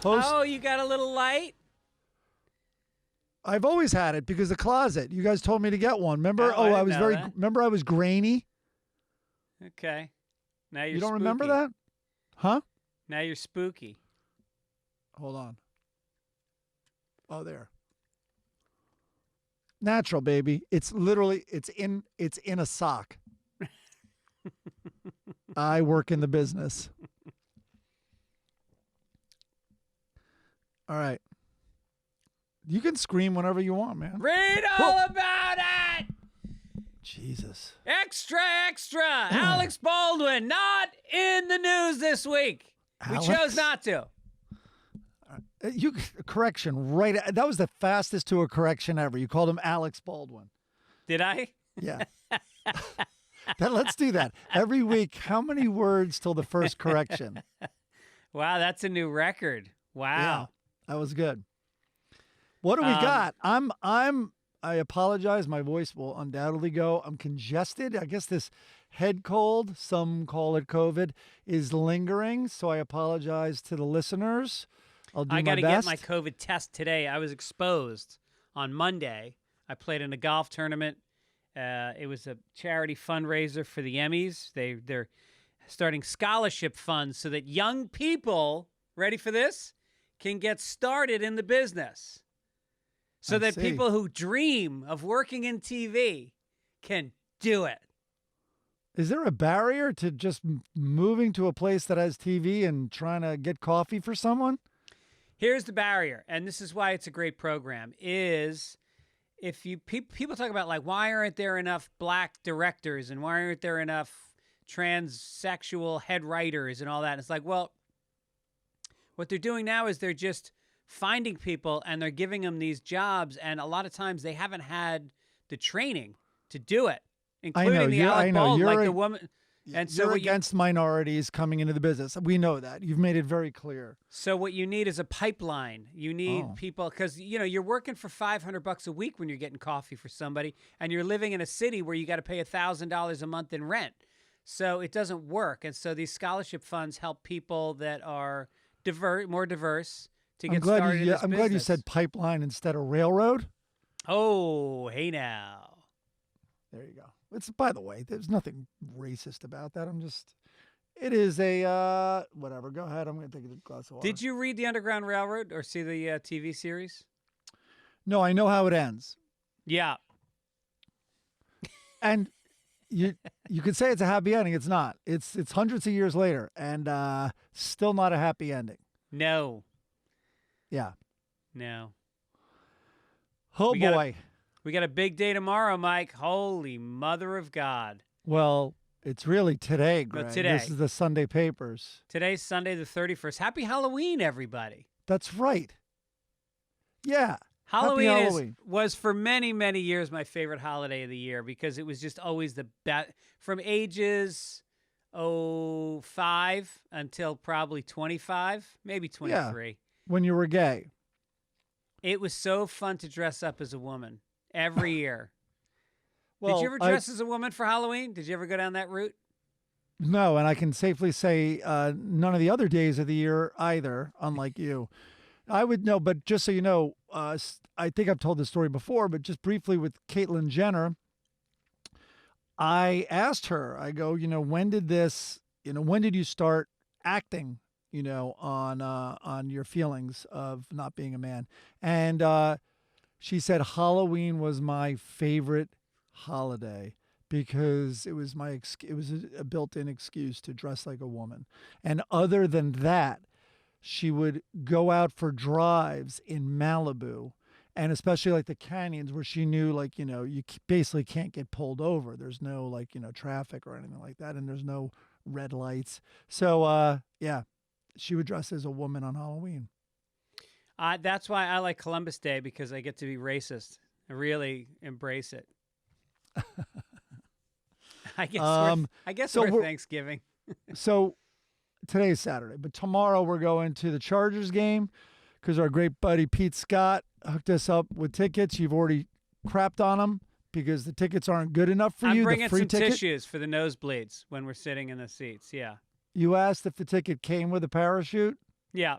Host. Oh, you got a little light? I've always had it because the closet. You guys told me to get one. Remember? Oh, I was very. Remember, I was grainy. Okay. Now you're. You don't spooky. remember that? Huh? Now you're spooky. Hold on. Oh, there. Natural, baby. It's literally. It's in a sock. I work in the business. All right. You can scream whenever you want, man. Read all about it! Jesus. Extra, extra! Alex Baldwin not in the news this week. Alex? We chose not to. Correction, right? That was the fastest to a correction ever. You called him Alex Baldwin. Did I? Yeah. Let's do that. Every week, how many words till the first correction? Wow, that's a new record. Wow. Yeah, that was good. What do we got? I apologize. My voice will undoubtedly go. I'm congested. I guess this head cold, some call it COVID, is lingering. So I apologize to the listeners. I'll do my best. I got to get my COVID test today. I was exposed on Monday. I played in a golf tournament. It was a charity fundraiser for the Emmys. They're starting scholarship funds so that young people, ready for this, can get started in the business. So that people who dream of working in TV can do it. Is there a barrier to just moving to a place that has TV and trying to get coffee for someone? Here's the barrier, and this is why it's a great program, is if you people talk about, like, why aren't there enough black directors and why aren't there enough transsexual head writers and all that? And it's like, well, what they're doing now is they're just finding people and they're giving them these jobs, and a lot of times they haven't had the training to do it, including the Alec Baldwin, like the woman. And so you're against minorities coming into the business. We know that. You've made it very clear. So what you need is a pipeline. You need people, because you're working for $500 a week when you're getting coffee for somebody, and you're living in a city where you got to pay $1,000 a month in rent. So it doesn't work. And so these scholarship funds help people that are more diverse. I'm glad you said pipeline instead of railroad. Oh, hey now. There you go. By the way, there's nothing racist about that. It is a, whatever. Go ahead. I'm going to take a glass of water. Did you read The Underground Railroad or see the TV series? No, I know how it ends. Yeah. And you could say it's a happy ending. It's not. It's hundreds of years later and still not a happy ending. No. Yeah. No. Oh, boy. We got a big day tomorrow, Mike. Holy mother of God. Well, it's really today, Greg. No, today. This is the Sunday papers. Today's Sunday the 31st. Happy Halloween, everybody. That's right. Yeah. Halloween was for many, many years my favorite holiday of the year because it was just always the best. From ages 5 until probably 25, maybe 23. Yeah, when you were gay. It was so fun to dress up as a woman every year. Well, did you ever dress as a woman for Halloween? Did you ever go down that route? No, and I can safely say none of the other days of the year either, unlike you. I would know, but just so you know, I think I've told this story before, but just briefly with Caitlyn Jenner, I asked her, I go, when did you start acting, on your feelings of not being a man? And she said Halloween was my favorite holiday because it was a built-in excuse to dress like a woman. And other than that, she would go out for drives in Malibu, and especially like the canyons where she knew, you basically can't get pulled over. There's no traffic or anything like that, and there's no red lights. So yeah, she would dress as a woman on Halloween. That's why I like Columbus Day, because I get to be racist. I really embrace it. I guess we're Thanksgiving. So today's Saturday, but tomorrow we're going to the Chargers game because our great buddy Pete Scott hooked us up with tickets. You've already crapped on them because the tickets aren't good enough for you. I'm bringing some tissues for the nosebleeds when we're sitting in the seats. Yeah. You asked if the ticket came with a parachute? Yeah.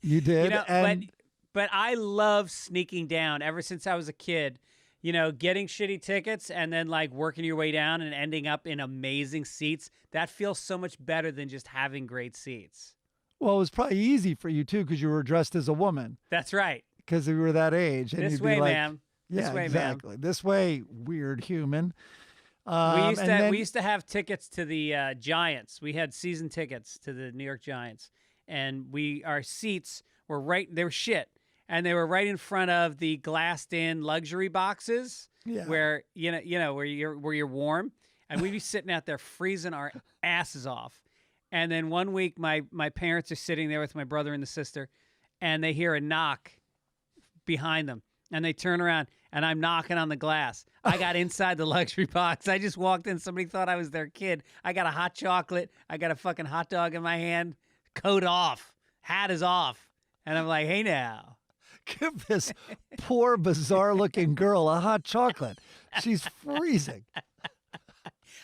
You did, You know, and but I love sneaking down ever since I was a kid. You know, getting shitty tickets and then like working your way down and ending up in amazing seats. That feels so much better than just having great seats. well, it was probably easy for you too because you were dressed as a woman That's right. because you were that age. And This you'd way, be like, ma'am. Yeah, This way, exactly. This way, weird human. We used and to then- we used to have tickets to the Giants. We had season tickets to the New York Giants, and our seats were right. They were shit, and they were right in front of the glassed-in luxury boxes Yeah. where where you're warm, and we'd be sitting out there freezing our asses off. And then one week, my parents are sitting there with my brother and the sister, and they hear a knock behind them, and they turn around, and I'm knocking on the glass. I got inside the luxury box. I just walked in. Somebody thought I was their kid. I got a hot chocolate. I got a fucking hot dog in my hand. Coat off. Hat is off. And I'm like, hey now. Give this poor, bizarre-looking girl a hot chocolate. She's freezing.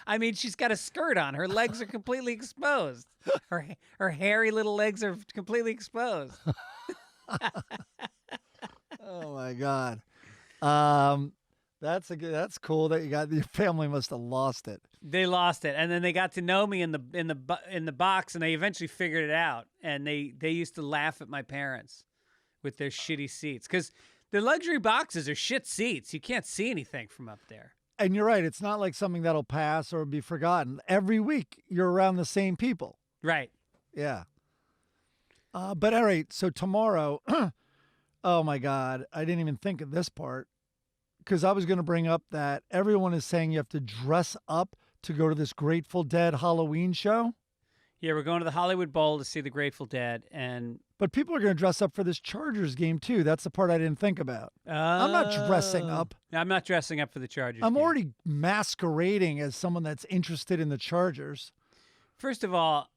I mean, she's got a skirt on. Her legs are completely exposed. Her hairy little legs are completely exposed. Oh my God. That's cool that your family must have lost it. They lost it, and then they got to know me in the box, and they eventually figured it out. And they used to laugh at my parents with their shitty seats because the luxury boxes are shit seats. You can't see anything from up there. And you're right. It's not like something that'll pass or be forgotten. Every week you're around the same people. Right. Yeah. But all right. So tomorrow, oh my God, I didn't even think of this part because I was going to bring up that everyone is saying you have to dress up to go to this Grateful Dead Halloween show. Yeah, we're going to the Hollywood Bowl to see the Grateful Dead, and But people are going to dress up for this Chargers game too. That's the part I didn't think about. I'm not dressing up. I'm not dressing up for the Chargers. I'm game. already masquerading as someone that's interested in the Chargers. First of all,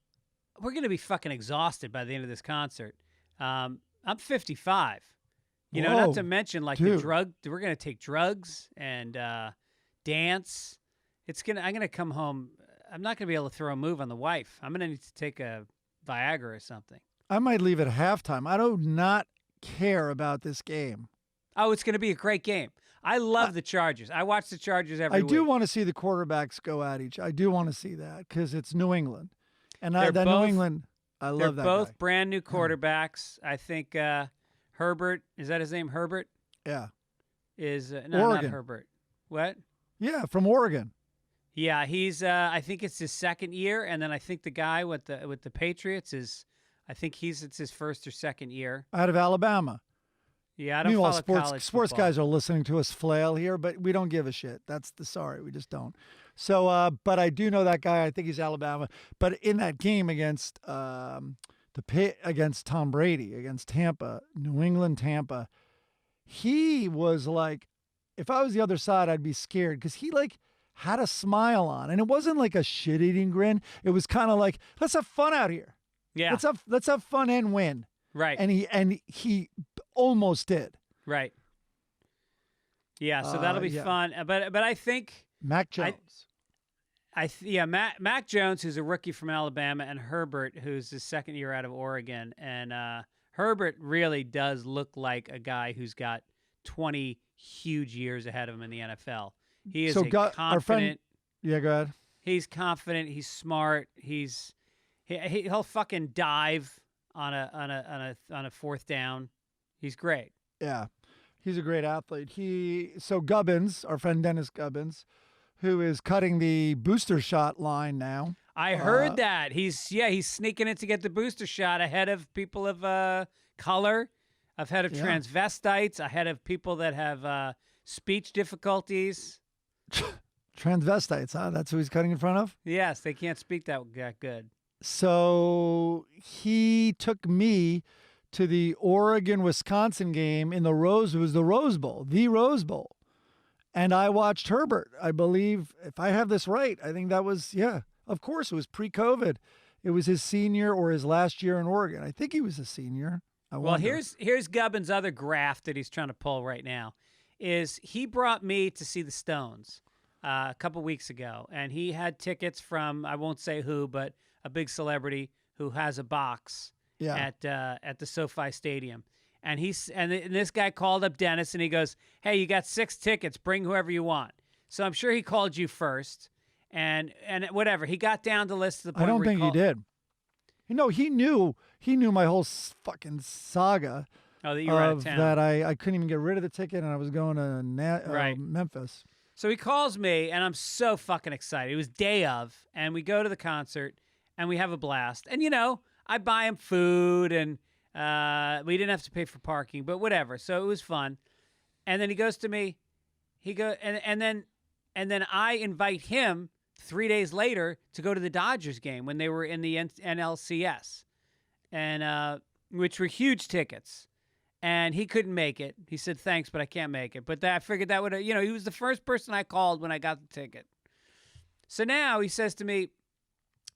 we're going to be fucking exhausted by the end of this concert. I'm 55. You know, Whoa, not to mention like dude. the drug. We're going to take drugs and dance. I'm going to come home. I'm not going to be able to throw a move on the wife. I'm going to need to take a Viagra or something. I might leave at halftime. I do not care about this game. Oh, it's going to be a great game. I love the Chargers. I watch the Chargers every I week. do want to see the quarterbacks go at each. I do want to see that because it's New England, and They're New both- England. I They're love that both guy. brand new quarterbacks. I think Herbert, is that his name? Herbert Yeah, is no, not Oregon. Herbert. What? yeah, from Oregon. Yeah, he's. I think it's his second year, and then I think the guy with the Patriots is. I think it's his first or second year. Out of Alabama. Yeah, I don't Meanwhile, follow college sports football. guys are listening to us flail here, but we don't give a shit. Sorry, we just don't. So, but I do know that guy. I think he's Alabama. But in that game against against Tom Brady, against Tampa, New England, Tampa, he was like, if I was the other side, I'd be scared because he like had a smile on, and it wasn't like a shit-eating grin. It was kind of like, let's have fun out here. Yeah, Let's have fun and win. right, And he almost did. right. Yeah, so that'll be yeah. fun. But I think Mac Jones. Mac Jones, who's a rookie from Alabama, and Herbert, who's his second year out of Oregon, and Herbert really does look like a guy who's got 20 huge years ahead of him in the NFL. He is Our confident. friend, yeah, go ahead. He's confident. He's smart. He'll fucking dive on a fourth down. He's great. Yeah, he's a great athlete. So Gibbons, our friend Dennis Gibbons, who is cutting the booster shot line now. I heard that he's sneaking in to get the booster shot ahead of people of color, ahead of transvestites, ahead of people that have speech difficulties. Transvestites, huh? That's who he's cutting in front of? Yes, they can't speak that good. So he took me to the Oregon-Wisconsin game in the Rose Bowl. And I watched Herbert. I believe, if I have this right, I think that was, of course, it was pre-COVID. It was his senior or his last year in Oregon. I think he was a senior. Well, here's Gubbins' other graft that he's trying to pull right now. Is he brought me to see the Stones a couple weeks ago, and he had tickets from, I won't say who, but a big celebrity who has a box Yeah. at the SoFi Stadium. And this guy called up Dennis and he goes, "Hey, you got 6 tickets. Bring whoever you want." So I'm sure he called you first, and whatever. He got down the list to the point. I don't where think he did. He knew my whole fucking saga. Oh, that you were out of town. That I couldn't even get rid of the ticket, and I was going to Memphis. So he calls me, and I'm so fucking excited. It was day of, and we go to the concert, and we have a blast. And I buy him food, and we didn't have to pay for parking, but whatever. So it was fun. And then he goes to me, and then I invite him 3 days later to go to the Dodgers game when they were in the NLCS, and which were huge tickets. And he couldn't make it. He said, "Thanks, but I can't make it." But I figured that would, he was the first person I called when I got the ticket. So now he says to me,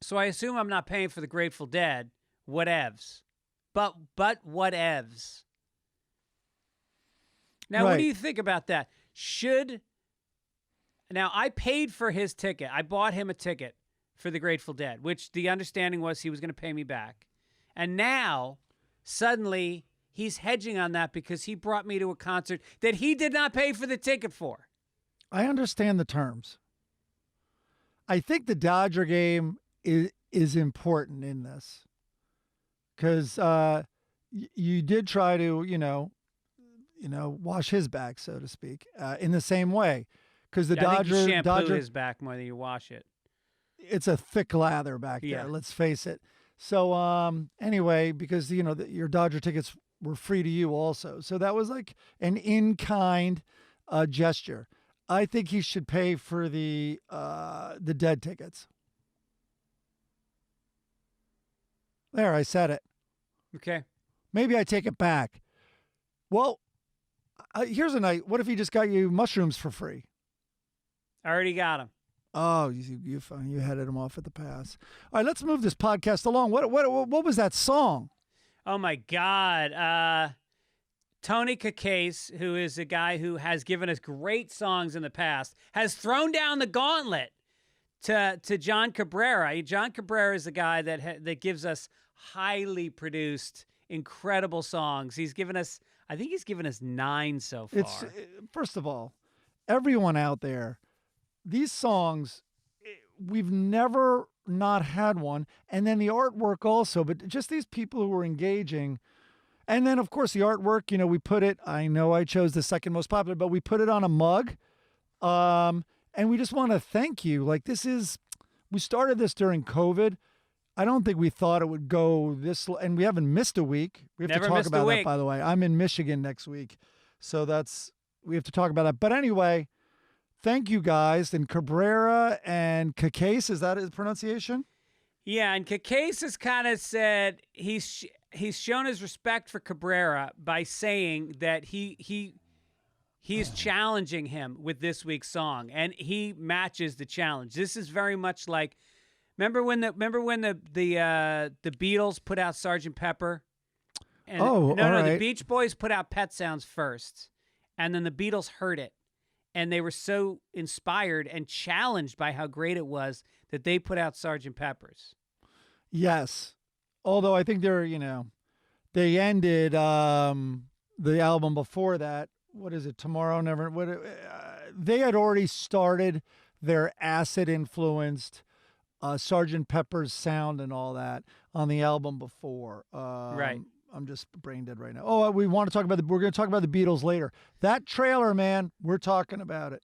"So I assume I'm not paying for the Grateful Dead. Whatevs." But whatevs. Now, What do you think about that? Now, I paid for his ticket. I bought him a ticket for the Grateful Dead, which the understanding was he was going to pay me back. And now, suddenly, he's hedging on that because he brought me to a concert that he did not pay for the ticket for. I understand the terms. I think the Dodger game is important in this because you did try to, wash his back, so to speak, in the same way. Because the I think you shampoo Dodger his back more than you wash it. It's a thick lather back there. Let's face it. So anyway, because your Dodger tickets were free to you also, so that was like an in-kind gesture. I think he should pay for the Dead tickets. There, I said it. Okay. Maybe I take it back. Well, here's a night. What if he just got you mushrooms for free? I already got him. Oh, you headed him off at the pass. All right, let's move this podcast along. What was that song? Oh my God. Tony Kakase, who is a guy who has given us great songs in the past, has thrown down the gauntlet to John Cabrera. John Cabrera is a guy that gives us highly produced, incredible songs. I think he's given us 9 so far. First of all, everyone out there, these songs, we've never not had one. And then the artwork also, but just these people who are engaging. And then, of course, the artwork, we put it, I know I chose the second most popular, but we put it on a mug. And we just want to thank you. We started this during COVID. I don't think we thought it would go this, and we haven't missed a week. We have to talk about that, by the way. I'm in Michigan next week. So we have to talk about that. But anyway, thank you guys. And Cabrera and Kakase, is that his pronunciation? Yeah, and Kakase has kind of said he's shown his respect for Cabrera by saying that he is challenging him with this week's song, and he matches the challenge. This is very much like, remember when the Beatles put out Sgt. Pepper? And the Beach Boys put out Pet Sounds first, and then the Beatles heard it. And they were so inspired and challenged by how great it was that they put out Sgt. Pepper's. Yes. Although I think they ended the album before that. What is it? Tomorrow Never. They had already started their acid-influenced Sgt. Pepper's sound and all that on the album before. Right. I'm just brain dead right now. Oh, we're going to talk about the Beatles later. That trailer, man, we're talking about it.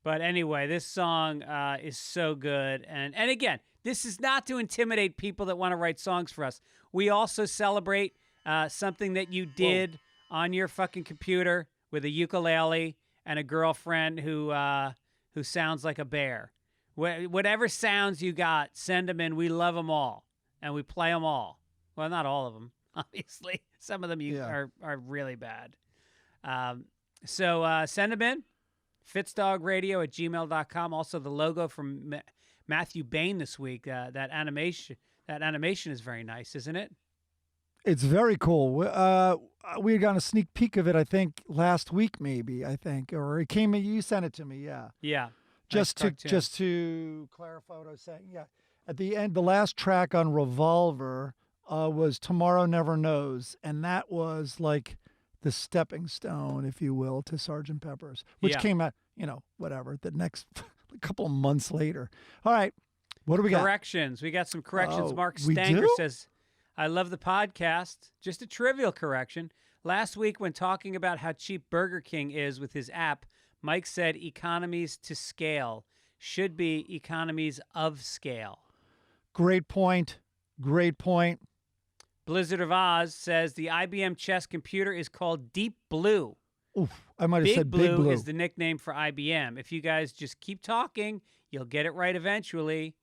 But anyway, this song is so good. And again, this is not to intimidate people that want to write songs for us. We also celebrate something that you did on your fucking computer with a ukulele and a girlfriend who sounds like a bear. Whatever sounds you got, send them in. We love them all. And we play them all. Well, not all of them, obviously. Some of them are really bad. So send them in. fitzdogradio@gmail.com. Also, the logo from Matthew Bain this week. That animation is very nice, isn't it? It's very cool. We had gotten a sneak peek of it, I think, last week, maybe. Or it came. You sent it to me. Yeah. Yeah. Just to clarify what I was saying. Yeah. At the end, the last track on Revolver was Tomorrow Never Knows. And that was like the stepping stone, if you will, to Sgt. Pepper's, which came out, whatever, the next a couple of months later. All right. What do we got? Corrections. We got some corrections. Oh, Mark we Stanger do? says, I love the podcast. Just a trivial correction. Last week, when talking about how cheap Burger King is with his app, Mike said economies to scale should be economies of scale. Great point. Great point. Blizzard of Oz says the IBM chess computer is called Deep Blue. Oof, I might have said Big Blue. Is the nickname for IBM. If you guys just keep talking, you'll get it right eventually.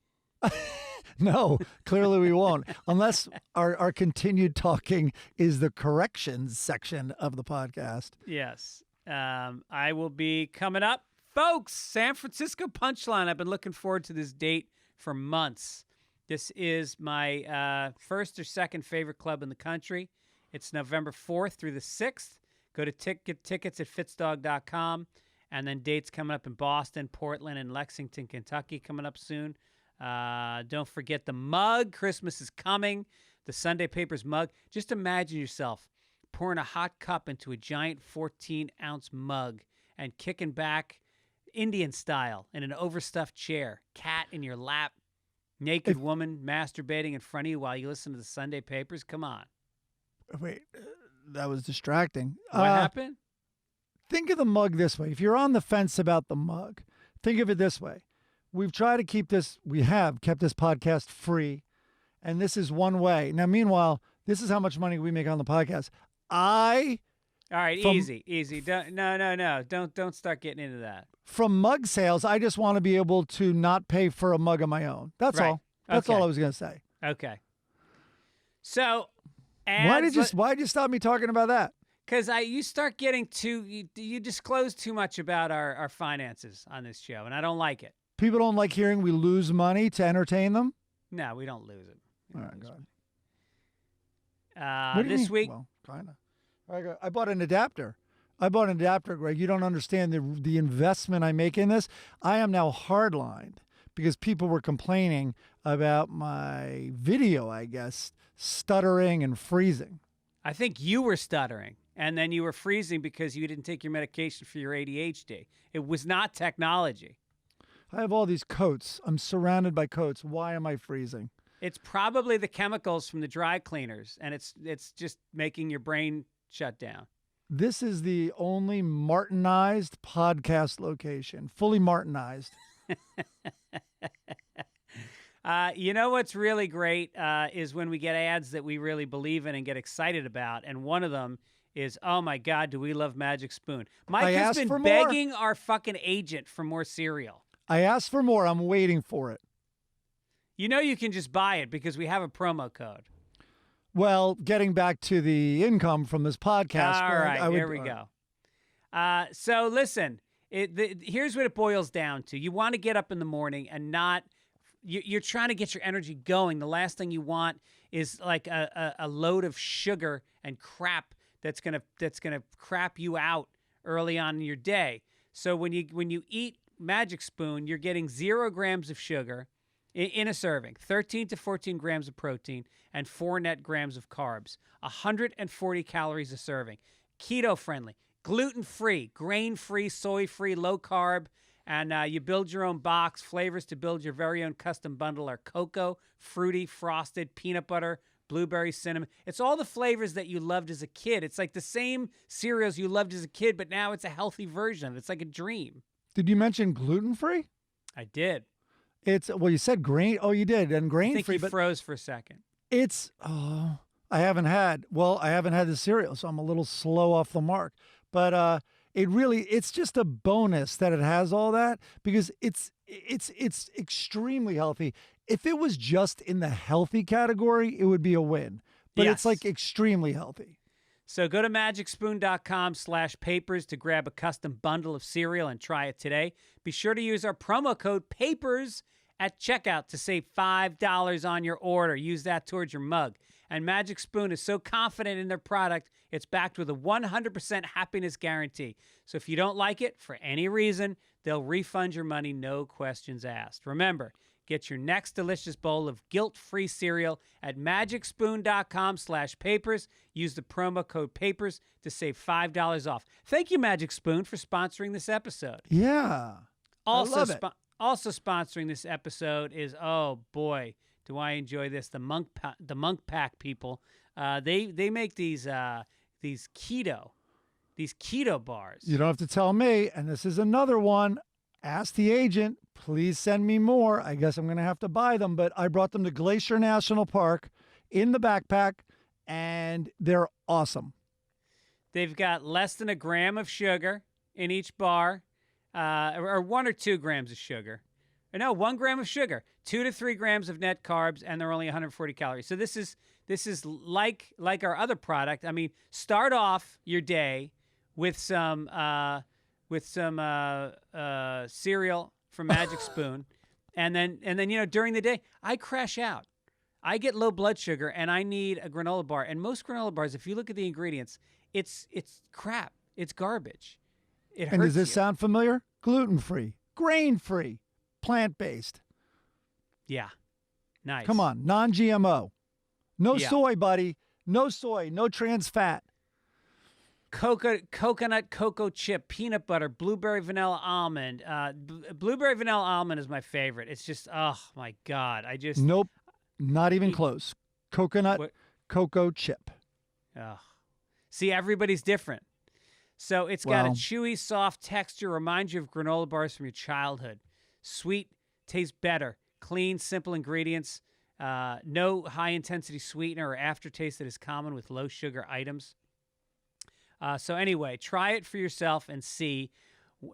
No, clearly we won't. Unless our continued talking is the corrections section of the podcast. Yes. I will be coming up. Folks, San Francisco Punchline. I've been looking forward to this date for months. This is my first or second favorite club in the country. It's November 4th through the 6th. Go to tickets at fitzdog.com. And then dates coming up in Boston, Portland, and Lexington, Kentucky coming up soon. Don't forget the mug. Christmas is coming. The Sunday Papers mug. Just imagine yourself pouring a hot cup into a giant 14-ounce mug and kicking back Indian style in an overstuffed chair, cat in your lap, naked woman masturbating in front of you while you listen to the Sunday Papers. Come on. Wait, that was distracting. What happened? Think of the mug this way. If you're on the fence about the mug, think of it this way. We have kept this podcast free, and this is one way. Now, meanwhile, this is how much money we make on the podcast. All right, easy. Don't start getting into that. From mug sales, I just want to be able to not pay for a mug of my own. That's all. That's all I was going to say. Okay. So, why did you stop me talking about that? Because you start getting you disclose too much about our finances on this show, and I don't like it. People don't like hearing we lose money to entertain them? No, we don't lose it. All right, God. This week... Well, kind of. I bought an adapter. Greg. You don't understand the investment I make in this. I am now hardlined because people were complaining about my video, I guess, stuttering and freezing. I think you were stuttering, and then you were freezing because you didn't take your medication for your ADHD. It was not technology. I have all these coats. I'm surrounded by coats. Why am I freezing? It's probably the chemicals from the dry cleaners, and it's just making your brain shut down. This is the only Martinized podcast location, fully Martinized. You know what's really great is when we get ads that we really believe in and get excited about, and one of them is, oh my God, do we love Magic Spoon? Mike has been begging our fucking agent for more cereal. I asked for more. I'm waiting for it. You know you can just buy it because we have a promo code. Well, getting back to the income from this podcast. All right, here we go. So listen, here's what it boils down to. You want to get up in the morning and not... You're trying to get your energy going. The last thing you want is like a load of sugar and crap that's gonna crap you out early on in your day. So when you eat Magic Spoon, you're getting 0 grams of sugar in a serving, 13 to 14 grams of protein, and 4 net grams of carbs, 140 calories a serving. Keto-friendly, gluten-free, grain-free, soy-free, low-carb, and you build your own box. Flavors to build your very own custom bundle are cocoa, fruity, frosted, peanut butter, blueberry, cinnamon. It's all the flavors that you loved as a kid. It's like the same cereals you loved as a kid, but now it's a healthy version. It's like a dream. Did you mention gluten-free? I did. Well, you said grain. Oh, you did. And grain-free. I think you froze for a second. I haven't had the cereal, so I'm a little slow off the mark. But it's just a bonus that it has all that because it's extremely healthy. If it was just in the healthy category, it would be a win. But It's like extremely healthy. So go to magicspoon.com/papers to grab a custom bundle of cereal and try it today. Be sure to use our promo code PAPERS at checkout to save $5 on your order. Use that towards your mug. And Magic Spoon is so confident in their product, it's backed with a 100% happiness guarantee. So if you don't like it for any reason, they'll refund your money, no questions asked. Remember, Get your next delicious bowl of guilt-free cereal at magicspoon.com/papers. Use the promo code PAPERS to save $5 off. Thank you, Magic Spoon, for sponsoring this episode. Yeah. Also, I love it. Also sponsoring this episode is, oh boy, do I enjoy this, the Monk Pack people. They make these keto bars. You don't have to tell me. And this is another one. Ask the agent. Please send me more. I guess I'm going to have to buy them. But I brought them to Glacier National Park in the backpack, and they're awesome. They've got less than a gram of sugar in each bar, or 1 or 2 grams of sugar. Or no, 1 gram of sugar, 2 to 3 grams of net carbs, and they're only 140 calories. So this is like our other product. I mean, start off your day with some cereal from Magic Spoon, and then during the day I crash out. I get low blood sugar, and I need a granola bar. And most granola bars, if you look at the ingredients, it's crap. It's garbage. It hurts. And does this you. sound familiar? Gluten-free, grain-free, plant-based. Yeah, nice. Come on, non-GMO. No Yeah. soy, buddy. No soy, no trans fat. Coconut, cocoa chip, peanut butter, blueberry, vanilla, almond. Blueberry, vanilla, almond is my favorite. It's just, oh my God. Nope, not even close. Coconut, What? cocoa chip. Oh. See, everybody's different. So it's got a Well- chewy, soft texture, reminds you of granola bars from your childhood. Sweet, tastes better. Clean, simple ingredients. No high-intensity sweetener or aftertaste that is common with low-sugar items. So anyway, try it for yourself and see.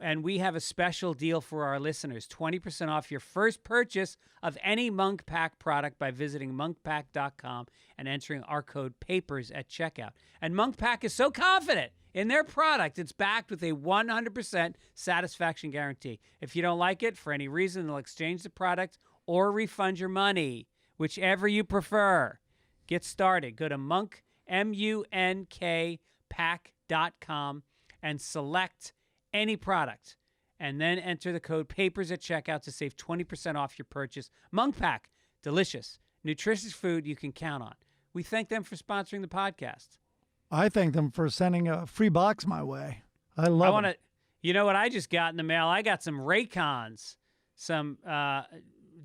And we have a special deal for our listeners. 20% off your first purchase of any Monk Pack product by visiting monkpack.com and entering our code PAPERS at checkout. And Monk Pack is so confident in their product, it's backed with a 100% satisfaction guarantee. If you don't like it for any reason, they'll exchange the product or refund your money, whichever you prefer. Get started. Go to Monk, M-U-N-K, pack.com and select any product, and then enter the code PAPERS at checkout to save 20% off your purchase. Monk Pack, delicious, nutritious food you can count on. We thank them for sponsoring the podcast. I thank them for sending a free box my way. I love it. You know what I just got in the mail? I got some Raycons. Some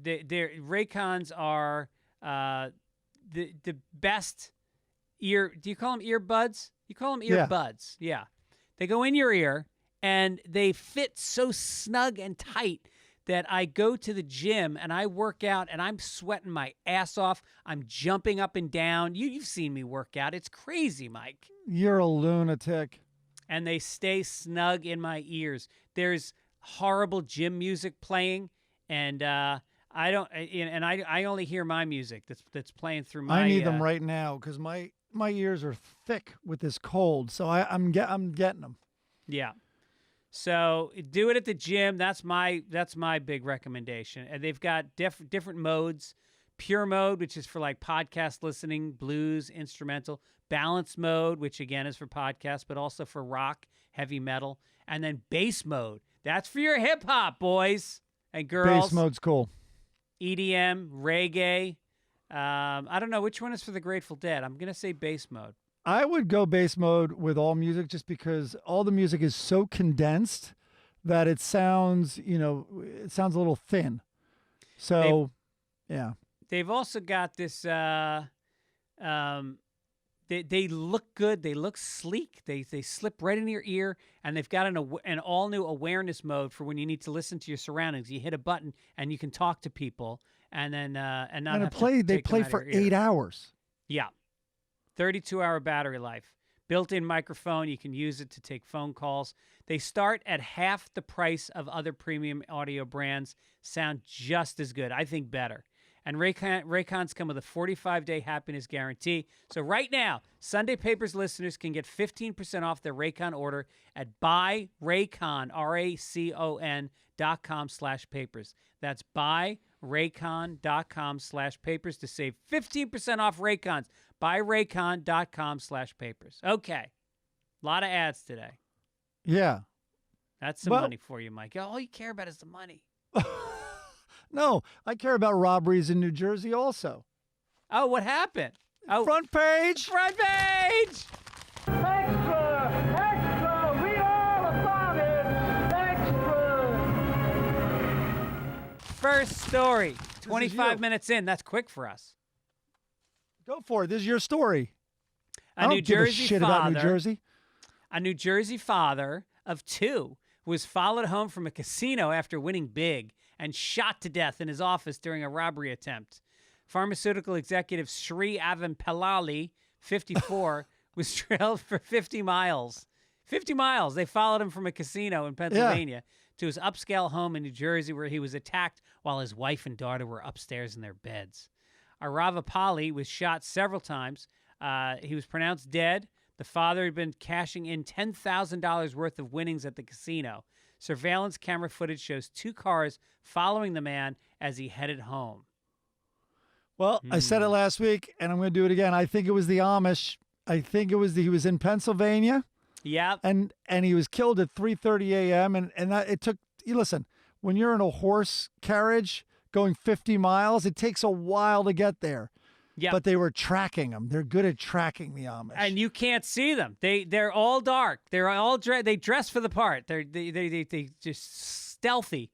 Raycons are the best ear. Do you call them earbuds? You call them earbuds. Yeah. They go in your ear, and they fit so snug and tight that I go to the gym and I work out and I'm sweating my ass off. I'm jumping up and down. You've seen me work out. It's crazy, Mike. You're a lunatic. And they stay snug in my ears. There's horrible gym music playing, and I only hear my music that's playing through my. I need them right now because my ears are thick with this cold. So I'm getting them. Yeah. So do it at the gym. That's my big recommendation. And they've got different modes. Pure mode, which is for like podcast listening, blues, instrumental. Balance mode, which again is for podcasts, but also for rock, heavy metal. And then bass mode. That's for your hip hop, boys and girls. Bass mode's cool. EDM, reggae. I don't know which one is for the Grateful Dead. I'm gonna say bass mode. I would go bass mode with all music just because all the music is so condensed that it sounds, a little thin. So, yeah. They've also got this, they look good. They look sleek. They slip right into your ear, and they've got an all-new awareness mode for when you need to listen to your surroundings. You hit a button, and you can talk to people, and then they play for 8 hours. Yeah. 32-hour battery life. Built-in microphone. You can use it to take phone calls. They start at half the price of other premium audio brands. Sound just as good. I think better. And Raycons come with a 45-day happiness guarantee. So right now, Sunday Papers listeners can get 15% off their Raycon order at buyraycon, RACON.com/papers. That's buyraycon.com/papers to save 15% off Raycons. Buyraycon.com/papers. Okay. A lot of ads today. Yeah. That's some money for you, Mike. All you care about is the money. No, I care about robberies in New Jersey also. Oh, what happened? Oh, Front page. front page. Extra! Extra! Read all about it! Extra! First story. you. 25 minutes in. That's quick for us. Go for it. This is your story. I A don't New give a Jersey shit about New Jersey. A New Jersey father of 2 was followed home from a casino after winning big and shot to death in his office during a robbery attempt. Pharmaceutical executive Sri Avampalali, 54, was trailed for 50 miles. 50 miles. They followed him from a casino in Pennsylvania to his upscale home in New Jersey, where he was attacked while his wife and daughter were upstairs in their beds. Aravapalli was shot several times. He was pronounced dead. The father had been cashing in $10,000 worth of winnings at the casino. Surveillance camera footage shows 2 cars following the man as he headed home. Well, I said it last week, and I'm going to do it again. I think it was the Amish. I think it was he was in Pennsylvania, Yep. and he was killed at 3:30 a.m. And it took. You listen, when you're in a horse carriage going 50 miles, it takes a while to get there. Yep. But they were tracking them. They're good at tracking the Amish. And you can't see them. They're all dark. They're all they dress for the part. They just stealthy.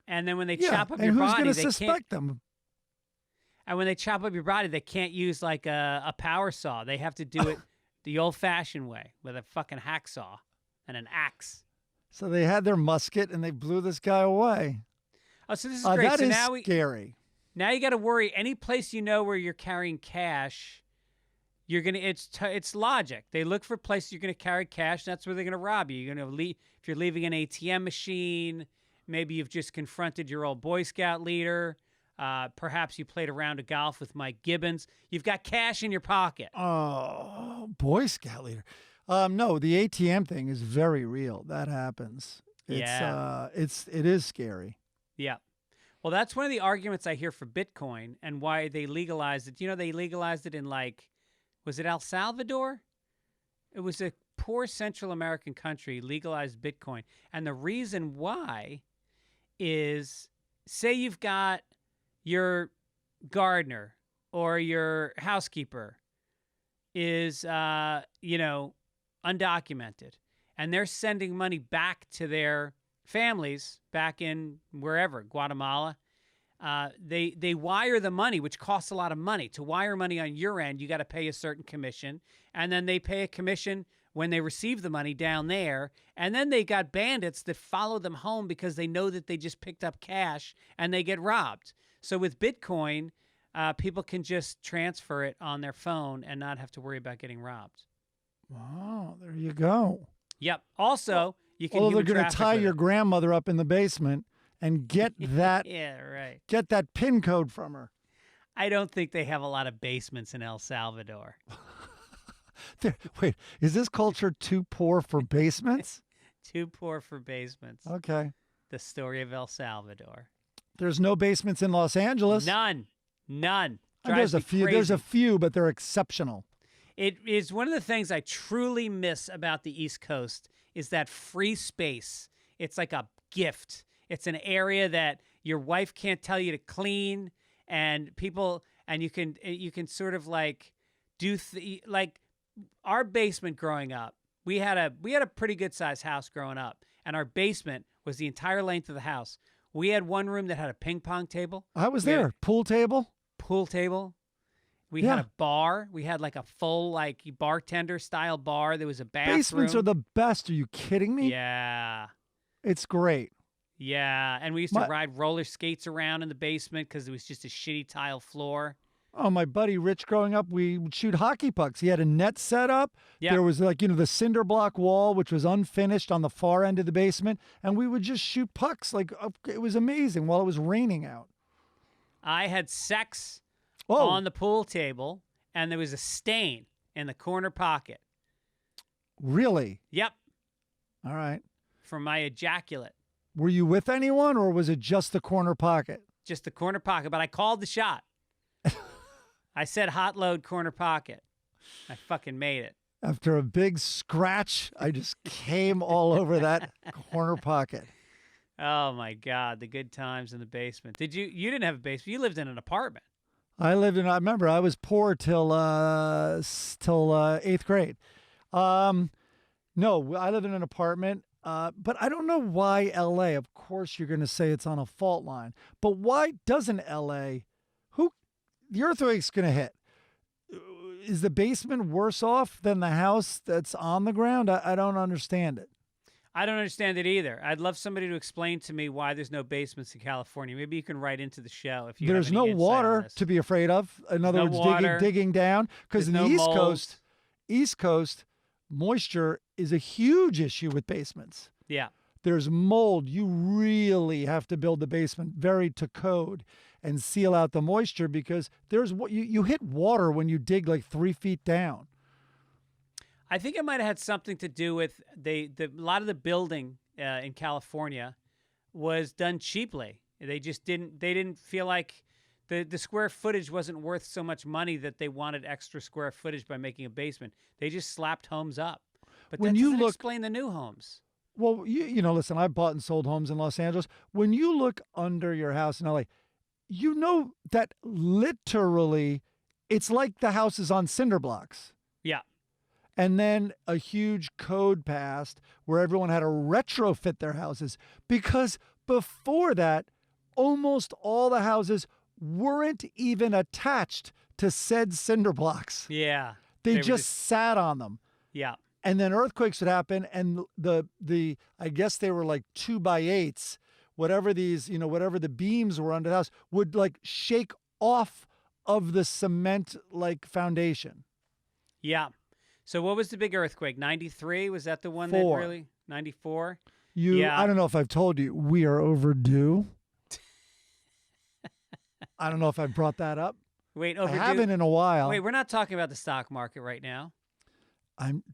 And then when they chop up and your who's body, gonna they suspect can't. them? And when they chop up your body, they can't use like a power saw. They have to do it the old-fashioned way with a fucking hacksaw and an axe. So they had their musket and they blew this guy away. Oh, so this is great. That So is now scary. now you got to worry. Any place you know where you're carrying cash, you're gonna. It's logic. They look for places you're gonna carry cash. And that's where they're gonna rob you. You're gonna leave if you're leaving an ATM machine. Maybe you've just confronted your old Boy Scout leader. Perhaps you played a round of golf with Mike Gibbons. You've got cash in your pocket. Oh, Boy Scout leader. No, the ATM thing is very real. That happens. It is scary. Yeah. Well, that's one of the arguments I hear for Bitcoin and why they legalized it. You know, they legalized it in was it El Salvador? It was a poor Central American country legalized Bitcoin. And the reason why is, say you've got your gardener or your housekeeper is, undocumented, and they're sending money back to their families back in wherever, Guatemala. They wire the money, which costs a lot of money. To wire money on your end, you got to pay a certain commission, and then they pay a commission when they receive the money down there, and then they got bandits that follow them home because they know that they just picked up cash and they get robbed. So with Bitcoin, people can just transfer it on their phone and not have to worry about getting robbed. Wow, there you go. Yep. Also, you can. Well, they're going to tie your grandmother up in the basement and get that. Yeah, right. Get that PIN code from her. I don't think they have a lot of basements in El Salvador. Wait, is this culture too poor for basements? Too poor for basements. Okay. The story of El Salvador. There's no basements in Los Angeles. None. There's a few. Crazy. There's a few, but they're exceptional. It is one of the things I truly miss about the East Coast is that free space. It's like a gift. It's an area that your wife can't tell you to clean, and you can sort of like do like our basement growing up. We had a pretty good sized house growing up, and our basement was the entire length of the house. We had one room that had a ping pong table. I was there. Pool table. We had a bar. We had like a full bartender style bar. There was a bathroom. Basements are the best. Are you kidding me? Yeah. It's great. Yeah. And we used to ride roller skates around in the basement because it was just a shitty tile floor. Oh, my buddy Rich growing up, we would shoot hockey pucks. He had a net set up. Yeah. There was the cinder block wall, which was unfinished on the far end of the basement. And we would just shoot pucks. It was amazing while it was raining out. I had sex on the pool table, and there was a stain in the corner pocket. Really? Yep. All right. From my ejaculate. Were you with anyone, or was it just the corner pocket? Just the corner pocket, but I called the shot. I said hot load corner pocket. I fucking made it. After a big scratch, I just came all over that corner pocket. Oh my God, the good times in the basement. You didn't have a basement. You lived in an apartment. I remember I was poor till 8th grade. No, I live in an apartment. But I don't know why LA. Of course, you're going to say it's on a fault line. But why doesn't LA? The earthquake's going to hit. Is the basement worse off than the house that's on the ground? I don't understand it. I don't understand it either. I'd love somebody to explain to me why there's no basements in California. Maybe you can write into the show if you There's have any no insight on water this. to be afraid of. In other no words, water. digging down. Because in There's the no East Coast, moisture is a huge issue with basements. Yeah. There's mold. You really have to build the basement very to code and seal out the moisture because there's what you hit water when you dig like 3 feet down. I think it might have had something to do with a lot of the building in California was done cheaply. They didn't feel like the square footage wasn't worth so much money that they wanted extra square footage by making a basement. They just slapped homes up. But When that you doesn't look- explain the new homes. Well, you know, listen, I bought and sold homes in Los Angeles. When you look under your house in LA, you know that literally it's like the house is on cinder blocks. Yeah. And then a huge code passed where everyone had to retrofit their houses because before that, almost all the houses weren't even attached to said cinder blocks. Yeah. They were just sat on them. Yeah. And then earthquakes would happen, and the I guess they were like 2x8s, whatever the beams were under the house would like shake off of the cement like foundation. Yeah. So what was the big earthquake? 93? Was that the one 4. that really 94? I don't know if I've told you, we are overdue. I don't know if I brought that up. Wait, I overdue. haven't in a while. Wait, we're not talking about the stock market right now.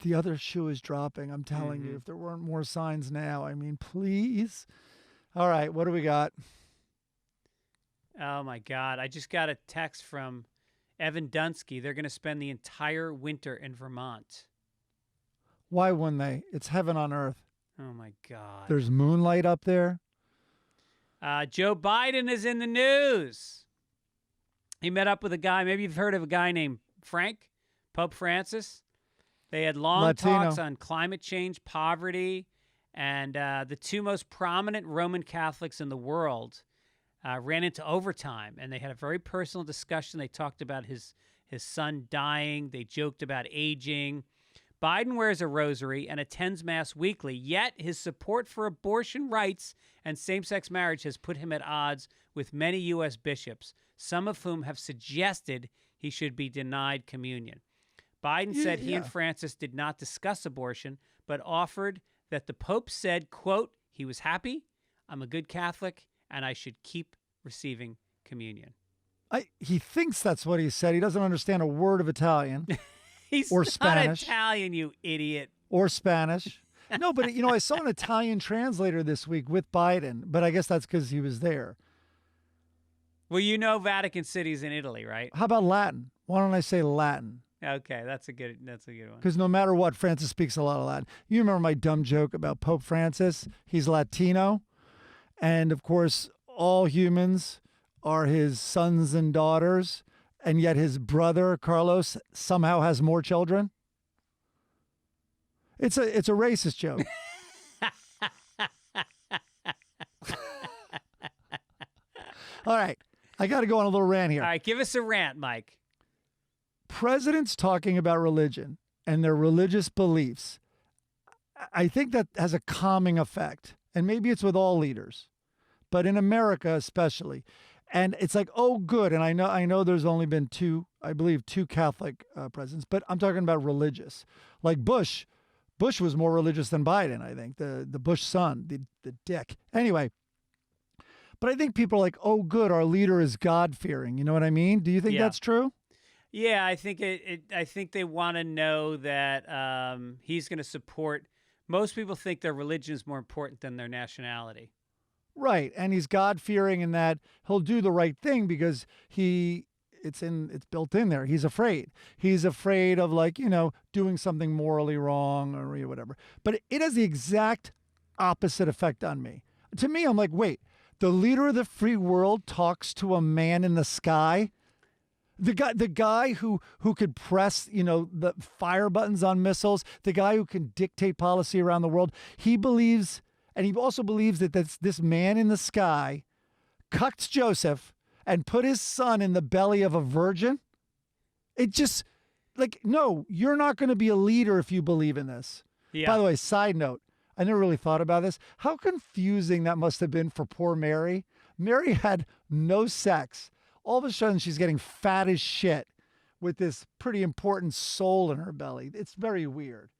The other shoe is dropping. I'm telling you, if there weren't more signs now, I mean, please. All right, what do we got? Oh my God. I just got a text from Evan Dunsky. They're going to spend the entire winter in Vermont. Why wouldn't they? It's heaven on earth. Oh my God. There's moonlight up there. Joe Biden is in the news. He met up with a guy. Maybe you've heard of a guy named Frank, Pope Francis. They had long Latino. talks on climate change, poverty, and the two most prominent Roman Catholics in the world ran into overtime, and they had a very personal discussion. They talked about his son dying. They joked about aging. Biden wears a rosary and attends Mass weekly, yet his support for abortion rights and same-sex marriage has put him at odds with many U.S. bishops, some of whom have suggested he should be denied communion. Biden said he and Francis did not discuss abortion, but offered that the Pope said, quote, he was happy, I'm a good Catholic, and I should keep receiving communion. He thinks that's what he said. He doesn't understand a word of Italian. He's Or not Spanish. Italian, you idiot. Or Spanish. No, but I saw an Italian translator this week with Biden, but I guess that's because he was there. Well, you know Vatican City's in Italy, right? How about Latin? Why don't I say Latin? Okay, that's a good one. Because no matter what, Francis speaks a lot of Latin. You remember my dumb joke about Pope Francis? He's Latino. And of course, all humans are his sons and daughters. And yet his brother, Carlos, somehow has more children. It's a racist joke. All right. I got to go on a little rant here. All right, give us a rant, Mike. Presidents talking about religion and their religious beliefs, I think that has a calming effect. And maybe it's with all leaders, but in America especially. And it's like, oh, good. And I know there's only been two Catholic presidents, but I'm talking about religious. Like Bush was more religious than Biden, I think, the Bush son, the dick. Anyway, but I think people are like, oh, good, our leader is God-fearing. You know what I mean? Do you think that's true? Yeah, I think I think they want to know that he's going to support. Most people think their religion is more important than their nationality. Right, and he's God-fearing in that he'll do the right thing because it's built in there. He's afraid. He's afraid of doing something morally wrong or whatever. But it has the exact opposite effect on me. to me, I'm like, wait, the leader of the free world talks to a man in the sky? The guy who could press, the fire buttons on missiles, the guy who can dictate policy around the world, he believes, and he also believes that this man in the sky cucked Joseph and put his son in the belly of a virgin. It just, no, you're not going to be a leader if you believe in this. Yeah. By the way, side note, I never really thought about this. How confusing that must have been for poor Mary. Mary had no sex. All of a sudden, she's getting fat as shit with this pretty important soul in her belly. It's very weird.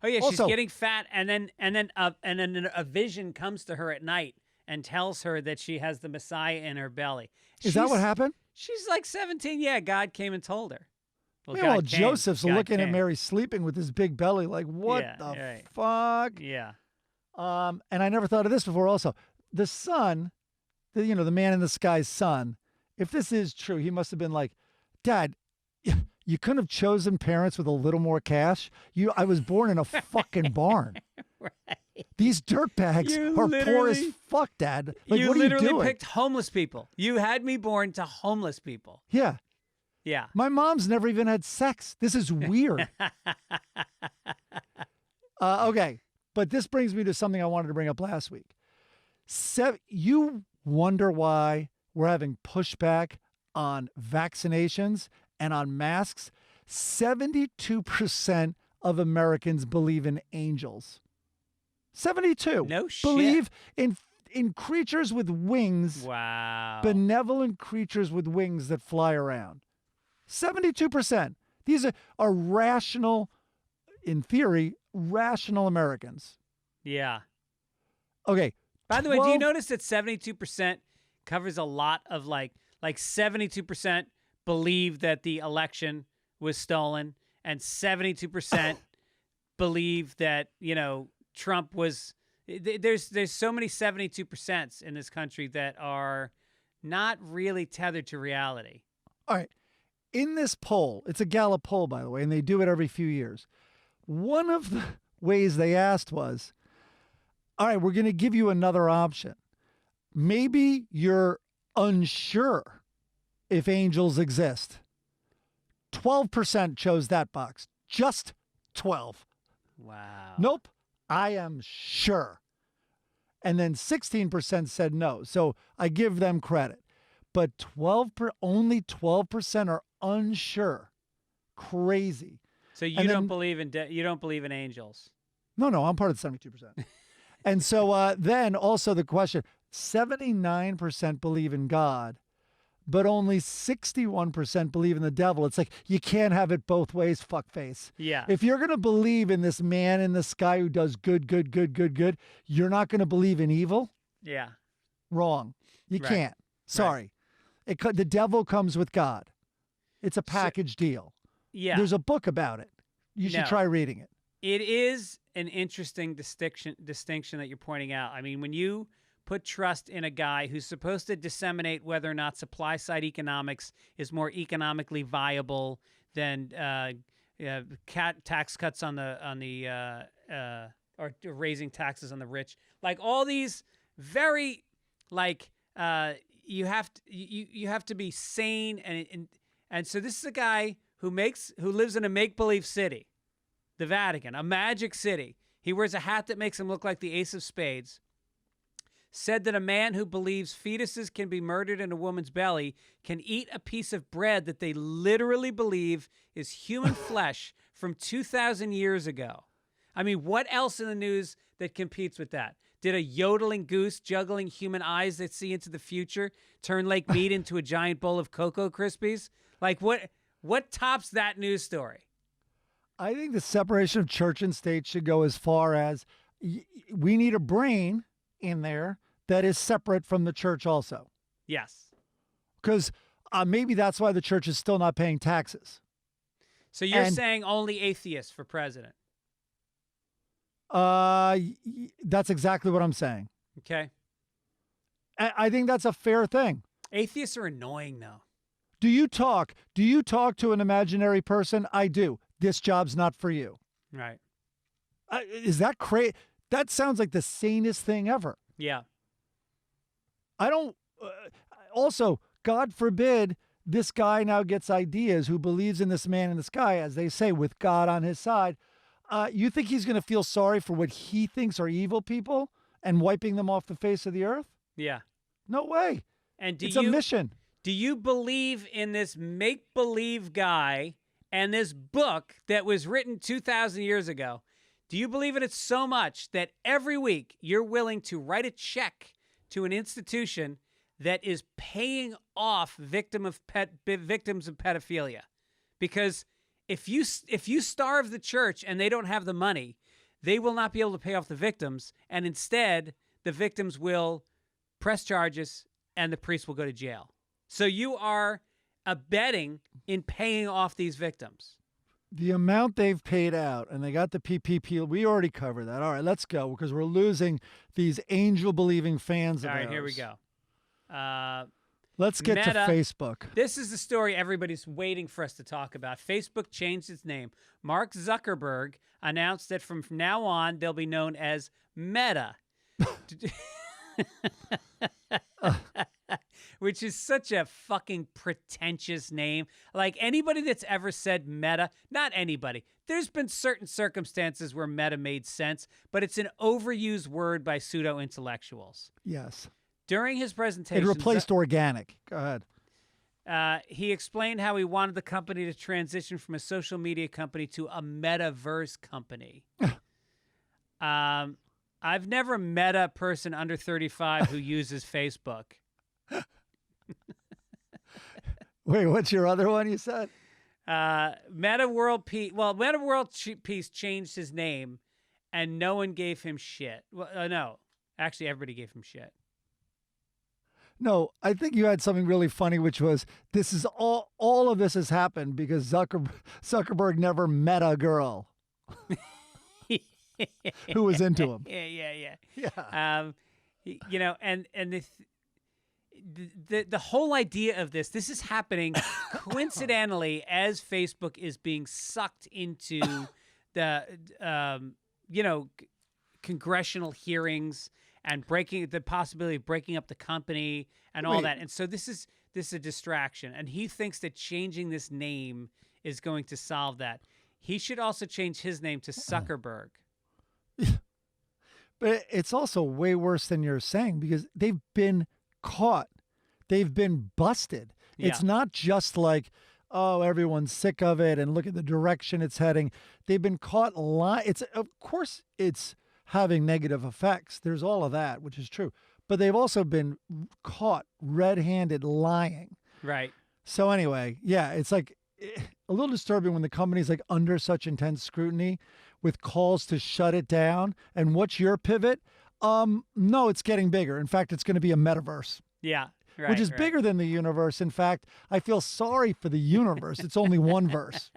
Oh yeah, Also, she's getting fat, and then a vision comes to her at night and tells her that she has the Messiah in her belly. Is that what happened? She's like 17. Yeah, God came and told her. Well, Joseph's God looking at came. Mary sleeping with his big belly, like, what Yeah, the right. fuck? Yeah. And I never thought of this before. Also, the son, the man in the sky's son. If this is true, he must have been like, Dad, you couldn't have chosen parents with a little more cash. I was born in a fucking barn. Right. These dirtbags You are poor as literally- fuck, Dad. Like, you what are you literally doing? picked homeless people. You had me born to homeless people. Yeah. Yeah. My mom's never even had sex. This is weird. Okay. But this brings me to something I wanted to bring up last week. You wonder why we're having pushback on vaccinations and on masks. 72% of Americans believe in angels. 72. No shit. Believe in creatures with wings. Wow. Benevolent creatures with wings that fly around. 72%. These are rational, in theory, rational Americans. Yeah. Okay. By the way, do you 12 notice that 72% covers a lot of like 72% believe that the election was stolen, and 72% believe that, Trump was. There's so many 72% in this country that are not really tethered to reality. All right. In this poll, it's a Gallup poll, by the way, and they do it every few years. One of the ways they asked was, all right, we're going to give you another option. Maybe you're unsure if angels exist. 12% chose that box. Just 12. Wow. Nope, I am sure. And then 16% said no. So I give them credit. But only 12% are unsure. Crazy. So you And don't then- believe in angels. No, I'm part of the 72%. And so then also the question, 79% believe in God, but only 61% believe in the devil. It's like, you can't have it both ways, fuckface. Yeah. If you're going to believe in this man in the sky who does good, you're not going to believe in evil? Yeah. Wrong. You Right. can't. Sorry. The devil comes with God. It's a package deal. Yeah. There's a book about it. You should No. try reading it. It is an interesting distinction that you're pointing out. I mean, when you put trust in a guy who's supposed to disseminate whether or not supply side economics is more economically viable than tax cuts or raising taxes on the rich, like all these very you have to be sane and so this is a guy who lives in a make-believe city. The Vatican, a magic city. He wears a hat that makes him look like the Ace of Spades. Said that a man who believes fetuses can be murdered in a woman's belly can eat a piece of bread that they literally believe is human flesh from 2,000 years ago. I mean, what else in the news that competes with that? Did a yodeling goose juggling human eyes that see into the future turn Lake Mead into a giant bowl of Cocoa Krispies? Like, what tops that news story? I think the separation of church and state should go as far as we need a brain in there that is separate from the church also. Yes. Because maybe that's why the church is still not paying taxes. So you're And- saying only atheists for president? That's exactly what I'm saying. Okay. I think that's a fair thing. Atheists are annoying, though. Do you talk to an imaginary person? I do. This job's not for you. Right. Is that crazy? That sounds like the sanest thing ever. Yeah. I don't. Also, God forbid this guy now gets ideas who believes in this man in the sky, as they say, with God on his side. You think he's going to feel sorry for what he thinks are evil people and wiping them off the face of the earth? Yeah. No way. And It's a mission. Do you believe in this make-believe guy and this book that was written 2,000 years ago? Do you believe in it so much that every week you're willing to write a check to an institution that is paying off victims of pedophilia? Because if you starve the church and they don't have the money, they will not be able to pay off the victims, and instead the victims will press charges and the priest will go to jail. So you are abetting in paying off these victims. The amount they've paid out, and they got the PPP, we already covered that. All right, let's go, because we're losing these angel-believing fans of All right, ours. here we go. Let's get Meta. to Facebook. This is the story everybody's waiting for us to talk about. Facebook changed its name. Mark Zuckerberg announced that from now on, they'll be known as Meta. Which is such a fucking pretentious name. Like, anybody that's ever said Meta, not anybody. There's been certain circumstances where Meta made sense, but it's an overused word by pseudo-intellectuals. Yes. During his presentation, It replaced organic. Go ahead. he explained how he wanted the company to transition from a social media company to a metaverse company. I've never met a person under 35 who uses Facebook. Wait, what's your other one you said? Meta World Peace changed his name, and no one gave him shit. Well, no, actually, everybody gave him shit. No, I think you had something really funny, which was this is all of this has happened because Zuckerberg never met a girl who was into him. Yeah. You know, and the whole idea of this is happening coincidentally as Facebook is being sucked into the congressional hearings and the possibility of breaking up the company and all that. And so this is a distraction. And he thinks that changing this name is going to solve that. He should also change his name to Zuckerberg. But it's also way worse than you're saying because they've been caught. They've been busted. Yeah. It's not just like, oh, everyone's sick of it and look at the direction it's heading. They've been caught lying. Of course, it's having negative effects. There's all of that, which is true. But they've also been caught red-handed lying. Right. So anyway, yeah, it's like a little disturbing when the company's like under such intense scrutiny with calls to shut it down. And what's your pivot? No, it's getting bigger. In fact, it's going to be a metaverse. Yeah. Right, which is bigger than the universe. In fact, I feel sorry for the universe. It's only one verse.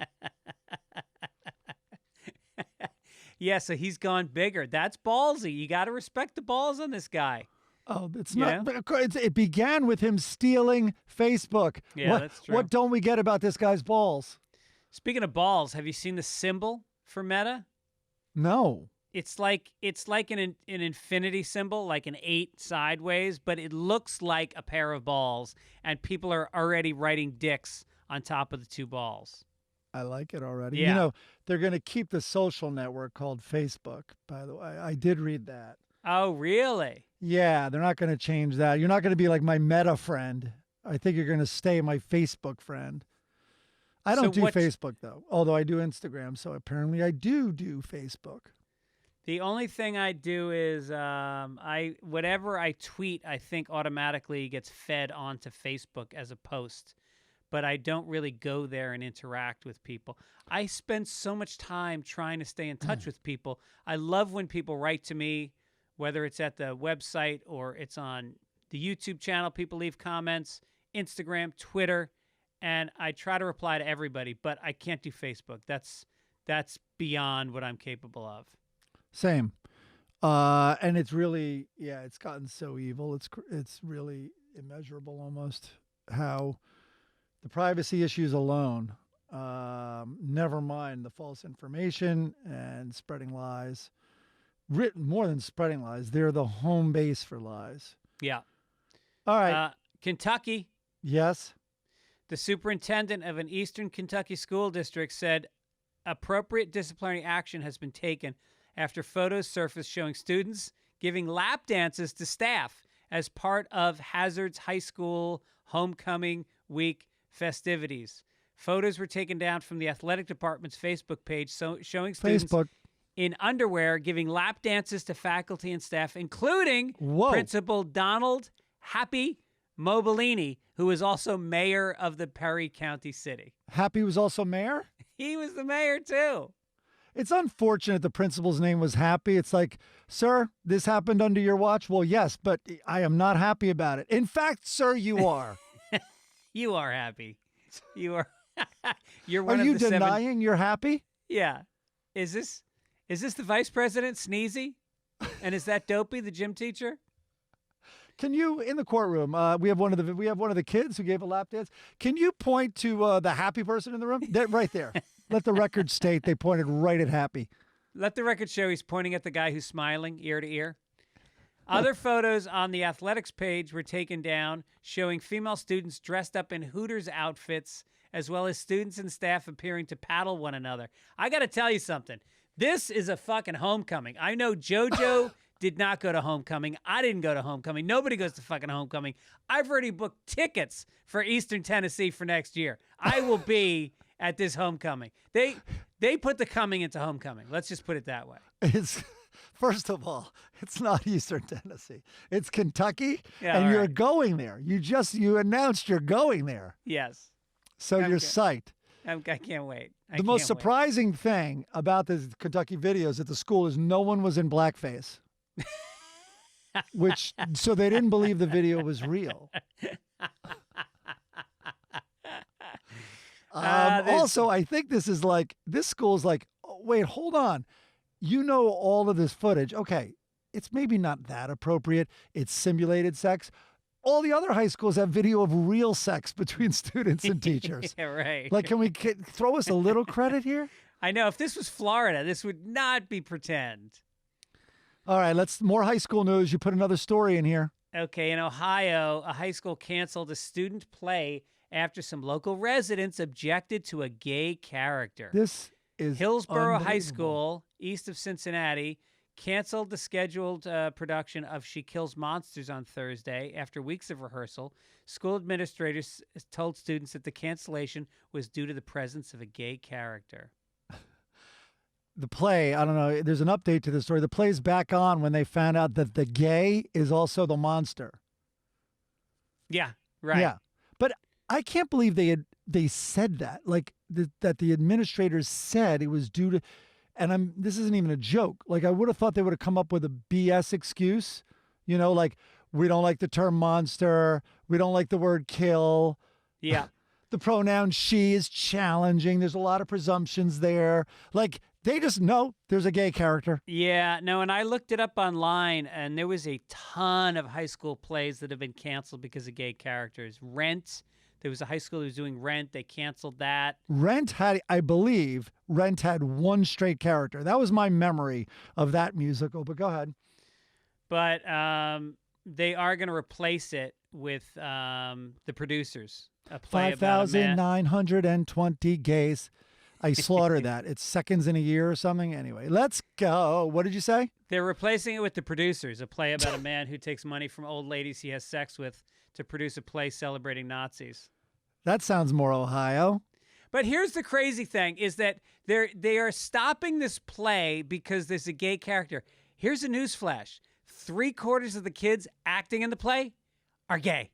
Yeah, so he's gone bigger. That's ballsy. You got to respect the balls on this guy. Oh, it's not. But it began with him stealing Facebook. Yeah, that's true. What don't we get about this guy's balls? Speaking of balls, have you seen the symbol for Meta? No. It's like an infinity symbol, like an 8 sideways, but it looks like a pair of balls, and people are already writing dicks on top of the 2 balls. I like it already. Yeah. You know, they're going to keep the social network called Facebook, by the way. I did read that. Oh, really? Yeah, they're not going to change that. You're not going to be like my Meta friend. I think you're going to stay my Facebook friend. I don't do Facebook, though, although I do Instagram, so apparently I do Facebook. The only thing I do is whatever I tweet, I think automatically gets fed onto Facebook as a post. But I don't really go there and interact with people. I spend so much time trying to stay in touch with people. I love when people write to me, whether it's at the website or it's on the YouTube channel. People leave comments, Instagram, Twitter, and I try to reply to everybody. But I can't do Facebook. That's beyond what I'm capable of. Same. And it's really, it's gotten so evil. It's really immeasurable almost how the privacy issues alone, never mind the false information and spreading lies, more than spreading lies, they're the home base for lies. Yeah. All right. Kentucky. Yes. The superintendent of an eastern Kentucky school district said appropriate disciplinary action has been taken after photos surfaced showing students giving lap dances to staff as part of Hazard's High School homecoming week festivities. Photos were taken down from the athletic department's Facebook page showing students in underwear giving lap dances to faculty and staff, including Principal Donald Happy Mobilini, who is also mayor of the Perry County city. Happy was also mayor? He was the mayor, too. It's unfortunate the principal's name was Happy. It's like, sir, this happened under your watch? Well, yes, but I am not happy about it. In fact, sir, you are. You are happy. You are. You're one Are of you the denying you're happy? Yeah. Is this the vice president, Sneezy? And is that Dopey, the gym teacher? Can you, in the courtroom, we have one of the kids who gave a lap dance. Can you point to the happy person in the room? Right there. Let the record state they pointed right at Happy. Let the record show he's pointing at the guy who's smiling ear to ear. Other photos on the athletics page were taken down showing female students dressed up in Hooters outfits, as well as students and staff appearing to paddle one another. I got to tell you something. This is a fucking homecoming. I know JoJo did not go to homecoming. I didn't go to homecoming. Nobody goes to fucking homecoming. I've already booked tickets for Eastern Tennessee for next year. I will be at this homecoming. They put the coming into homecoming. Let's just put it that way. First of all, it's not Eastern Tennessee. It's Kentucky, Yeah, and all you're right. going there. You announced you're going there. Yes. So you're psyched. I can't wait. The most surprising thing about the Kentucky videos at the school is no one was in blackface. So they didn't believe the video was real. Also, I think this school is like, oh, wait, hold on. You know all of this footage. Okay, it's maybe not that appropriate. It's simulated sex. All the other high schools have video of real sex between students and teachers. Yeah, right. Like, can we throw us a little credit here? I know. If this was Florida, this would not be pretend. All right, more high school news. You put another story in here. Okay, in Ohio, a high school canceled a student play after some local residents objected to a gay character. This is Hillsborough High School, east of Cincinnati, canceled the scheduled production of She Kills Monsters on Thursday after weeks of rehearsal. School administrators told students that the cancellation was due to the presence of a gay character. The play, I don't know, there's an update to the story. The play's back on when they found out that the gay is also the monster. Yeah, right. Yeah. But I can't believe they said that. Like that the administrators said it was due to, and this isn't even a joke. Like I would have thought they would have come up with a BS excuse, like we don't like the term monster, we don't like the word kill. Yeah. The pronoun she is challenging. There's a lot of presumptions there. Like they just know there's a gay character. Yeah, no, and I looked it up online, and there was a ton of high school plays that have been canceled because of gay characters. Rent, there was a high school that was doing Rent. They canceled that. I believe Rent had one straight character. That was my memory of that musical, but go ahead. But they are going to replace it with The Producers, a play about a man. 5,920 gays. I slaughter that. It's seconds in a year or something. Anyway, let's go. What did you say? They're replacing it with The Producers, a play about a man who takes money from old ladies he has sex with to produce a play celebrating Nazis. That sounds more Ohio. But here's the crazy thing, is that they are stopping this play because there's a gay character. Here's a news flash. 3/4 of the kids acting in the play are gay.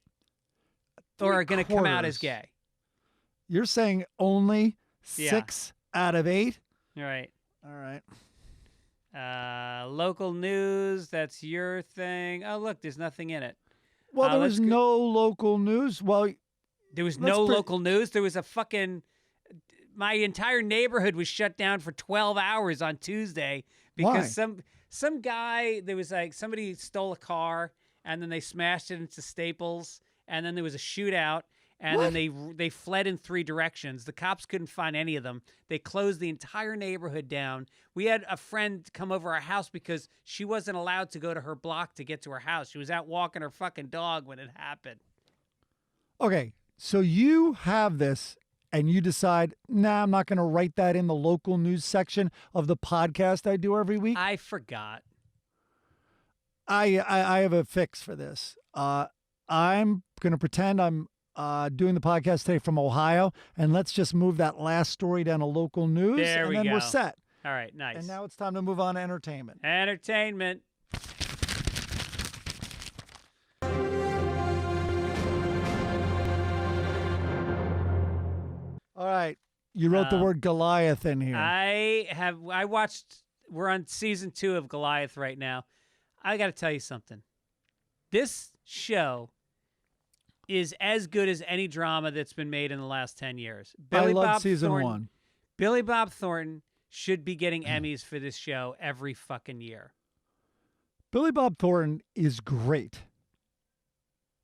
Or are going to come out as gay. You're saying only 6 out of 8? Right. All right. Local news, that's your thing. Oh, look, there's nothing in it. Well, there was no local news. Well, there was no local news. There was my entire neighborhood was shut down for 12 hours on Tuesday because some guy, there was like somebody stole a car and then they smashed it into Staples and then there was a shootout And What? then they fled in 3 directions. The cops couldn't find any of them. They closed the entire neighborhood down. We had a friend come over our house because she wasn't allowed to go to her block to get to her house. She was out walking her fucking dog when it happened. Okay, so you have this and you decide, nah, I'm not going to write that in the local news section of the podcast I do every week. I forgot. I have a fix for this. I'm going to pretend I'm doing the podcast today from Ohio, and let's just move that last story down to local news, There and we then go. we're set. All right, nice. And now it's time to move on to entertainment. Entertainment. All right, you wrote the word Goliath in here. We're on season 2 of Goliath right now. I got to tell you something. This show is as good as any drama that's been made in the last 10 years. I loved season 1. Billy Bob Thornton should be getting Emmys for this show every fucking year. Billy Bob Thornton is great.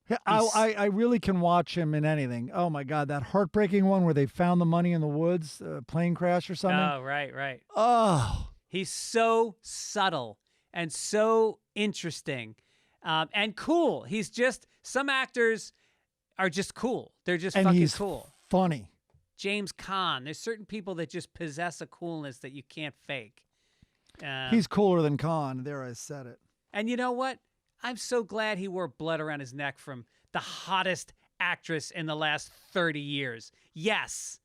Yeah, I really can watch him in anything. Oh my God, that heartbreaking one where they found the money in the woods, plane crash or something. Oh, right. Oh, He's so subtle and so interesting and cool. He's just, some actors are just cool. They're just and fucking he's cool. funny. James Caan. There's certain people that just possess a coolness that you can't fake. He's cooler than Khan. There, I said it. And you know what? I'm so glad he wore blood around his neck from the hottest actress in the last 30 years. Yes.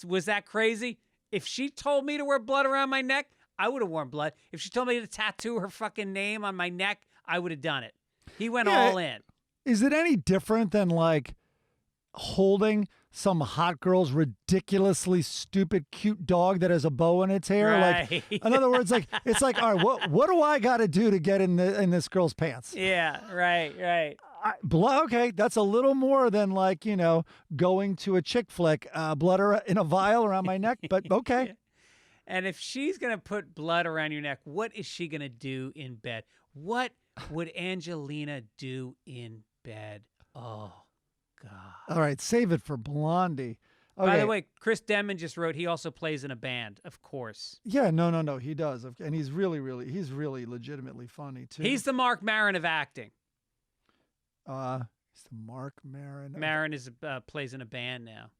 Was that crazy? If she told me to wear blood around my neck, I would have worn blood. If she told me to tattoo her fucking name on my neck, I would have done it. He went all in. Is it any different than like holding some hot girl's ridiculously stupid cute dog that has a bow in its hair? Right. Like, in other words, like it's like, all right, what do I got to do to get in this girl's pants? Yeah, right. Blood. Okay, that's a little more than like going to a chick flick, blood in a vial around my neck. But okay. And if she's going to put blood around your neck, what is she going to do in bed? What would Angelina do in bed? Oh, God. All right, save it for Blondie. Okay. By the way, Chris Denman just wrote he also plays in a band, of course. Yeah, no, he does. And he's really legitimately funny, too. He's the Mark Maron of acting. He's the Mark Maron. Maron plays in a band now.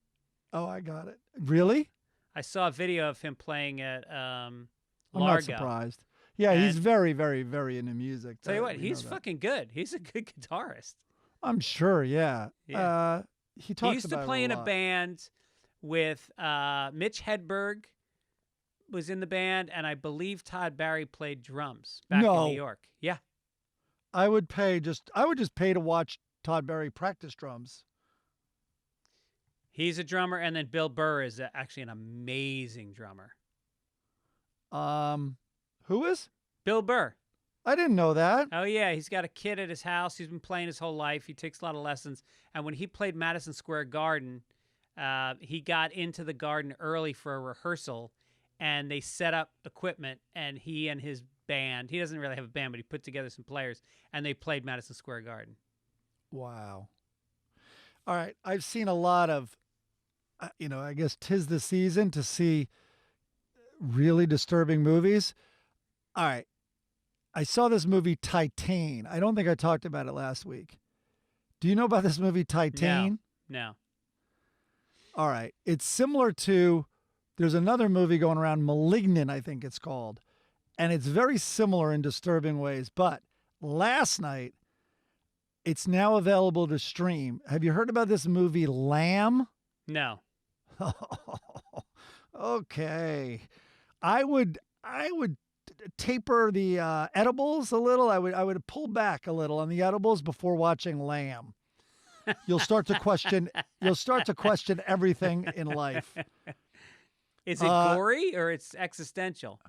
Oh, I got it. Really? I saw a video of him playing at Largo. I'm not surprised. Yeah, he's very, very, very into music. Tell you what, he's fucking good. He's a good guitarist. I'm sure, yeah. He talks He used to about play it in a lot. band with Mitch Hedberg was in the band, and I believe Todd Barry played drums back in New York. Yeah. I would just pay to watch Todd Barry practice drums. He's a drummer, and then Bill Burr is actually an amazing drummer. Who is? Bill Burr. I didn't know that. Oh, yeah. He's got a kid at his house. He's been playing his whole life. He takes a lot of lessons. And when he played Madison Square Garden, he got into the garden early for a rehearsal, and they set up equipment, and he and his band, he doesn't really have a band, but he put together some players, and they played Madison Square Garden. Wow. All right. I've seen a lot of, I guess 'tis the season to see really disturbing movies. All right. I saw this movie Titane. I don't think I talked about it last week. Do you know about this movie Titane? No. All right. It's similar to, there's another movie going around, Malignant, I think it's called. And it's very similar in disturbing ways. But last night, it's now available to stream. Have you heard about this movie Lamb? No. Okay. I would taper the edibles a little. I would pull back a little on the edibles before watching Lamb. You'll start to question everything in life. Is it gory or it's existential?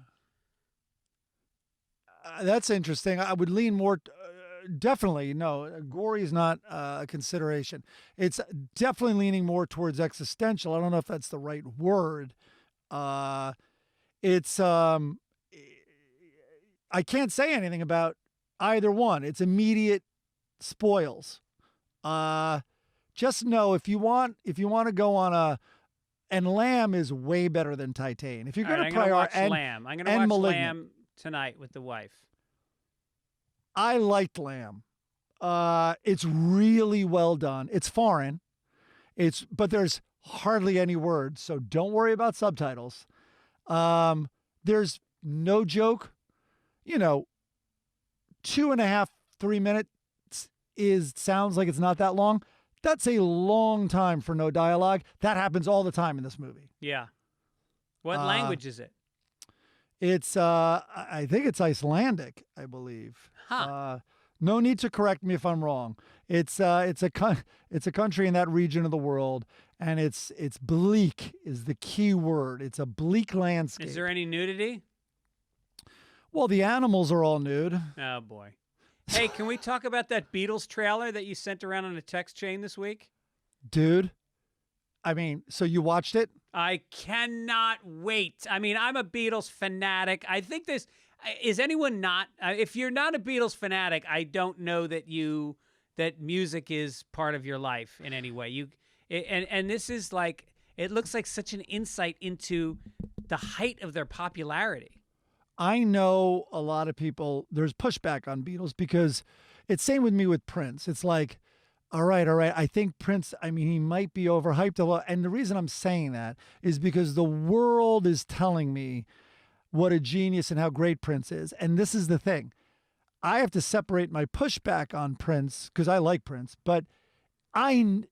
That's interesting. I would lean more. Definitely, no. Gory is not a consideration. It's definitely leaning more towards existential. I don't know if that's the right word. It's I can't say anything about either one. It's immediate spoils. just know if you want to go on a, and Lamb is way better than Titan. If you're All right, going to I'm gonna watch prioritize Lamb. I'm going to watch Malignant. Lamb tonight with the wife. I liked Lamb. It's really well done. It's foreign. But there's hardly any words, so don't worry about subtitles. There's no joke. 2.5, 3 minutes sounds like it's not that long. That's a long time for no dialogue. That happens all the time in this movie. Yeah. What language is it? It's I think it's Icelandic, I believe. Huh. No need to correct me if I'm wrong. It's a country in that region of the world, and it's bleak is the key word. It's a bleak landscape. Is there any nudity? Well, the animals are all nude. Oh boy. Hey, can we talk about that Beatles trailer that you sent around on a text chain this week? Dude, I mean, so you watched it? I cannot wait. I mean, I'm a Beatles fanatic. I think this is anyone not. If you're not a Beatles fanatic, I don't know that music is part of your life in any way. And this is like, it looks like such an insight into the height of their popularity. I know a lot of people, there's pushback on Beatles because it's same with me with Prince. It's like, all right. I think Prince, I mean, he might be overhyped a lot. And the reason I'm saying that is because the world is telling me what a genius and how great Prince is. And this is the thing. I have to separate my pushback on Prince because I like Prince, but I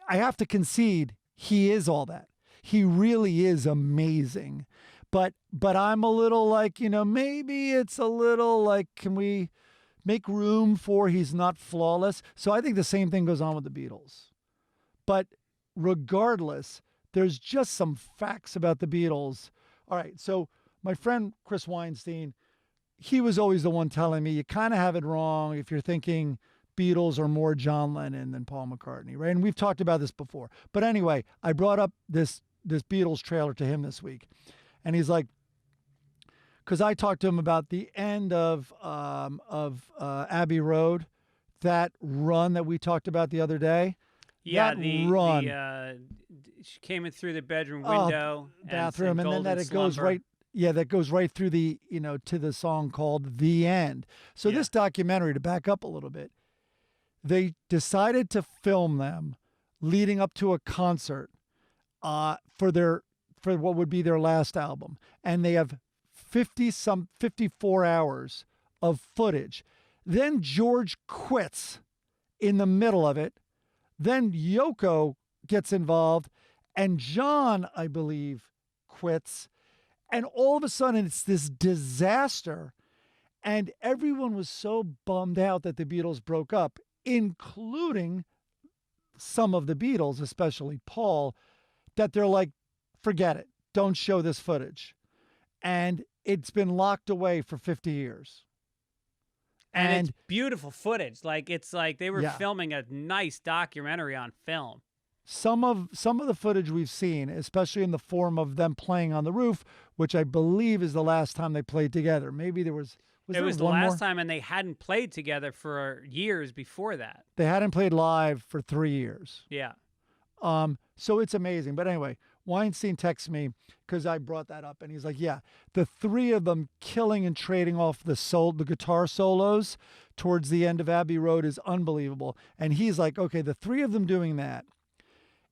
have to concede he is all that. He really is amazing. But I'm a little like, maybe it's a little like, can we make room for he's not flawless? So I think the same thing goes on with the Beatles. But regardless, there's just some facts about the Beatles. All right, so my friend Chris Weinstein, he was always the one telling me, you kind of have it wrong if you're thinking Beatles are more John Lennon than Paul McCartney, right? And we've talked about this before. But anyway, I brought up this Beatles trailer to him this week. And he's like, because I talked to him about the end of Abbey Road, that run that we talked about the other day. Yeah, that run. She came in through the bedroom window, bathroom, and then that it goes right. Yeah, that goes right through the to the song called "The End." So this documentary, to back up a little bit, they decided to film them leading up to a concert for what would be their last album. And they have 54 hours of footage. Then George quits in the middle of it. Then Yoko gets involved, and John, I believe, quits. And all of a sudden, it's this disaster. And everyone was so bummed out that the Beatles broke up, including some of the Beatles, especially Paul, that they're like, forget it. Don't show this footage. And it's been locked away for 50 years. And it's beautiful footage. It's like they were Yeah. filming a nice documentary on film. Some of the footage we've seen, especially in the form of them playing on the roof, which I believe is the last time they played together. Maybe there was It was the one last more? time, and they hadn't played together for years before that. They hadn't played live for 3 years. Yeah. So it's amazing. But anyway, Weinstein texts me because I brought that up, and he's like, yeah, the three of them killing and trading off the guitar solos towards the end of Abbey Road is unbelievable. And he's like, okay, the three of them doing that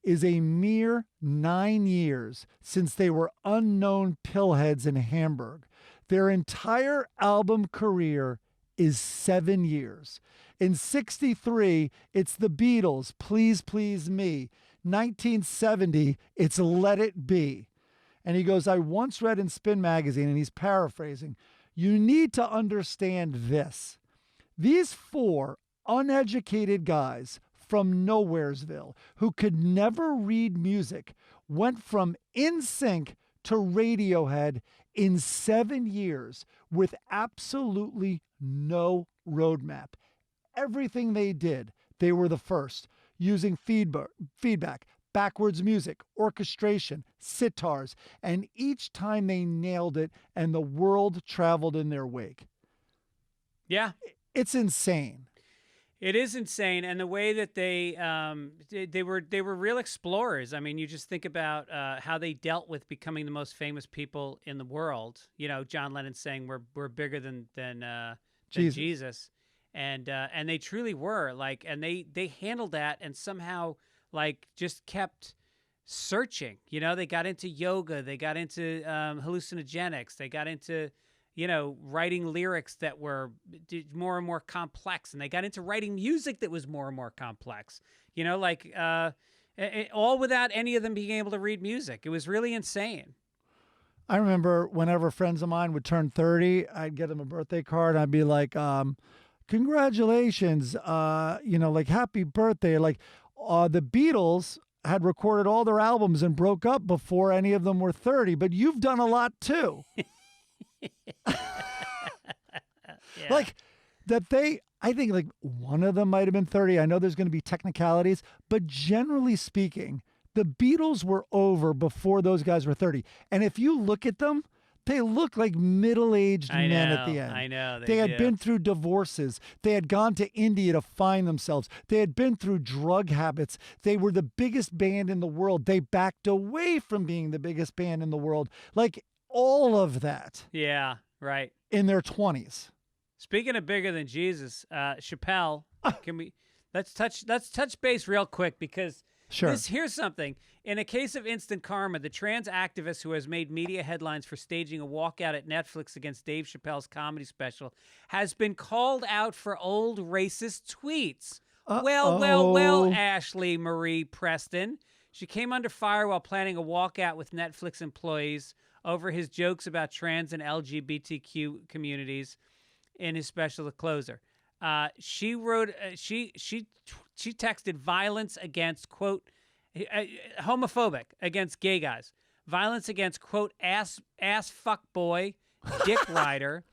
is a mere 9 years since they were unknown pillheads in Hamburg. Their entire album career is 7 years. In 1963, it's the Beatles, Please Please Me. 1970, it's Let It Be. And he goes, I once read in Spin magazine, and he's paraphrasing, you need to understand this. These four uneducated guys from Nowheresville who could never read music went from NSYNC to Radiohead in 7 years with absolutely no roadmap. Everything they did, they were the first, using feedback, backwards music, orchestration, sitars, and each time they nailed it, and the world traveled in their wake. Yeah. It's insane. It is insane, and the way that they were real explorers. I mean, you just think about how they dealt with becoming the most famous people in the world. You know, John Lennon saying we're bigger than Jesus, and they truly were like, and they handled that and somehow like just kept searching. You know, they got into yoga, they got into hallucinogenics, they got into writing lyrics that were more and more complex, and they got into writing music that was more and more complex, all without any of them being able to read music. It was really insane. I remember whenever friends of mine would turn 30, I'd get them a birthday card. I'd be like, congratulations, like happy birthday. Like the Beatles had recorded all their albums and broke up before any of them were 30, but you've done a lot too. Yeah. Like that I think like one of them might have been 30. I know there's going to be technicalities, but generally speaking, the Beatles were over before those guys were 30. And if you look at them, they look like middle-aged men at the end. I know. They had been through divorces. They had gone to India to find themselves. They had been through drug habits. They were the biggest band in the world. They backed away from being the biggest band in the world. Like all of that. Yeah, right. In their 20s. Speaking of bigger than Jesus, Chappelle, let's touch base real quick because sure. Here's something. In a case of instant karma, the trans activist who has made media headlines for staging a walkout at Netflix against Dave Chappelle's comedy special has been called out for old racist tweets. Well, Ashley Marie Preston. She came under fire while planning a walkout with Netflix employees over his jokes about trans and LGBTQ communities in his special The Closer. She wrote, she texted violence against, quote, homophobic against gay guys, violence against, quote, ass fuck boy, dick rider,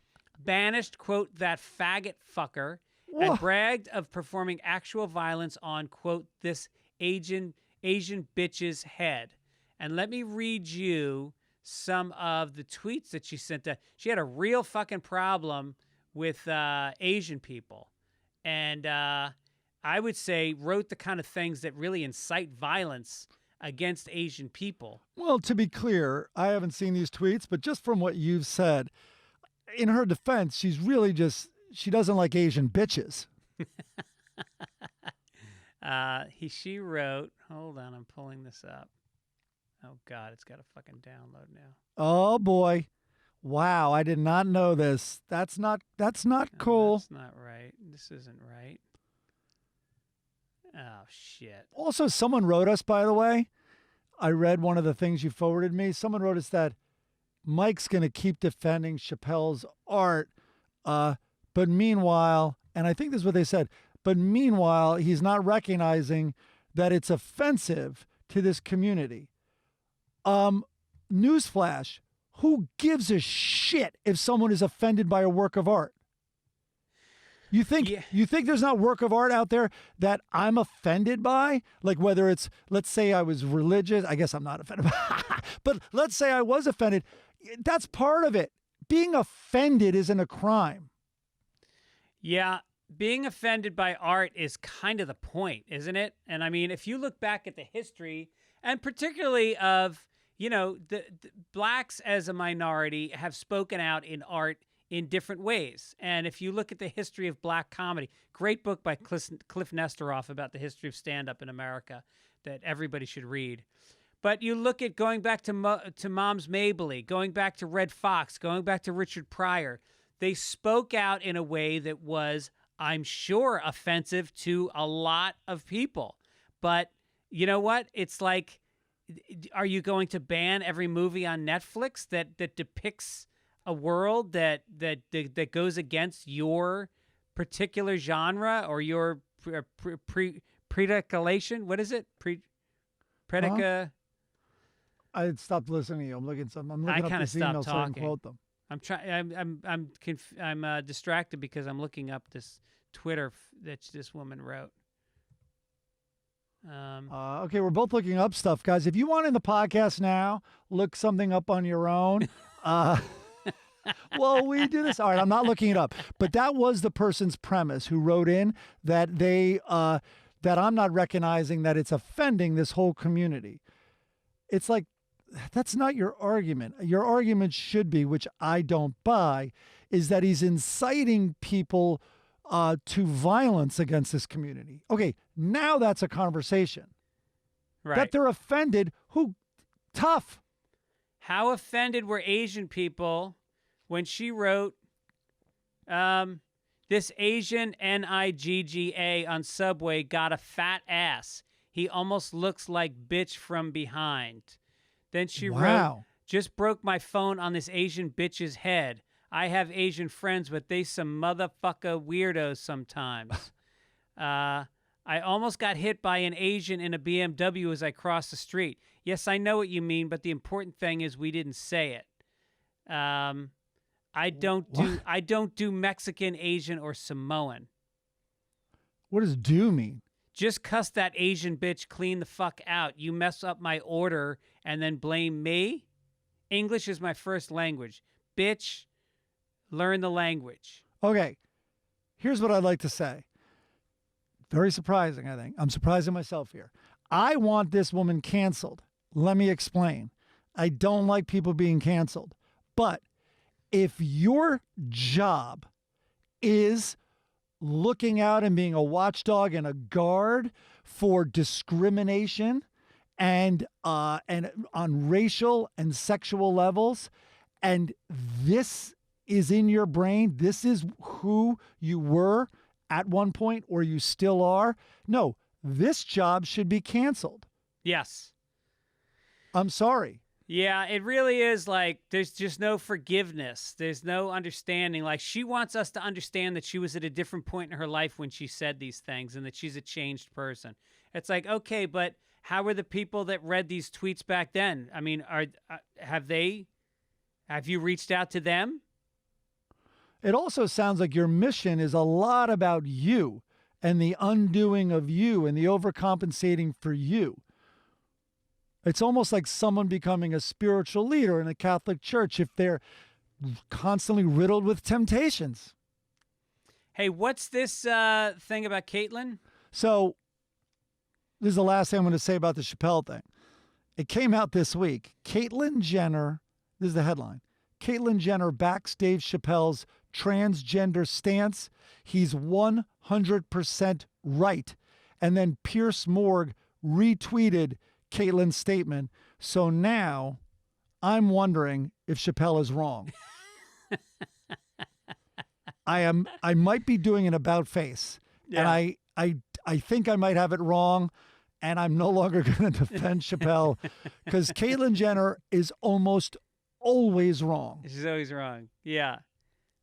banished, quote, that faggot fucker, and bragged of performing actual violence on, quote, this Asian bitch's head. And let me read you some of the tweets that she sent. She had a real fucking problem with Asian people, and I would say wrote the kind of things that really incite violence against Asian people. Well, to be clear, I haven't seen these tweets, but just from what you've said, in her defense, she's really she doesn't like Asian bitches. She wrote, hold on, I'm pulling this up. Oh God, it's got to fucking download now. Oh boy. Wow, I did not know this. That's not cool. That's not right. This isn't right. Oh, shit. Also, someone wrote us, by the way. I read one of the things you forwarded me. Someone wrote us that Mike's going to keep defending Chappelle's art, but meanwhile, and I think this is what they said, but meanwhile, he's not recognizing that it's offensive to this community. Newsflash. Who gives a shit if someone is offended by a work of art? You think there's not work of art out there that I'm offended by? Like whether it's, let's say I was religious, I guess I'm not offended by, but let's say I was offended. That's part of it. Being offended isn't a crime. Yeah, being offended by art is kind of the point, isn't it? And I mean, if you look back at the history, and particularly of, the blacks as a minority have spoken out in art in different ways. And if you look at the history of black comedy, great book by Cliff Nesteroff about the history of stand-up in America that everybody should read. But you look at going back to Moms Mabley, going back to Red Fox, going back to Richard Pryor, they spoke out in a way that was, I'm sure, offensive to a lot of people. But you know what? It's like, are you going to ban every movie on Netflix that depicts a world that goes against your particular genre or your predilection? What is it? Predica. I stopped listening to you. I'm looking up this email so I can quote them. I'm trying. I'm distracted because I'm looking up this Twitter that this woman wrote. Okay, we're both looking up stuff, guys. If you want in the podcast now, look something up on your own. Well, we do this. All right, I'm not looking it up, but that was the person's premise who wrote in that that I'm not recognizing that it's offending this whole community. It's like, that's not your argument. Your argument should be, which I don't buy, is that he's inciting people to violence against this community. Okay, now that's a conversation. Right. That they're offended. Who? Tough. How offended were Asian people when she wrote, this Asian NIGGA on Subway got a fat ass. He almost looks like bitch from behind. Then she wrote, just broke my phone on this Asian bitch's head. I have Asian friends, but they some motherfucker weirdos sometimes. I almost got hit by an Asian in a BMW as I crossed the street. Yes, I know what you mean, but the important thing is we didn't say it. I don't do Mexican, Asian, or Samoan. What does do mean? Just cuss that Asian bitch clean the fuck out. You mess up my order and then blame me? English is my first language. Bitch, learn the language. Okay, here's what I'd like to say. Very surprising, I think. I'm surprising myself here. I want this woman canceled. Let me explain. I don't like people being canceled. But if your job is looking out and being a watchdog and a guard for discrimination and on racial and sexual levels, and this is in your brain, this is who you were at one point or you still are, no, this job should be canceled. Yes. I'm sorry. Yeah, it really is like there's just no forgiveness. There's no understanding. Like she wants us to understand that she was at a different point in her life when she said these things and that she's a changed person. It's like, okay, but how were the people that read these tweets back then? I mean, have you reached out to them? It also sounds like your mission is a lot about you and the undoing of you and the overcompensating for you. It's almost like someone becoming a spiritual leader in a Catholic church if they're constantly riddled with temptations. Hey, what's this thing about Caitlyn? So this is the last thing I'm going to say about the Chappelle thing. It came out this week. Caitlyn Jenner, this is the headline. Caitlyn Jenner backs Dave Chappelle's transgender stance. He's 100% right. And then Pierce Morgan retweeted Caitlyn's statement. So now I'm wondering if Chappelle is wrong. I might be doing an about face. Yeah. And I think I might have it wrong. And I'm no longer going to defend Chappelle because Caitlyn Jenner is almost always wrong. She's always wrong. Yeah.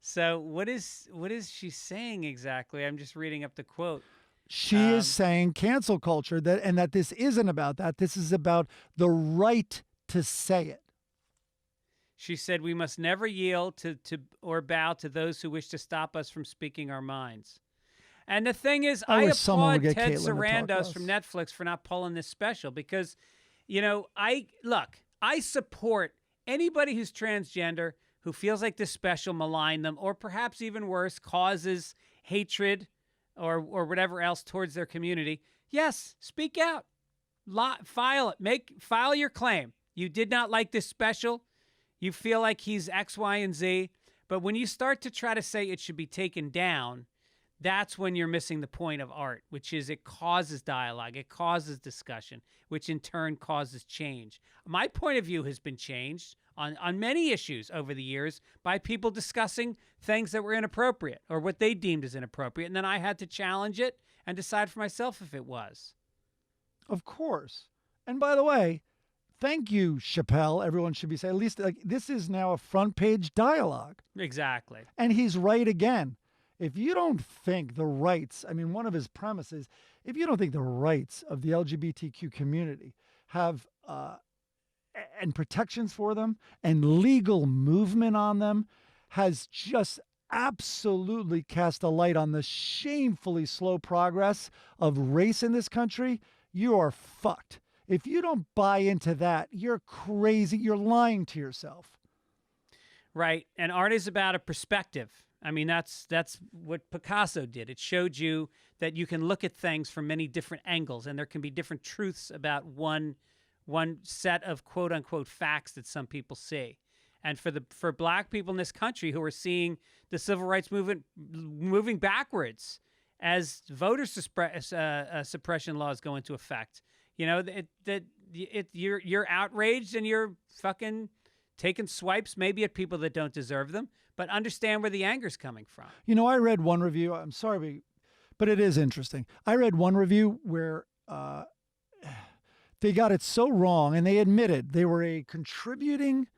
So what is she saying exactly? I'm just reading up the quote. She is saying cancel culture, that this isn't about that. This is about the right to say it. She said we must never yield to or bow to those who wish to stop us from speaking our minds. And the thing is, I applaud Ted Sarandos from Netflix for not pulling this special because, I support anybody who's transgender who feels like this special malign them or perhaps even worse, causes hatred or whatever else towards their community. Yes, speak out. File it. File your claim. You did not like this special. You feel like he's X, Y, and Z. But when you start to try to say it should be taken down, that's when you're missing the point of art, which is it causes dialogue, it causes discussion, which in turn causes change. My point of view has been changed on many issues over the years by people discussing things that were inappropriate or what they deemed as inappropriate. And then I had to challenge it and decide for myself if it was. Of course. And by the way, thank you, Chappelle. Everyone should be saying, at least like this is now a front page dialogue. Exactly. And he's right again. If you don't think the rights, one of his premises, if you don't think the rights of the LGBTQ community have and protections for them and legal movement on them has just absolutely cast a light on the shamefully slow progress of race in this country, you are fucked. If you don't buy into that, you're crazy. You're lying to yourself. Right. And art is about a perspective. I mean, that's what Picasso did. It showed you that you can look at things from many different angles, and there can be different truths about one set of quote unquote facts that some people see. And for black people in this country who are seeing the civil rights movement moving backwards as voter suppression laws go into effect, you know, you're outraged and you're fucking taking swipes maybe at people that don't deserve them, but understand where the anger's coming from. You know, I read one review. I'm sorry, but it is interesting. I read one review where they got it so wrong, and they admitted they were a contributing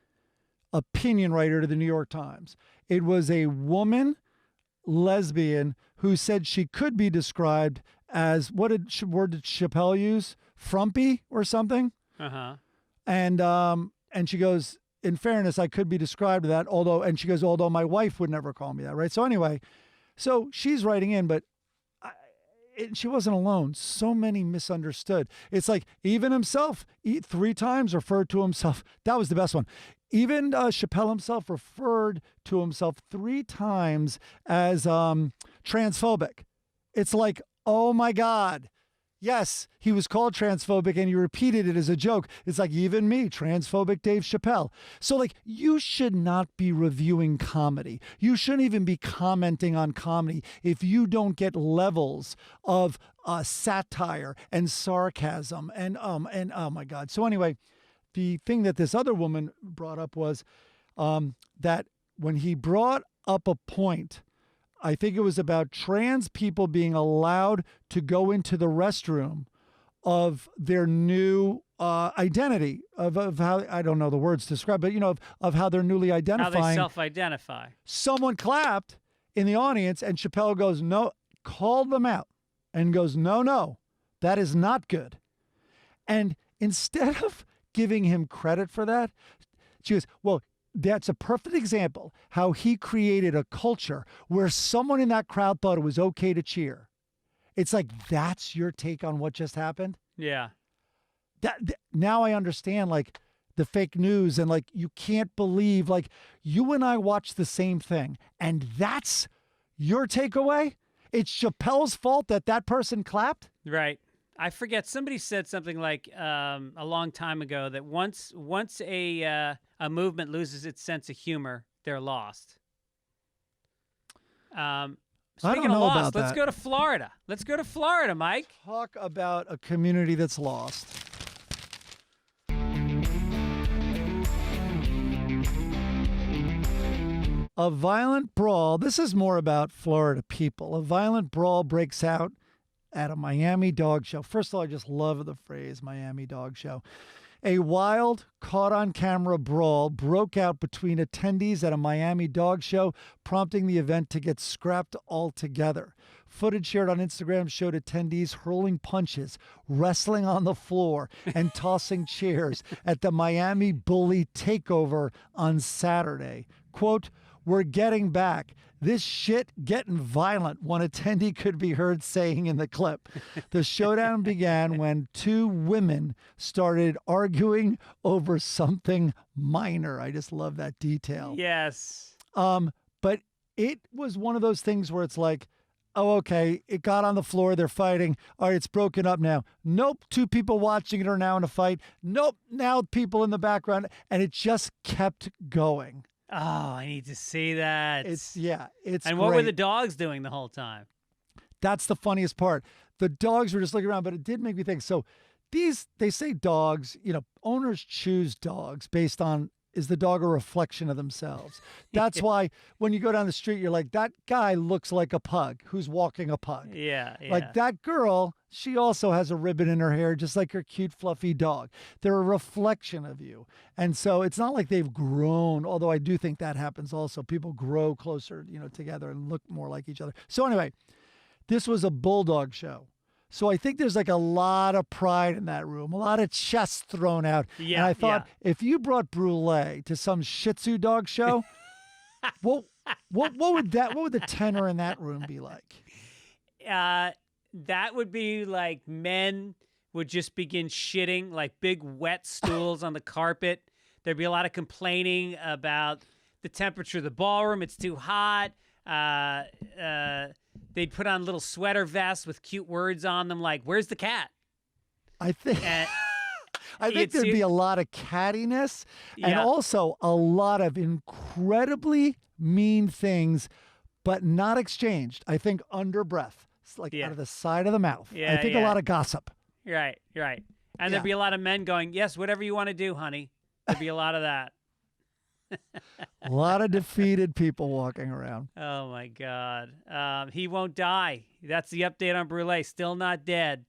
opinion writer to the New York Times. It was a woman, lesbian, who said she could be described as, what word did Chappelle use? Frumpy or something? Uh-huh. And she goes, in fairness, I could be described that, and she goes, although my wife would never call me that, right? So anyway, so she's writing in, but she wasn't alone. So many misunderstood. It's like even himself, 3 times referred to himself. That was the best one. Even Chappelle himself referred to himself 3 times as transphobic. It's like, oh my God. Yes, he was called transphobic and he repeated it as a joke. It's like, even me, transphobic Dave Chappelle. So like, you should not be reviewing comedy. You shouldn't even be commenting on comedy if you don't get levels of satire and sarcasm and oh my God. So anyway, the thing that this other woman brought up was that when he brought up a point, I think it was about trans people being allowed to go into the restroom of their new identity, of how, I don't know the words to describe, but, you know, of how they're newly identifying. How they self-identify. Someone clapped in the audience, and Chappelle goes, no, called them out and goes, no, that is not good. And instead of giving him credit for that, she goes, well, that's a perfect example how he created a culture where someone in that crowd thought it was okay to cheer. It's like, that's your take on what just happened? Yeah. Now I understand, like, the fake news, and like, you can't believe, like, you and I watch the same thing, and that's your takeaway? It's Chappelle's fault that that person clapped? Right. I forget. Somebody said something like a long time ago that once a movement loses its sense of humor, they're lost. Speaking of lost, let's go to Florida. Let's go to Florida, Mike. Talk about a community that's lost. A violent brawl. This is more about Florida people. A violent brawl breaks out at a Miami dog show. First of all, I just love the phrase Miami dog show. A wild, caught-on-camera brawl broke out between attendees at a Miami dog show, prompting the event to get scrapped altogether. Footage shared on Instagram showed attendees hurling punches, wrestling on the floor, and tossing chairs at the Miami Bully Takeover on Saturday. Quote, "We're getting back. This shit getting violent," one attendee could be heard saying in the clip. The showdown began when 2 women started arguing over something minor. I just love that detail. Yes. But it was one of those things where it's like, oh, okay, it got on the floor, they're fighting. All right, it's broken up now. Nope, 2 people watching it are now in a fight. Nope, now people in the background. And it just kept going. Oh, I need to see that. It's And what were the dogs doing the whole time? That's the funniest part. The dogs were just looking around, but it did make me think. So they say dogs, you know, owners choose dogs based on, is the dog a reflection of themselves? That's why when you go down the street, you're like, that guy looks like a pug who's walking a pug. Yeah. Like that girl, she also has a ribbon in her hair, just like her cute, fluffy dog. They're a reflection of you. And so it's not like they've grown, although I do think that happens also. People grow closer, you know, together and look more like each other. So anyway, this was a bulldog show. So I think there's like a lot of pride in that room, a lot of chests thrown out. Yeah, and I thought, if you brought Brule to some Shih Tzu dog show, what would the tenor in that room be like? That would be like men would just begin shitting, like big wet stools on the carpet. There'd be a lot of complaining about the temperature of the ballroom. It's too hot. They'd put on little sweater vests with cute words on them, like "Where's the cat?" I think. And I think there'd be a lot of cattiness and Yeah. also a lot of incredibly mean things, but not exchanged. I think under breath. It's like Yeah. out of the side of the mouth. Yeah, I think a yeah. lot of gossip. Right. And Yeah. there'd be a lot of men going, "Yes, whatever you want to do, honey." There'd be a lot of that. A lot of defeated people walking around. Oh my God. He won't die. That's the update on Brule. Still not dead.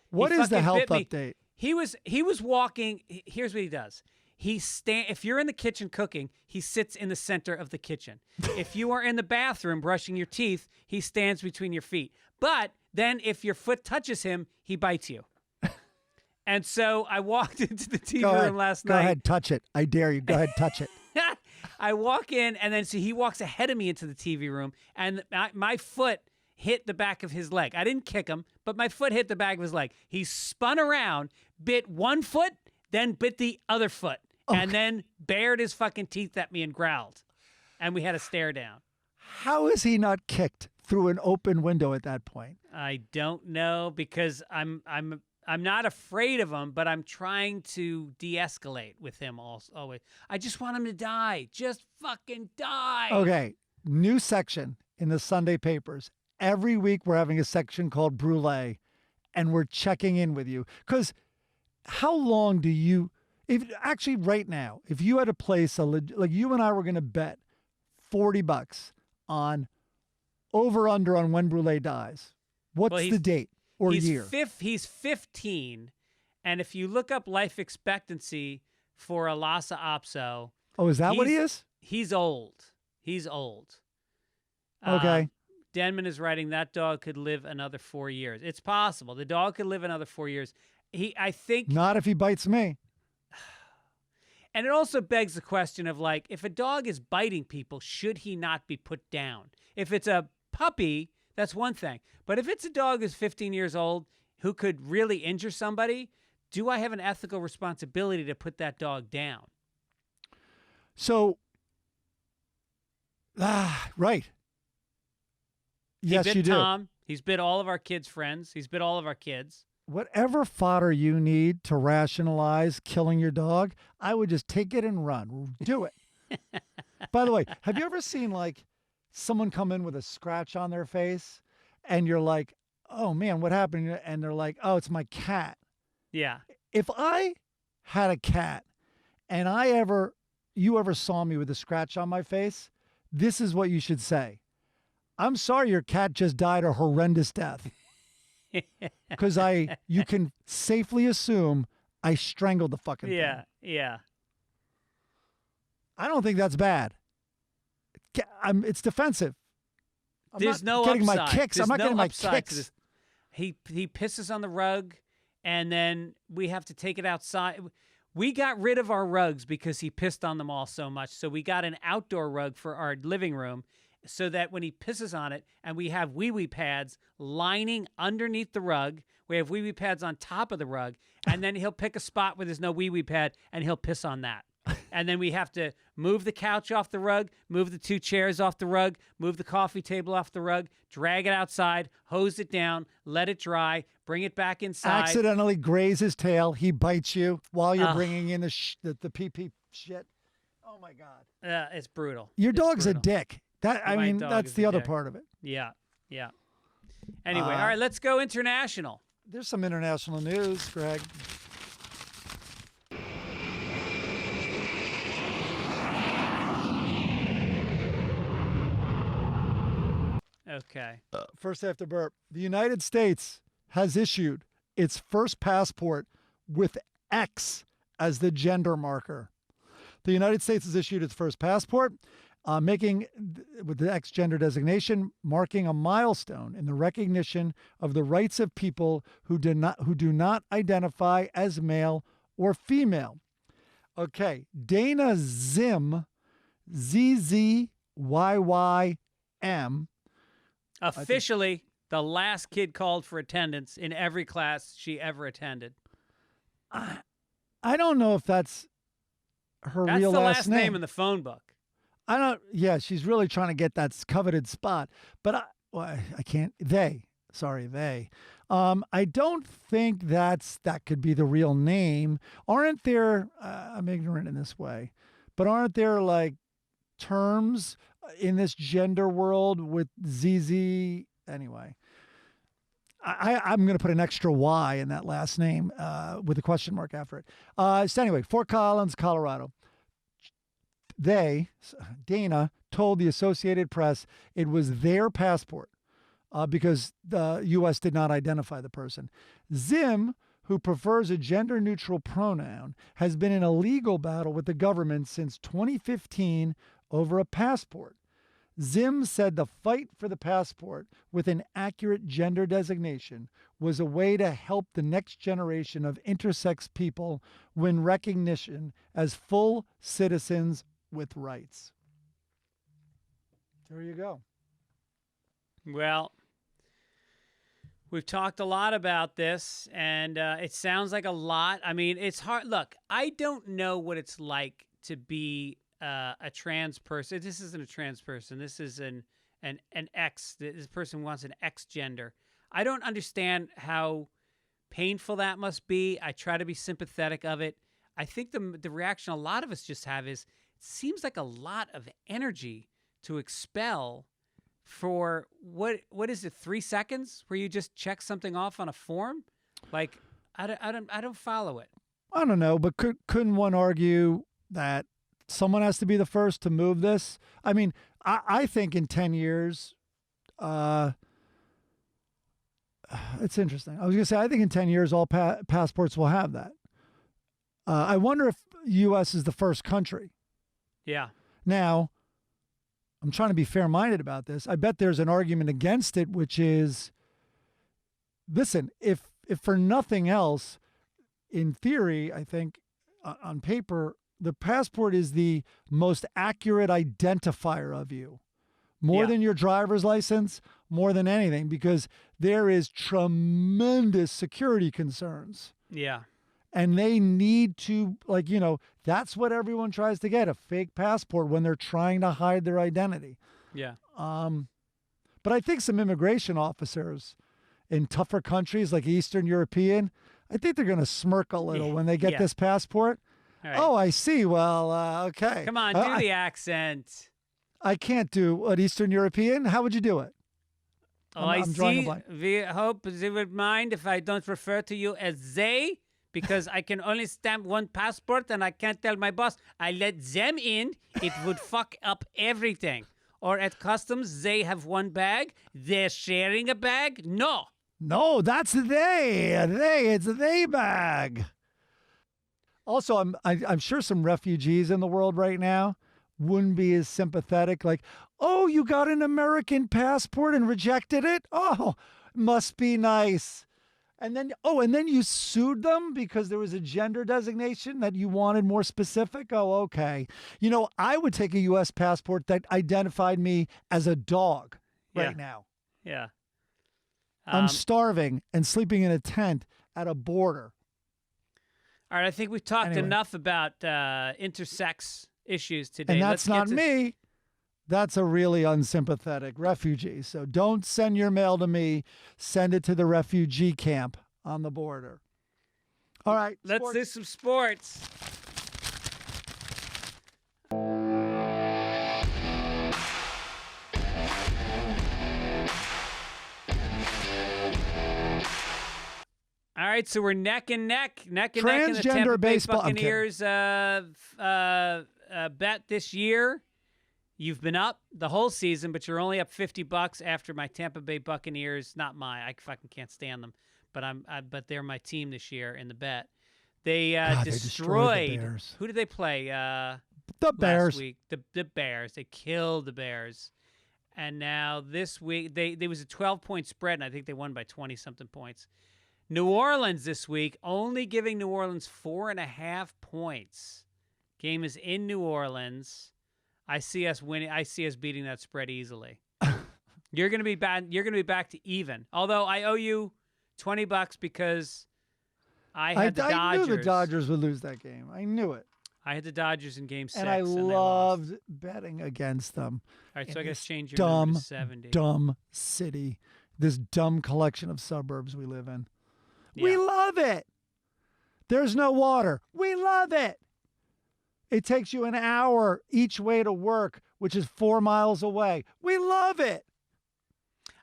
What He is the fucking health bit me. update? He was walking. Here's what he does. If you're in the kitchen cooking, he sits in the center of the kitchen. If you are in the bathroom brushing your teeth, he stands between your feet. But then if your foot touches him, he bites you. And so I walked into the TV Go room ahead. last Go night. ahead, touch it. I dare you. Go ahead, touch it. I walk in, and then so he walks ahead of me into the TV room, and my foot hit the back of his leg. I didn't kick him, but my foot hit the back of his leg. He spun around, bit one foot, then bit the other foot, and then bared his fucking teeth at me and growled. And we had a stare down. How is he not kicked through an open window at that point? I don't know, because I'm not afraid of him, but I'm trying to de-escalate with him always. I just want him to die. Just fucking die. Okay, new section in the Sunday papers. Every week we're having a section called Brule, and we're checking in with you. Because how long do you, if actually right now, if you had to place like you and I were going to bet $40 on over under on when Brule dies, what's Well, the date or he's year? He's 15, and if you look up life expectancy for Alasa Opso, Oh, is that what he he's- is? he's old. He's old. Okay. Denman is writing that dog could live another 4 years. It's possible. The dog could live another 4 years. I think, Not if he bites me. and it also begs the question of, like, if a dog is biting people, should he not be put down? If it's a puppy, that's one thing. But if it's a dog who's 15 years old who could really injure somebody, do I have an ethical responsibility to put that dog down? So, right. Yes, he bit you do. Tom. He's bit all of our kids' friends. He's bit all of our kids. Whatever fodder you need to rationalize killing your dog, I would just take it and run. Do it. By the way, have you ever seen like someone come in with a scratch on their face and you're like, oh man, what happened? And they're like, oh, it's my cat. Yeah. If I had a cat and you ever saw me with a scratch on my face, this is what you should say. I'm sorry your cat just died a horrendous death. Because you can safely assume I strangled the fucking thing. Yeah. I don't think that's bad. It's defensive. There's no getting upside. my kicks. There's I'm not no getting my upside to kicks. this. He pisses on the rug, and then we have to take it outside. We got rid of our rugs because he pissed on them all so much. So we got an outdoor rug for our living room so that when he pisses on it, and we have wee-wee pads lining underneath the rug. We have wee-wee pads on top of the rug, and then he'll pick a spot where there's no wee-wee pad, and he'll piss on that. And then we have to move the couch off the rug, move the 2 chairs off the rug, move the coffee table off the rug, drag it outside, hose it down, let it dry, bring it back inside. Accidentally graze his tail. He bites you while you're bringing in the pee-pee shit. Oh, my God. It's brutal. Your It's dog's brutal. a dick. My dog That's is the a other dick. part of it. Yeah. Anyway, all right, let's go international. There's some international news, Greg. Okay. First after burp. The United States has issued its first passport with X as the gender marker. The United States has issued its first passport, with the X gender designation, marking a milestone in the recognition of the rights of people who do not identify as male or female. Okay, Dana Zim, ZZYYM. Officially, the last kid called for attendance in every class she ever attended. I don't know if that's her That's real the last last name in the phone book. I don't. Yeah, she's really trying to get that coveted spot, but I can't. They. I don't think that could be the real name. Aren't there? I'm ignorant in this way, but aren't there like terms in this gender world with ZZ? Anyway, I'm going to put an extra Y in that last name with a question mark after it. So anyway, Fort Collins, Colorado. Dana told the Associated Press it was their passport because the U.S. did not identify the person. Zim, who prefers a gender-neutral pronoun, has been in a legal battle with the government since 2015 over a passport. Zim said the fight for the passport with an accurate gender designation was a way to help the next generation of intersex people win recognition as full citizens with rights. There you go. Well, we've talked a lot about this, and it sounds like a lot. I mean, it's hard. Look, I don't know what it's like to be a trans person. This isn't a trans person. This is an X. This person wants an X gender. I don't understand how painful that must be. I try to be sympathetic of it. I think the reaction a lot of us just have is, it seems like a lot of energy to expel for what is it, 3 seconds where you just check something off on a form? Like, I don't follow it. I don't know, but couldn't one argue that someone has to be the first to move this? I mean, I think in 10 years, it's interesting. I was going to say, I think in 10 years, all passports will have that. I wonder if U.S. is the first country. Yeah. Now, I'm trying to be fair-minded about this. I bet there's an argument against it, which is, listen, if for nothing else, in theory, I think on paper, the passport is the most accurate identifier of you, more than your driver's license, more than anything, because there is tremendous security concerns. Yeah. And they need to, like, that's what everyone tries to get, a fake passport when they're trying to hide their identity. Yeah. But I think some immigration officers in tougher countries like Eastern European, I think they're going to smirk a little when they get this passport. Right. Oh, I see. Well, okay. Come on, do the accent. I can't do an Eastern European. How would you do it? I'm drawing a blank. We hope they would mind if I don't refer to you as they, because I can only stamp one passport and I can't tell my boss I let them in. It would fuck up everything. Or at customs, they have one bag. They're sharing a bag. No, that's they. It's a they bag. Also, I'm sure some refugees in the world right now wouldn't be as sympathetic. Like, oh, you got an American passport and rejected it? Oh, must be nice. And then you sued them because there was a gender designation that you wanted more specific? Oh, okay. I would take a U.S. passport that identified me as a dog right now. Yeah. I'm starving and sleeping in a tent at a border. All right, I think we've talked enough about intersex issues today. And that's not me. That's a really unsympathetic refugee. So don't send your mail to me. Send it to the refugee camp on the border. All right. Let's do some sports. All right, so we're neck and neck in the Tampa Bay Buccaneers bet this year. You've been up the whole season, but you're only up $50 after my Tampa Bay Buccaneers. Not I fucking can't stand them, but they're my team this year in the bet. They destroyed the Bears. Who did they play? The Bears. Last week. The Bears. They killed the Bears. And now this week, there was a 12-point spread, and I think they won by 20-something points. New Orleans this week, only giving New Orleans 4.5 points. Game is in New Orleans. I see us winning. I see us beating that spread easily. You're gonna be bad. You're gonna be back to even. Although I owe you $20 because I had the Dodgers. I knew the Dodgers would lose that game. I knew it. I had the Dodgers in Game 6, and I they lost. loved betting against them. All right, so I in got this to change your number dumb, to 70. dumb city, this dumb collection of suburbs we live in. We Yeah. love it. There's no water. We love it. It takes you an hour each way to work, which is 4 miles away. We love it.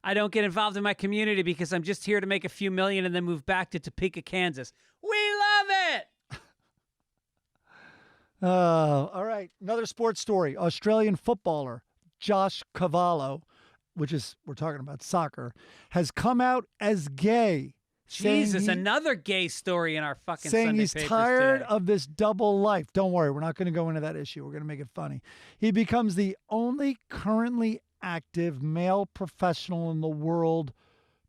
I don't get involved in my community because I'm just here to make a few million and then move back to Topeka, Kansas. We love it. All right. Another sports story. Australian footballer Josh Cavallo, which is, we're talking about soccer, has come out as gay. Jesus, another gay story in our fucking saying Sunday he's papers tired today. of this double life. Don't worry, we're not going to go into that issue. We're going to make it funny. He becomes the only currently active male professional in the world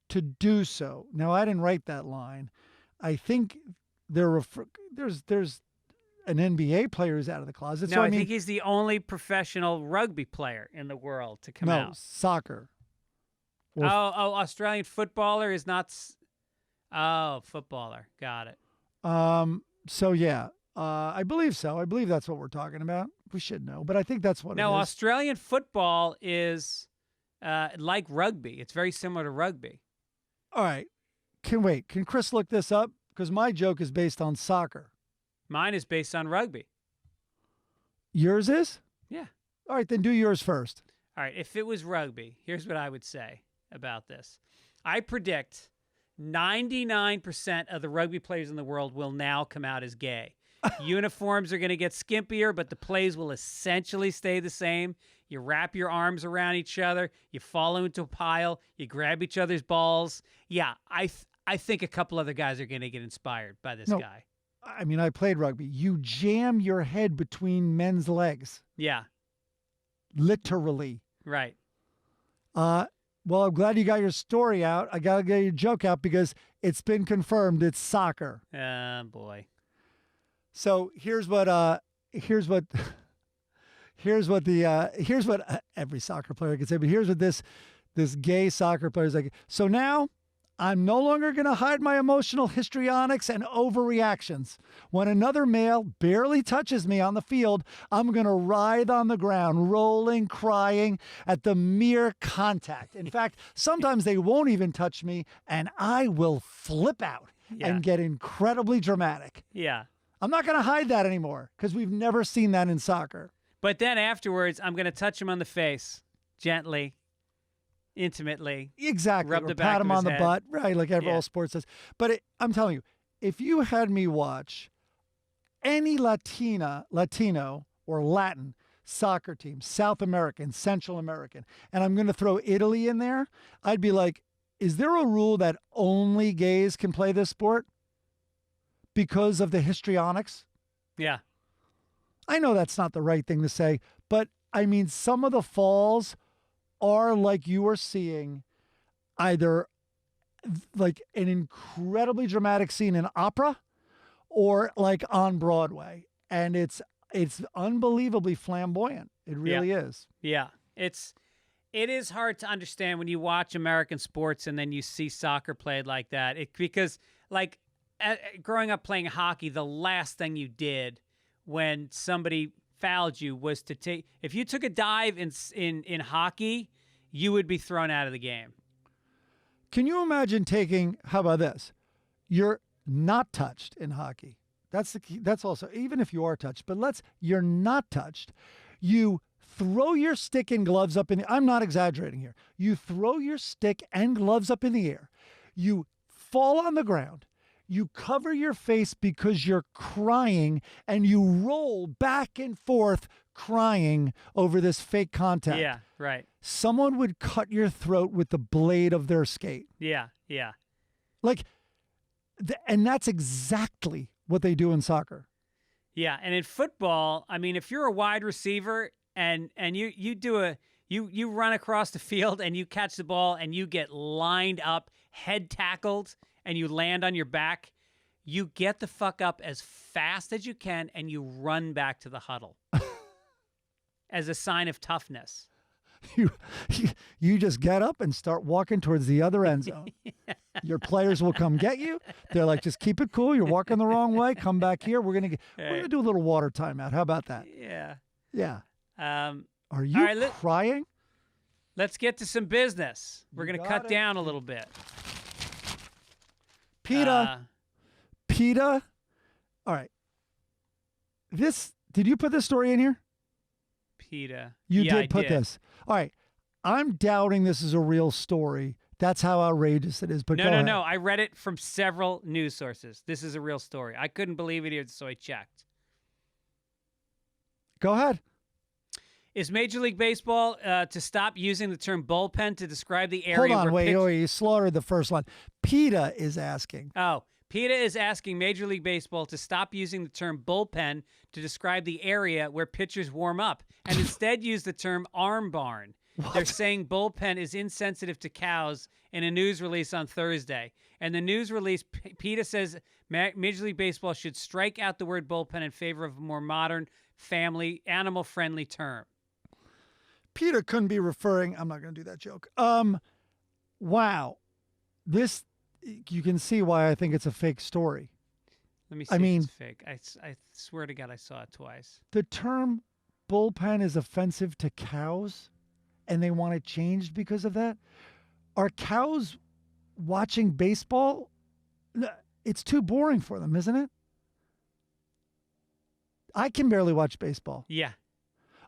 to do so. Now, I didn't write that line. I think there's an NBA player who's out of the closet. No, so I mean, think he's the only professional rugby player in the world to come no, out. soccer. Or Australian footballer is not. Footballer. Got it. So yeah, I believe so. I believe that's what we're talking about. We should know, but I think that's what No, it is. Australian football is like rugby. It's very similar to rugby. All right. Can Chris look this up? Because my joke is based on soccer. Mine is based on rugby. Yours is? Yeah. All right, then do yours first. All right. If it was rugby, here's what I would say about this. I predict 99% of the rugby players in the world will now come out as gay. Uniforms are going to get skimpier, but the plays will essentially stay the same. You wrap your arms around each other. You fall into a pile. You grab each other's balls. Yeah, I think a couple other guys are going to get inspired by this guy. I mean, I played rugby. You jam your head between men's legs. Yeah. Literally. Right. Well, I'm glad you got your story out. I got to get your joke out because it's been confirmed it's soccer. Boy. So here's what every soccer player can say, but here's what this gay soccer player is like. So now I'm no longer going to hide my emotional histrionics and overreactions. When another male barely touches me on the field, I'm going to writhe on the ground, rolling, crying at the mere contact. In fact, sometimes they won't even touch me, and I will flip out and get incredibly dramatic. Yeah. I'm not going to hide that anymore because we've never seen that in soccer. But then afterwards, I'm going to touch him on the face, gently, intimately. Exactly. Rub or the back pat of him his on the head. butt, right? Like Yeah. all sports does. But I'm telling you, if you had me watch any Latino or Latin soccer team, South American, Central American, and I'm going to throw Italy in there, I'd be like, is there a rule that only gays can play this sport because of the histrionics? Yeah. I know that's not the right thing to say, but I mean, some of the falls are like you are seeing either like an incredibly dramatic scene in opera or like on Broadway. And it's unbelievably flamboyant. It really is. Yeah. It is hard to understand when you watch American sports and then you see soccer played like that. Because like growing up playing hockey, the last thing you did when somebody fouled you was to take, if you took a dive in hockey, you would be thrown out of the game. Can you imagine taking, how about this? You're not touched in hockey. That's the key. That's also, even if you are touched, but you're not touched. You throw your stick and gloves up in the, I'm not exaggerating here. You throw your stick and gloves up in the air. You fall on the ground. You cover your face because you're crying and you roll back and forth crying over this fake contact. Yeah, right. Someone would cut your throat with the blade of their skate. Yeah, yeah. Like, and that's exactly what they do in soccer. Yeah, and in football, I mean, if you're a wide receiver and you run across the field and you catch the ball and you get lined up, head tackled, and you land on your back, you get the fuck up as fast as you can and you run back to the huddle as a sign of toughness. You, you just get up and start walking towards the other end zone. Your players will come get you. They're like, just keep it cool. You're walking the wrong way. Come back here. We're gonna do a little water timeout. How about that? Yeah. Yeah. Are Are you crying? Let's get to some business. We're You going to got cut it. down a little bit. PETA. PETA. All right. Did you put this story in here? PETA. You Yeah, I did put this. All right. I'm doubting this is a real story. That's how outrageous it is. But go ahead. No. I read it from several news sources. This is a real story. I couldn't believe it either, so I checked. Go ahead. Is Major League Baseball to stop using the term bullpen to describe the area Hold on. where Wait. You slaughtered the first line. PETA is asking. Oh, PETA is asking Major League Baseball to stop using the term bullpen to describe the area where pitchers warm up and instead use the term arm barn. They're saying bullpen is insensitive to cows in a news release on Thursday. And the news release, PETA says Major League Baseball should strike out the word bullpen in favor of a more modern, family, animal-friendly term. PETA couldn't be referring. I'm not going to do that joke. Wow. This, you can see why I think it's a fake story. Let me see if it's fake. I swear to God I saw it twice. The term bullpen is offensive to cows, and they want it changed because of that. Are cows watching baseball? It's too boring for them, isn't it? I can barely watch baseball. Yeah.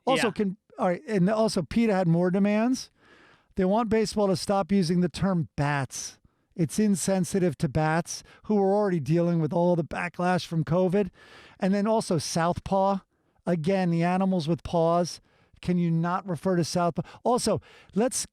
Also, Yeah. all right, and also PETA had more demands. They want baseball to stop using the term bats. It's insensitive to bats, who are already dealing with all the backlash from COVID. And then also southpaw. Again, the animals with paws. Can you not refer to southpaw? Also,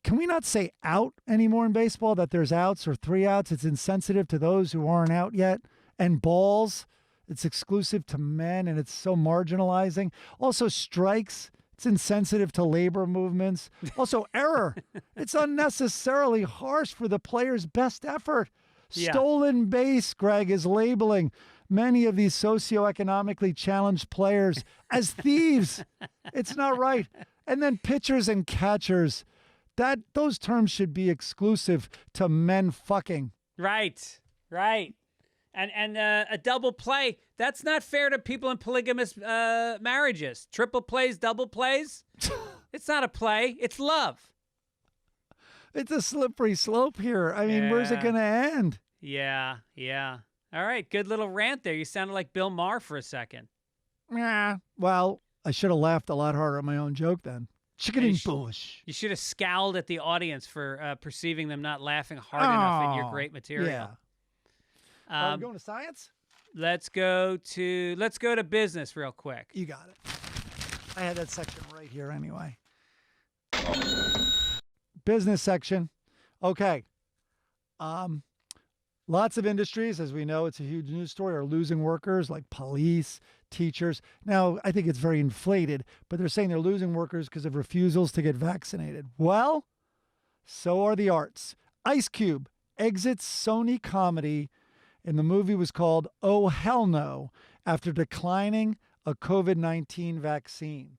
can we not say out anymore in baseball, that there's outs or 3 outs? It's insensitive to those who aren't out yet. And balls, it's exclusive to men, and it's so marginalizing. Also, strikes, it's insensitive to labor movements. Also, error. It's unnecessarily harsh for the player's best effort. Yeah. Stolen base, Greg, is labeling many of these socioeconomically challenged players as thieves. It's not right. And then pitchers and catchers, those terms should be exclusive to men fucking. Right. And a double play, that's not fair to people in polygamous marriages. Triple plays, double plays, it's not a play, it's love. It's a slippery slope here. I mean, where's it Yeah. going to end? Yeah. All right, good little rant there. You sounded like Bill Maher for a second. Yeah. Well, I should have laughed a lot harder at my own joke then. Chicken and bush. You should have scowled at the audience for perceiving them not laughing hard enough at your great material. Yeah. Are we going to science? Let's go to business real quick. You got it. I had that section right here anyway. Business section. Okay. Lots of industries, as we know, it's a huge news story, are losing workers like police, teachers. Now, I think it's very inflated, but they're saying they're losing workers because of refusals to get vaccinated. Well, so are the arts. Ice Cube exits Sony Comedy, and the movie was called Oh Hell No, after declining a COVID-19 vaccine.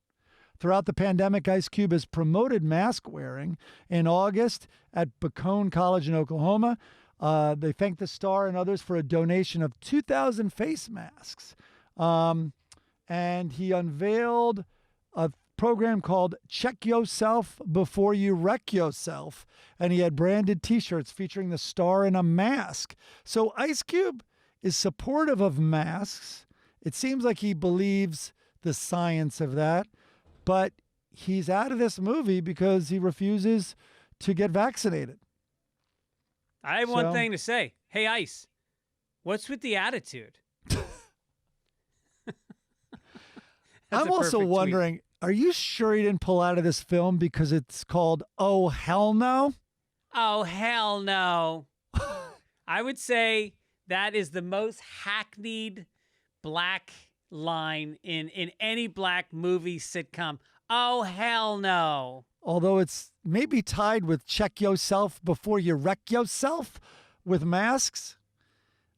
Throughout the pandemic, Ice Cube has promoted mask wearing. In August at Bacone College in Oklahoma, they thanked the star and others for a donation of 2,000 face masks. And he unveiled a program called Check Yourself Before You Wreck Yourself. And he had branded T-shirts featuring the star in a mask. So Ice Cube is supportive of masks. It seems like he believes the science of that. But he's out of this movie because he refuses to get vaccinated. I have one thing to say. Hey, Ice, what's with the attitude? I'm also wondering, are you sure he didn't pull out of this film because it's called Oh Hell No? Oh, hell no. I would say that is the most hackneyed black line in any black movie sitcom. Oh, hell no. Although it's maybe tied with Check Yourself Before You Wreck Yourself with masks.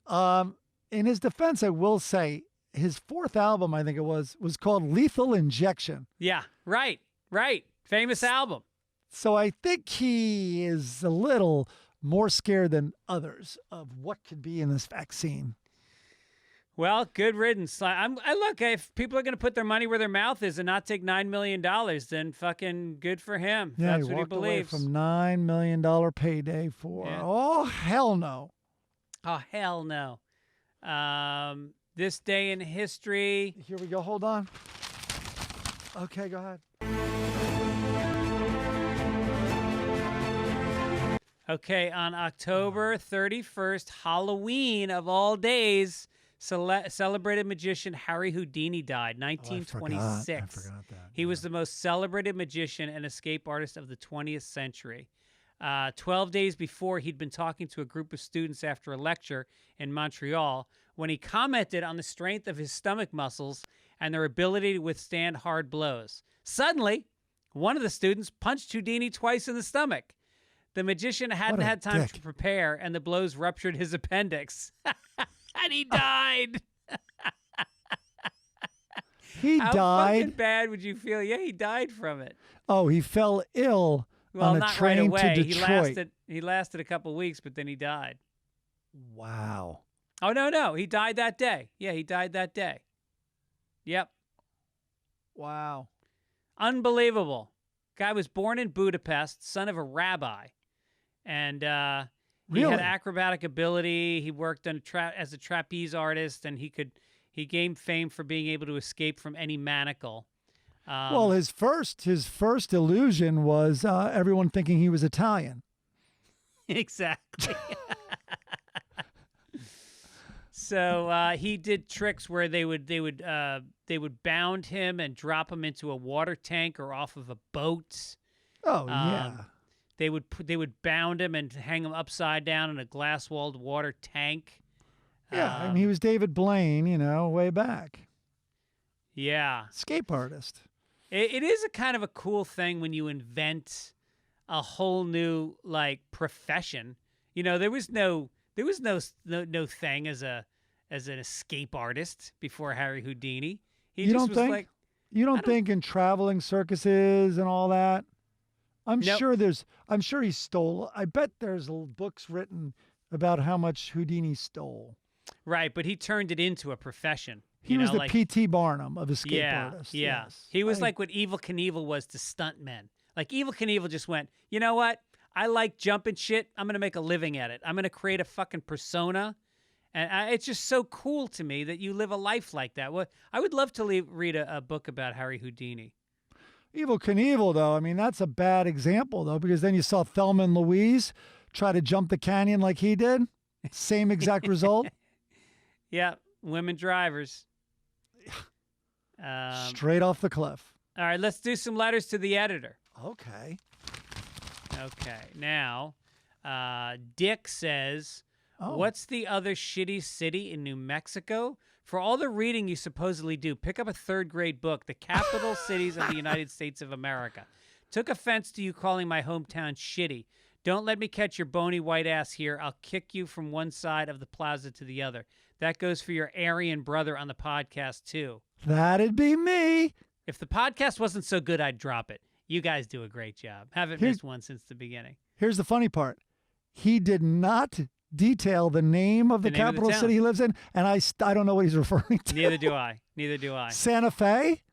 In his defense, I will say his fourth album, I think it was called Lethal Injection. Yeah, right. Famous album. So I think he is a little more scared than others of what could be in this vaccine. Well, good riddance. I look, if people are going to put their money where their mouth is and not take $9 million, then fucking good for him. Yeah, That's he what he walked away believes. from $9 million payday for. Yeah. Oh, hell no. Oh, hell no. This day in history. Here we go. Hold on. Okay, go ahead. Okay, on October 31st, Halloween of all days, celebrated magician Harry Houdini died, 1926. I forgot that. He was the most celebrated magician and escape artist of the 20th century. 12 days before, he'd been talking to a group of students after a lecture in Montreal when he commented on the strength of his stomach muscles and their ability to withstand hard blows. Suddenly, one of the students punched Houdini twice in the stomach. The magician hadn't had time to prepare, and the blows ruptured his appendix. And he died. He How died? fucking bad would you feel? Yeah, he died from it. Oh, he fell ill Well, on a not train right away. to Detroit. He lasted a couple weeks, but then he died. Wow. Oh, no. He died that day. Yeah, he died that day. Yep. Wow. Unbelievable. Guy was born in Budapest, son of a rabbi. And he had acrobatic ability. He worked on as a trapeze artist, and he gained fame for being able to escape from any manacle. Well, his first illusion was everyone thinking he was Italian. Exactly. So he did tricks where they would bound him and drop him into a water tank or off of a boat. Oh yeah. They would bound him and hang him upside down in a glass-walled water tank. Yeah, I mean, he was David Blaine, way back. Yeah. Escape artist. It is a kind of a cool thing when you invent a whole new profession. There was no thing as an escape artist before Harry Houdini. You don't think in traveling circuses and all that? I'm sure he stole. I bet there's books written about how much Houdini stole. Right, but he turned it into a profession. He was the P.T. Barnum of escape artists. Yeah, yes. He was like what Evel Knievel was to stuntmen. Like Evel Knievel just went, you know what? I like jumping shit. I'm going to make a living at it. I'm going to create a fucking persona. And it's just so cool to me that you live a life like that. I would love to read a book about Harry Houdini. Evel Knievel, though, I mean, that's a bad example, though, because then you saw Thelma and Louise try to jump the canyon like he did. Same exact result. Yeah, women drivers. Straight off the cliff. All right, let's do some letters to the editor. Okay. Okay, now, Dick says, what's the other shitty city in New Mexico? For all the reading you supposedly do, pick up a third-grade book, The Capital Cities of the United States of America. Took offense to you calling my hometown shitty. Don't let me catch your bony white ass here. I'll kick you from one side of the plaza to the other. That goes for your Aryan brother on the podcast, too. That'd be me. If the podcast wasn't so good, I'd drop it. You guys do a great job. Haven't missed one since the beginning. Here's the funny part. He did not detail the name of the capital city he lives in, and I don't know what he's referring to. Neither do I. Santa Fe?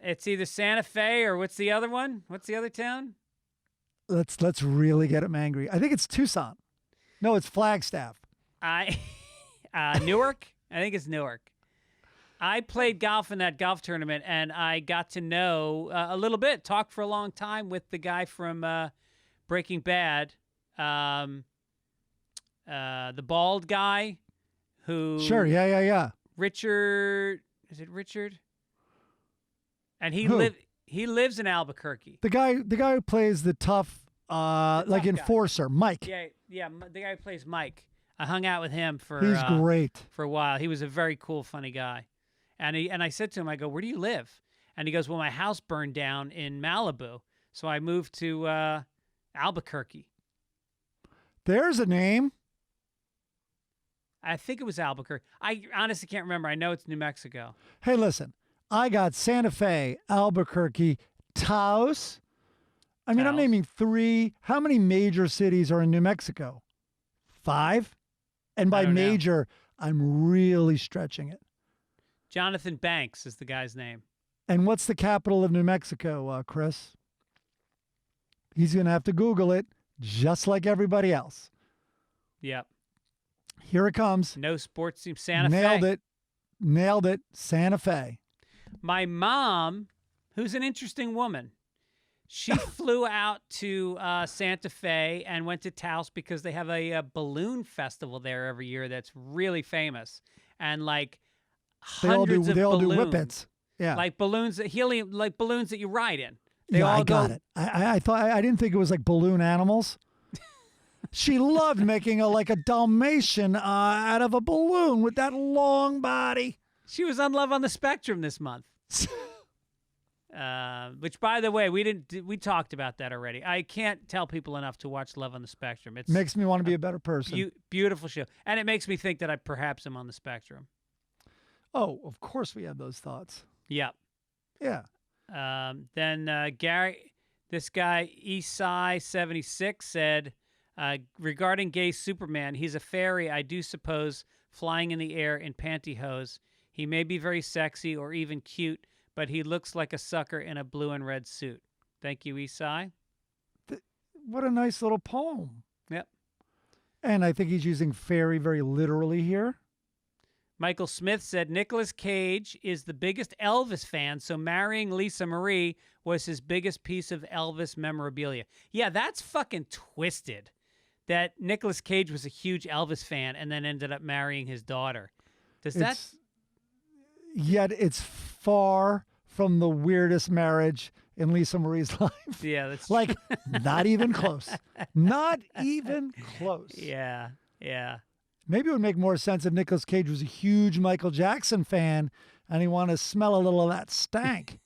It's either Santa Fe or what's the other one? What's the other town? Let's really get him angry. I think it's Tucson. No, it's Flagstaff. Newark? I think it's Newark. I played golf in that golf tournament, and I got to know a little bit, talked for a long time with the guy from Breaking Bad, the bald guy who... Sure, yeah. Richard... Is it Richard? And he lives in Albuquerque. The guy who plays the tough, enforcer, Mike. Yeah, the guy who plays Mike. I hung out with him for... He's great. For a while. He was a very cool, funny guy. And I said to him, I go, where do you live? And he goes, well, my house burned down in Malibu. So I moved to Albuquerque. There's a name. I think it was Albuquerque. I honestly can't remember. I know it's New Mexico. Hey, listen. I got Santa Fe, Albuquerque, Taos, I mean, I'm Towels. naming 3. How many major cities are in New Mexico? 5? And by don't know. major, I'm really stretching it. Jonathan Banks is the guy's name. And what's the capital of New Mexico, Chris? He's going to have to Google it, just like everybody else. Yep. Here it comes. No sports team. Santa Nailed Fe. it. Nailed it. Santa Fe. My mom, who's an interesting woman, she flew out to Santa Fe and went to Taos because they have a balloon festival there every year that's really famous. And like hundreds of they all do balloons. whippets. Yeah. Like balloons that helium, like balloons that you ride in. They Yeah, all I got go- it. I thought I didn't think it was like balloon animals. She loved making a Dalmatian out of a balloon with that long body. She was on Love on the Spectrum this month. Which, by the way, we talked about that already. I can't tell people enough to watch Love on the Spectrum. It's Makes me want to be a better person. beautiful show, and it makes me think that I perhaps am on the spectrum. Oh, of course we have those thoughts. Yep. Yeah. Then Gary, this guy Esai76 said regarding gay Superman, he's a fairy, I do suppose, flying in the air in pantyhose. He may be very sexy or even cute, but he looks like a sucker in a blue and red suit. Thank you, Esai. What a nice little poem. Yep. And I think he's using fairy very literally here. Michael Smith said Nicolas Cage is the biggest Elvis fan, so marrying Lisa Marie was his biggest piece of Elvis memorabilia. Yeah, that's fucking twisted. That Nicolas Cage was a huge Elvis fan and then ended up marrying his daughter. Yet it's far from the weirdest marriage in Lisa Marie's life. Yeah, that's Like, not even close. Not even close. Yeah, yeah. Maybe it would make more sense if Nicolas Cage was a huge Michael Jackson fan and he wanted to smell a little of that stank.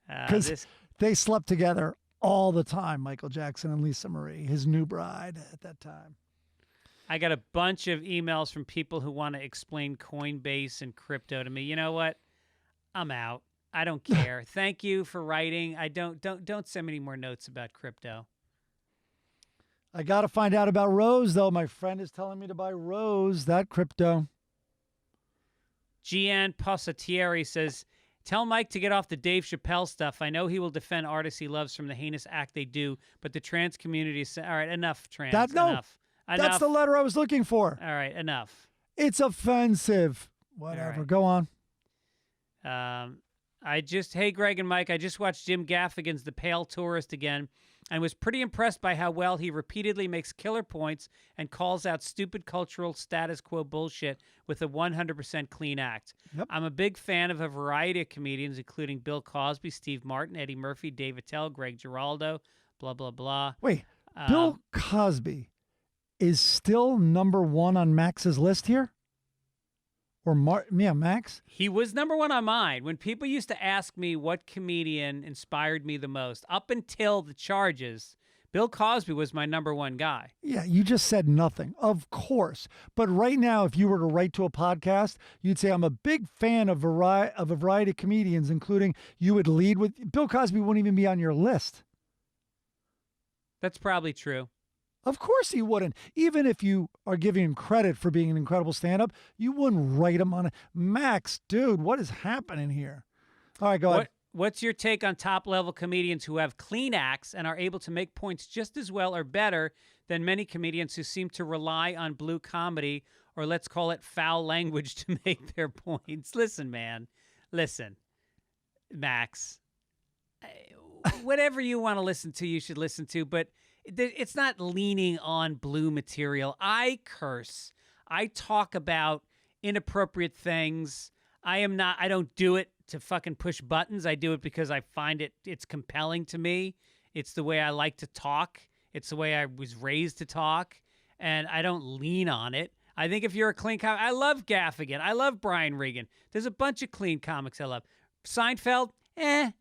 Because they slept together all the time, Michael Jackson and Lisa Marie, his new bride at that time. I got a bunch of emails from people who want to explain Coinbase and crypto to me. You know what? I'm out. I don't care. Thank you for writing. I don't send me any more notes about crypto. I got to find out about Rose, though. My friend is telling me to buy Rose, that crypto. Gian Possatieri says, tell Mike to get off the Dave Chappelle stuff. I know he will defend artists he loves from the heinous act they do, but the trans community is... All right, enough, trans. Enough. That's the letter I was looking for. All right, enough. It's offensive. Whatever. right. Go on. Hey, Greg and Mike, I just watched Jim Gaffigan's The Pale Tourist again and was pretty impressed by how well he repeatedly makes killer points and calls out stupid cultural status quo bullshit with a 100% clean act. Yep. I'm a big fan of a variety of comedians, including Bill Cosby, Steve Martin, Eddie Murphy, Dave Attell, Greg Giraldo, blah, blah, blah. Wait, Bill Cosby is still number 1 on Max's list here? Or Max? He was number 1 on mine. When people used to ask me what comedian inspired me the most, up until the charges, Bill Cosby was my number 1 guy. Yeah, you just said nothing. Of course. But right now, if you were to write to a podcast, you'd say, I'm a big fan of a variety of comedians, including you would lead with... Bill Cosby wouldn't even be on your list. That's probably true. Of course he wouldn't. Even if you are giving him credit for being an incredible stand-up, you wouldn't write him on it. Max, dude, what is happening here? All right, go ahead. What's your take on top-level comedians who have clean acts and are able to make points just as well or better than many comedians who seem to rely on blue comedy, or let's call it foul language, to make their points? Listen, man. Listen, Max. Whatever you want to listen to, you should listen to, but it's not leaning on blue material. I curse. I talk about inappropriate things. I don't do it to fucking push buttons. I do it because I find it's compelling to me. It's the way I like to talk. It's the way I was raised to talk, and I don't lean on it. I think if you're a clean comic, I love Gaffigan. I love Brian Regan. There's a bunch of clean comics I love. Seinfeld, Go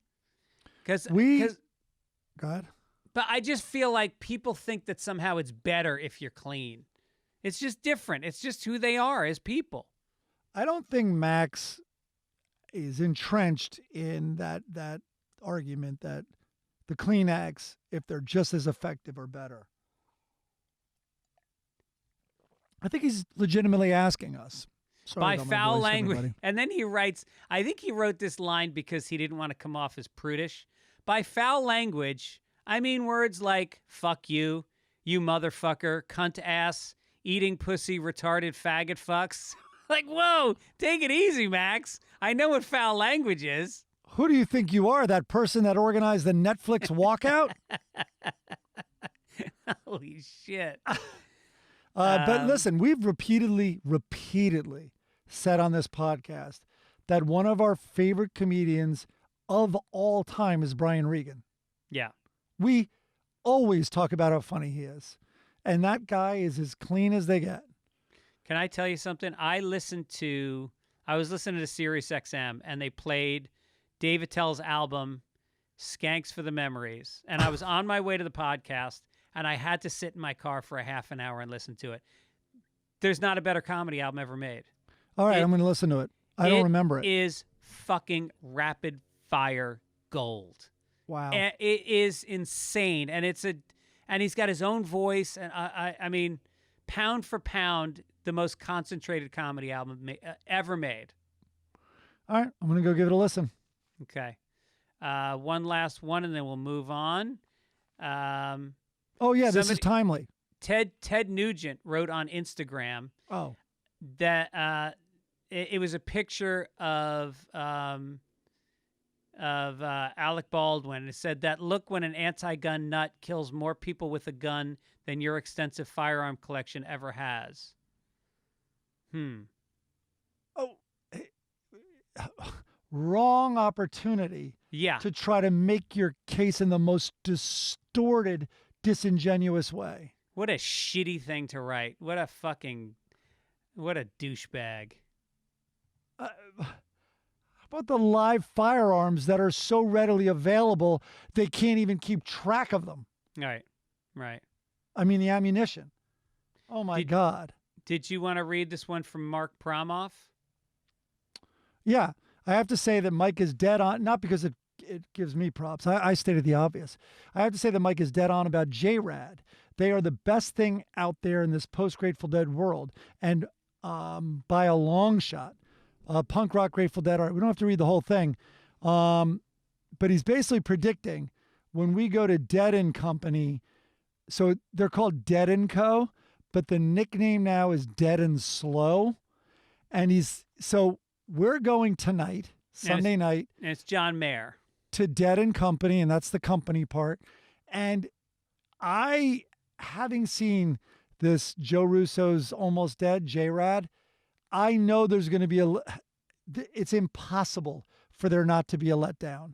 ahead. But I just feel like people think that somehow it's better if you're clean. It's just different. It's just who they are as people. I don't think Max is entrenched in that argument that the clean acts if they're just as effective or better? I think he's legitimately asking us. Sorry By about my foul voice, language. everybody. And then he writes, I think he wrote this line because he didn't want to come off as prudish. By foul language, I mean words like fuck you motherfucker, cunt ass, eating pussy, retarded faggot fucks. Like, whoa, take it easy, Max. I know what foul language is. Who do you think you are, that person that organized the Netflix walkout? Holy shit. But listen, we've repeatedly said on this podcast that one of our favorite comedians of all time is Brian Regan. Yeah. We always talk about how funny he is. And that guy is as clean as they get. Can I tell you something? I was listening to Sirius XM, and they played Dave Attell's album, Skanks for the Memories. And I was on my way to the podcast, and I had to sit in my car for a half an hour and listen to it. There's not a better comedy album ever made. All right, I'm going to listen to it. I don't remember it. It is fucking rapid fire gold. Wow. And it is insane. And he's got his own voice. And I mean, pound for pound, the most concentrated comedy album ever made. All right, I'm going to go give it a listen. Okay. One last one, and then we'll move on. Oh, yeah, this is timely. Ted Nugent wrote on Instagram that it was a picture of Alec Baldwin. It said that look when an anti-gun nut kills more people with a gun than your extensive firearm collection ever has. Oh, wrong opportunity. Yeah. To try to make your case in the most distorted, disingenuous way. What a shitty thing to write. What a douchebag. How about the live firearms that are so readily available, they can't even keep track of them? Right. I mean, the ammunition. Oh, my God. Did you want to read this one from Mark Promoff? Yeah. I have to say that Mike is dead on, not because it gives me props. I stated the obvious. I have to say that Mike is dead on about J-Rad. They are the best thing out there in this post-Grateful Dead world. And by a long shot, punk rock Grateful Dead art. We don't have to read the whole thing. But he's basically predicting when we go to Dead & Company, so they're called Dead & Co., but the nickname now is Dead & Slow. And so we're going tonight, Sunday night. And it's John Mayer. To Dead & Company, and that's the company part. And having seen this Joe Russo's Almost Dead, J-Rad, I know there's going to be it's impossible for there not to be a letdown.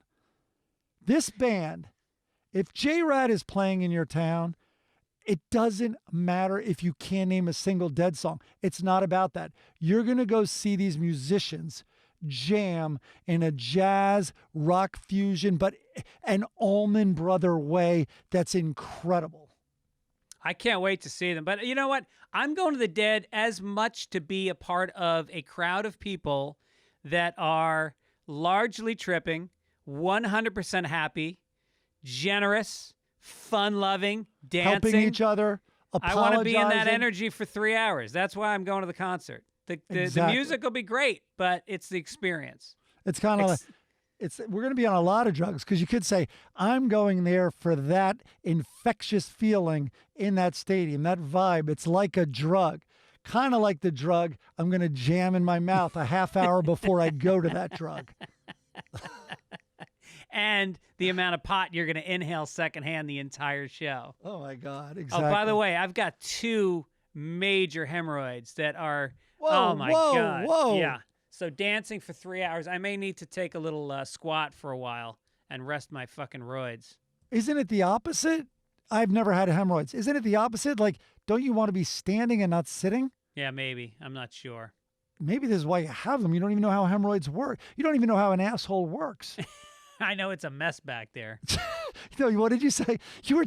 This band, if J-Rad is playing in your town, it doesn't matter if you can't name a single Dead song. It's not about that. You're going to go see these musicians jam in a jazz rock fusion, but an Allman Brother way that's incredible. I can't wait to see them. But you know what? I'm going to the Dead as much to be a part of a crowd of people that are largely tripping, 100% happy, generous, fun-loving, dancing. Helping each other, apologizing. I want to be in that energy for 3 hours. That's why I'm going to the concert. The music will be great, but it's the experience. It's kind of we're going to be on a lot of drugs, because you could say, I'm going there for that infectious feeling in that stadium, that vibe. It's like a drug, kind of like the drug I'm going to jam in my mouth a half hour before I go to that drug. And the amount of pot you're going to inhale secondhand the entire show. Oh, my God. Exactly. Oh, by the way, I've got 2 major hemorrhoids that are, God. Whoa. Yeah. So dancing for 3 hours, I may need to take a little squat for a while and rest my fucking roids. Isn't it the opposite? I've never had hemorrhoids. Isn't it the opposite? Like, don't you want to be standing and not sitting? Yeah, maybe. I'm not sure. Maybe this is why you have them. You don't even know how hemorrhoids work. You don't even know how an asshole works. I know it's a mess back there. What did you say? You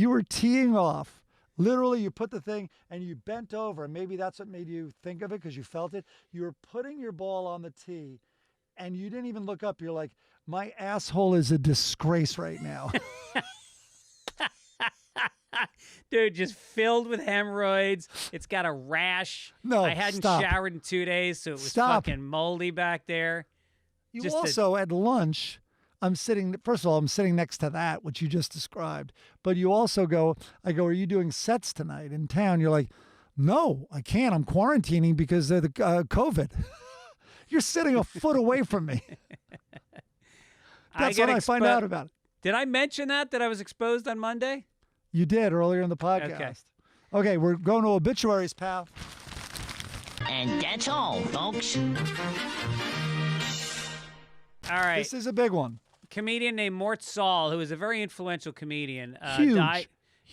were teeing off. Literally, you put the thing and you bent over. And maybe that's what made you think of it, because you felt it. You were putting your ball on the tee, and you didn't even look up. You're like, my asshole is a disgrace right now. Dude, just filled with hemorrhoids. It's got a rash. No, I hadn't stop. showered in 2 days, so it was Stop. fucking moldy back there. You Just also, at lunch, first of all, I'm sitting next to that, which you just described. But you also go, I go, are you doing sets tonight in town? You're like, no, I can't. I'm quarantining because of the COVID. You're sitting a foot away from me. That's when I find out about it. Did I mention that I was exposed on Monday? You did earlier in the podcast. Okay, we're going to obituaries, pal. And that's all, folks. All right. This is a big one. Comedian named Mort Saul, who was a very influential comedian, Huge.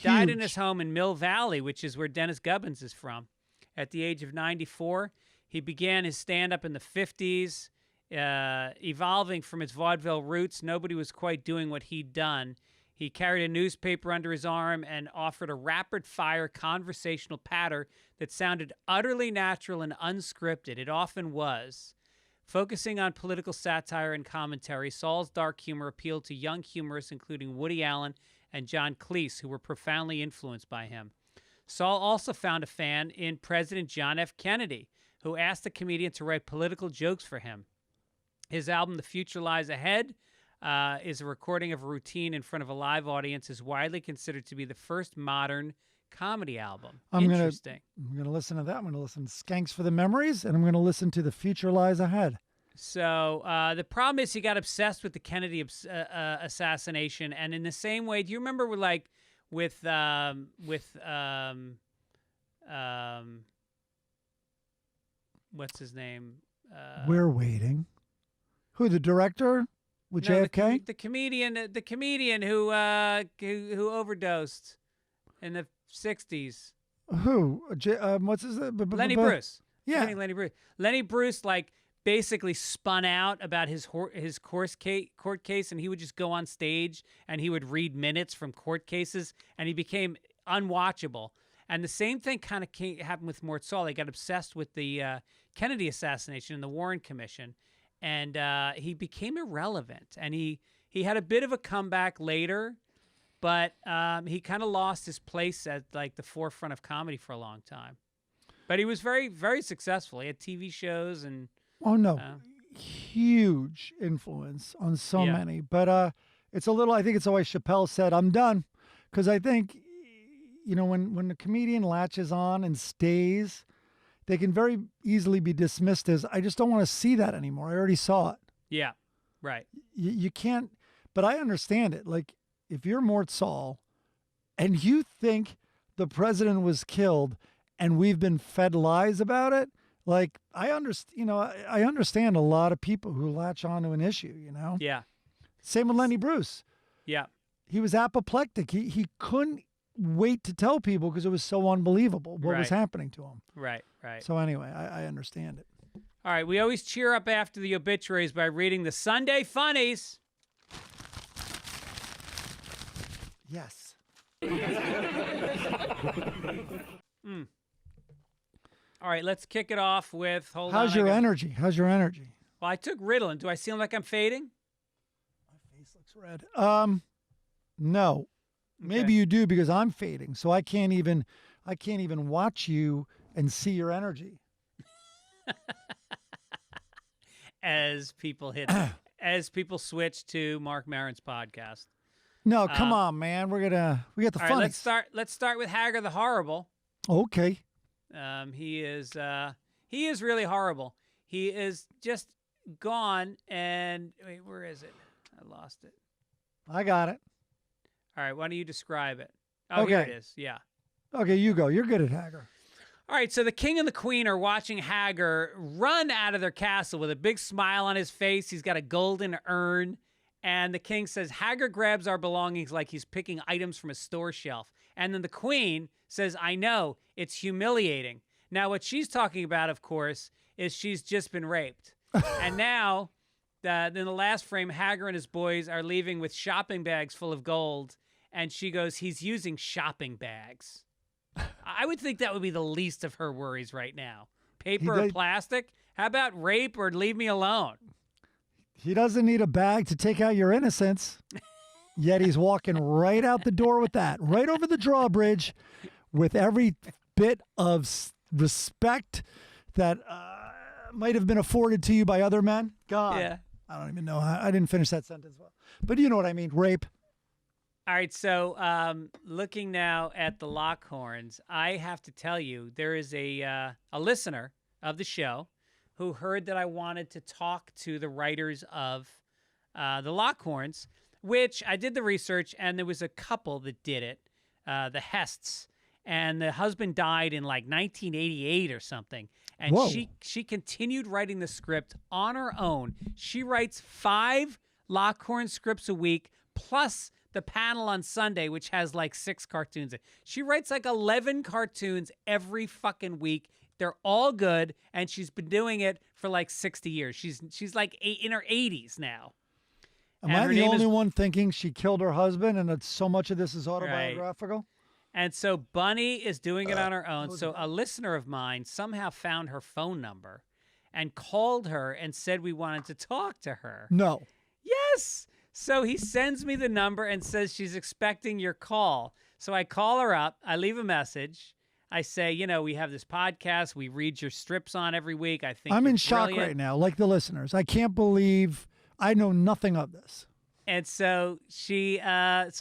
died in his home in Mill Valley, which is where Dennis Gibbons is from, at the age of 94. He began his stand-up in the 50s, evolving from his vaudeville roots. Nobody was quite doing what he'd done. He carried a newspaper under his arm and offered a rapid-fire conversational patter that sounded utterly natural and unscripted. It often was. Focusing on political satire and commentary, Saul's dark humor appealed to young humorists, including Woody Allen and John Cleese, who were profoundly influenced by him. Saul also found a fan in President John F. Kennedy, who asked the comedian to write political jokes for him. His album, The Future Lies Ahead, is a recording of a routine in front of a live audience, is widely considered to be the first modern comedy album. Interesting. I'm gonna listen to that. I'm gonna listen to Skanks for the Memories, and I'm gonna listen to The Future Lies Ahead. So the problem is he got obsessed with the Kennedy assassination, and in the same way, do you remember with what's his name? We're waiting. Who, the director with No, JFK? the comedian who overdosed in the 60s. Who? What's his name? Lenny Bruce. Yeah. Forgetting Lenny Bruce. Lenny Bruce, basically spun out about his court case, and he would just go on stage and he would read minutes from court cases, and he became unwatchable. And the same thing kind of happened with Mort Saul. They got obsessed with the Kennedy assassination and the Warren Commission, and he became irrelevant. And he had a bit of a comeback later, but he kind of lost his place at the forefront of comedy for a long time. But he was very, very successful. He had TV shows and Oh no, huge influence on so many. But it's a little. I think it's the way Chappelle said, "I'm done," because I think, when the comedian latches on and stays, they can very easily be dismissed as, "I just don't want to see that anymore. I already saw it." Yeah, right. You can't. But I understand it. Like, if you're Mort Saul, and you think the president was killed, and we've been fed lies about it. Like, I understand a lot of people who latch onto an issue, Yeah. Same with Lenny Bruce. Yeah. He was apoplectic. He couldn't wait to tell people because it was so unbelievable what was happening to him. Right. So anyway, I understand it. All right, we always cheer up after the obituaries by reading the Sunday funnies. Yes. All right, let's kick it off with, How's your energy? How's your energy? Well, I took Ritalin. Do I seem like I'm fading? My face looks red. No. Maybe you do because I'm fading. So I can't even watch you and see your energy. As people switch to Mark Maron's podcast. No, come on, man. We got the All funnies. right, let's start with Hager the Horrible. Okay. He is really horrible. He is just gone, and wait, where is it? I lost it. I got it. All right, why don't you describe it? Oh, here it is. Yeah. Okay, you go. You're good at Hager. All right, so the king and the queen are watching Hager run out of their castle with a big smile on his face. He's got a golden urn, and the king says, Hager grabs our belongings like he's picking items from a store shelf. And then the queen says, I know, it's humiliating. Now, what she's talking about, of course, is she's just been raped. And now, in the last frame, Hager and his boys are leaving with shopping bags full of gold, and she goes, he's using shopping bags. I would think that would be the least of her worries right now. Paper or plastic? How about rape or leave me alone? He doesn't need a bag to take out your innocence. Yet he's walking right out the door with that, right over the drawbridge, with every bit of respect that might have been afforded to you by other men. God, Yeah. I don't even know how. I didn't finish that sentence well. But you know what I mean, rape. All right, so looking now at the Lockhorns, I have to tell you, there is a listener of the show who heard that I wanted to talk to the writers of the Lockhorns, which I did the research, and there was a couple that did it, the Hests, and the husband died in like 1988 or something, and Whoa. she continued writing the script on her own. She writes 5 Lockhorn scripts a week, plus the panel on Sunday, which has like 6 cartoons. She writes like 11 cartoons every fucking week. They're all good, and she's been doing it for like 60 years. She's like in her 80s now. Am And I her the name only is- one thinking she killed her husband and that so much of this is autobiographical? And so Bunny is doing it on her own. So a listener of mine somehow found her phone number and called her and said we wanted to talk to her. No. Yes. So he sends me the number and says she's expecting your call. So I call her up. I leave a message. I say, you know, we have this podcast. We read your strips on every week. I think I'm you're in shock brilliant. right now, like the listeners. I can't believe I know nothing of this. And so so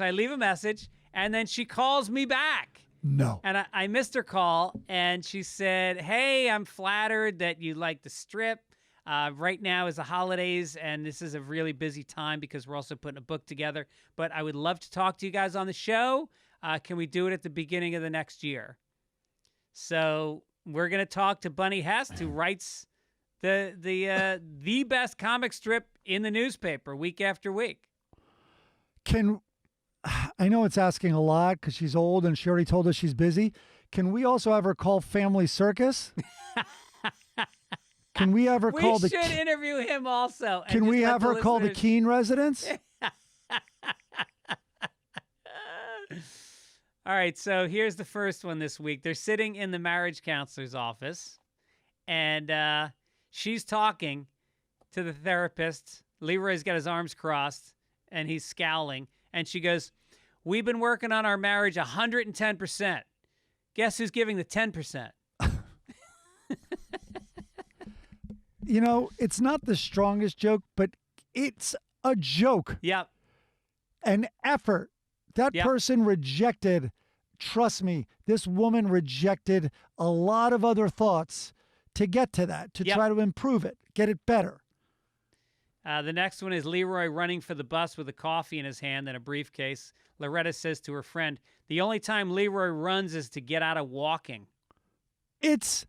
I leave a message, and then she calls me back. No. And I missed her call, and she said, hey, I'm flattered that you like the strip. Right now is the holidays, and this is a really busy time because we're also putting a book together. But I would love to talk to you guys on the show. Can we do it at the beginning of the next year? So we're going to talk to Bunny Hest, who writes the best comic strip in the newspaper week after week. I know it's asking a lot because she's old and she already told us she's busy. Can we also have her call Family Circus? Can we have her We call the? should interview him also. and Can just we let have the her call the listeners- Keene residence? All right, so here's the first one this week. They're sitting in the marriage counselor's office, and she's talking to the therapist. Leroy's got his arms crossed, and he's scowling. And she goes, we've been working on our marriage 110%. Guess who's giving the 10%? You know, it's not the strongest joke, but it's a joke, Yep. an effort. That Yep. person rejected, trust me, this woman rejected a lot of other thoughts to get to that, to Yep. try to improve it, get it better. The next one is Leroy running for the bus with a coffee in his hand and a briefcase. Loretta says to her friend, the only time Leroy runs is to get out of walking. It's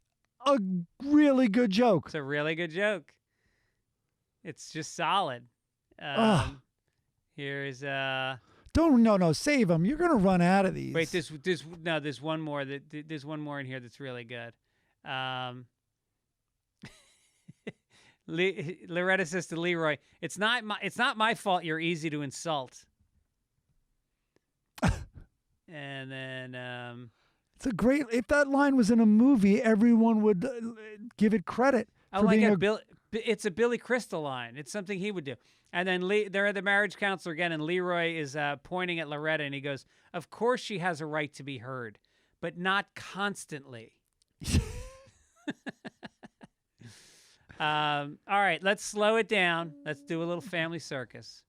a really good joke. It's a really good joke. It's just solid. Ugh. Here's No, save them. You're gonna run out of these. wait, there's one more there's one more in here that's really good. Loretta says to Leroy, it's not my fault you're easy to insult. And then It's a great. If that line was in a movie, everyone would give it credit oh for my being God, it's a Billy Crystal line. It's something he would do. And then they're at the marriage counselor again, and Leroy is pointing at Loretta, and he goes, of course she has a right to be heard, but not constantly. All right, let's slow it down. Let's do a little family circus.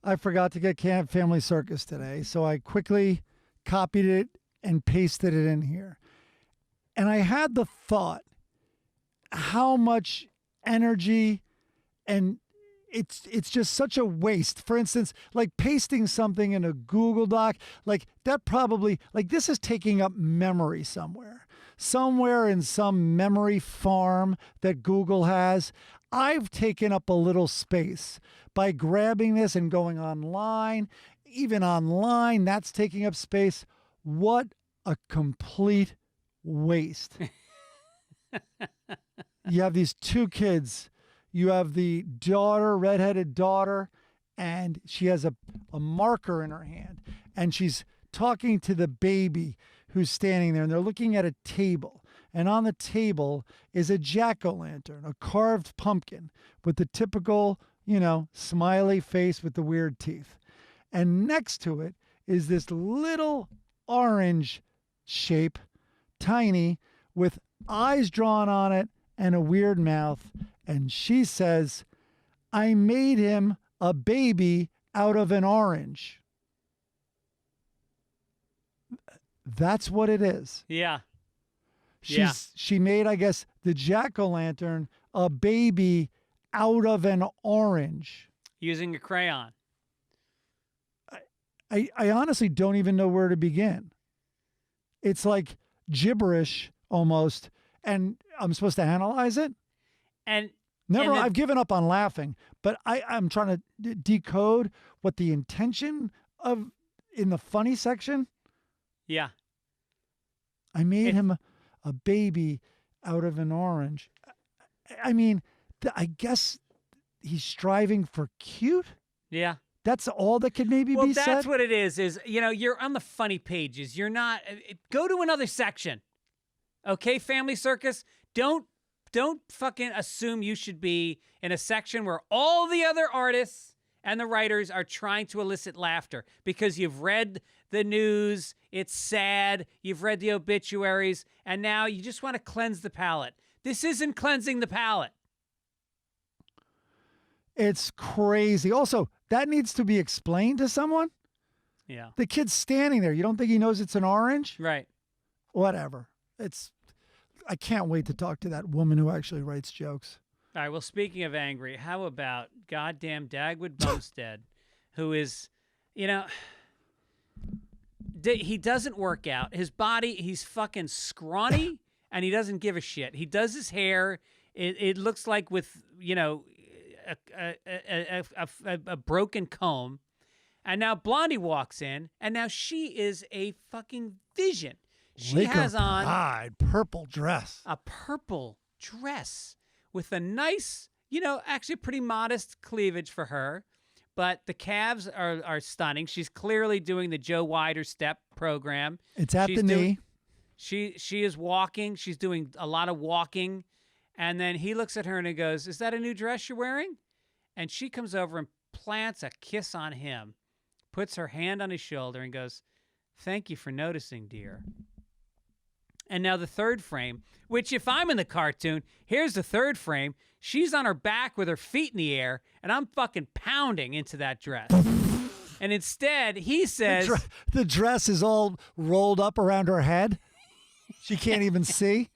I forgot to get Camp Family Circus today, so I quickly copied it and pasted it in here. And I had the thought how much energy and it's just such a waste. For instance, like pasting something in a Google Doc, like that probably, like this is taking up memory somewhere in some memory farm that Google has. I've taken up a little space by grabbing this and going online. Even online, that's taking up space. What a complete waste. You have these 2 kids. You have the daughter, redheaded daughter, and she has a marker in her hand. And she's talking to the baby who's standing there. And they're looking at a table. And on the table is a jack-o'-lantern, a carved pumpkin with the typical smiley face with the weird teeth. And next to it is this little orange shape, tiny, with eyes drawn on it and a weird mouth. And she says, I made him a baby out of an orange. That's what it is. Yeah. She made, I guess, the jack-o'-lantern a baby out of an orange. Using a crayon. I honestly don't even know where to begin. It's like gibberish almost, and I'm supposed to analyze it? And I've given up on laughing, but I'm trying to decode what the intention of in the funny section. Yeah. I made him a baby out of an orange. I mean, I guess he's striving for cute. Yeah. That's all that could maybe be said. Well, that's what it is, you're on the funny pages. You're not, go to another section. Okay, Family Circus? Don't fucking assume you should be in a section where all the other artists and the writers are trying to elicit laughter because you've read the news, it's sad, you've read the obituaries, and now you just want to cleanse the palate. This isn't cleansing the palate. It's crazy. Also, that needs to be explained to someone. Yeah. The kid's standing there. You don't think he knows it's an orange? Right. Whatever. I can't wait to talk to that woman who actually writes jokes. All right, well, speaking of angry, how about goddamn Dagwood Bumstead, who is, he doesn't work out. His body, he's fucking scrawny, and he doesn't give a shit. He does his hair. It looks like with, a broken comb. And now Blondie walks in, and now she is a fucking vision. She has on purple dress. A purple dress with a nice, actually pretty modest cleavage for her. But the calves are stunning. She's clearly doing the Joe Wider step program. It's at the knee. She is walking. She's doing a lot of walking. And then he looks at her and he goes, is that a new dress you're wearing? And she comes over and plants a kiss on him, puts her hand on his shoulder and goes, thank you for noticing, dear. And now the third frame, which if I'm in the cartoon, here's the third frame. She's on her back with her feet in the air, and I'm fucking pounding into that dress. And instead, he says... The dress is all rolled up around her head. She can't even see.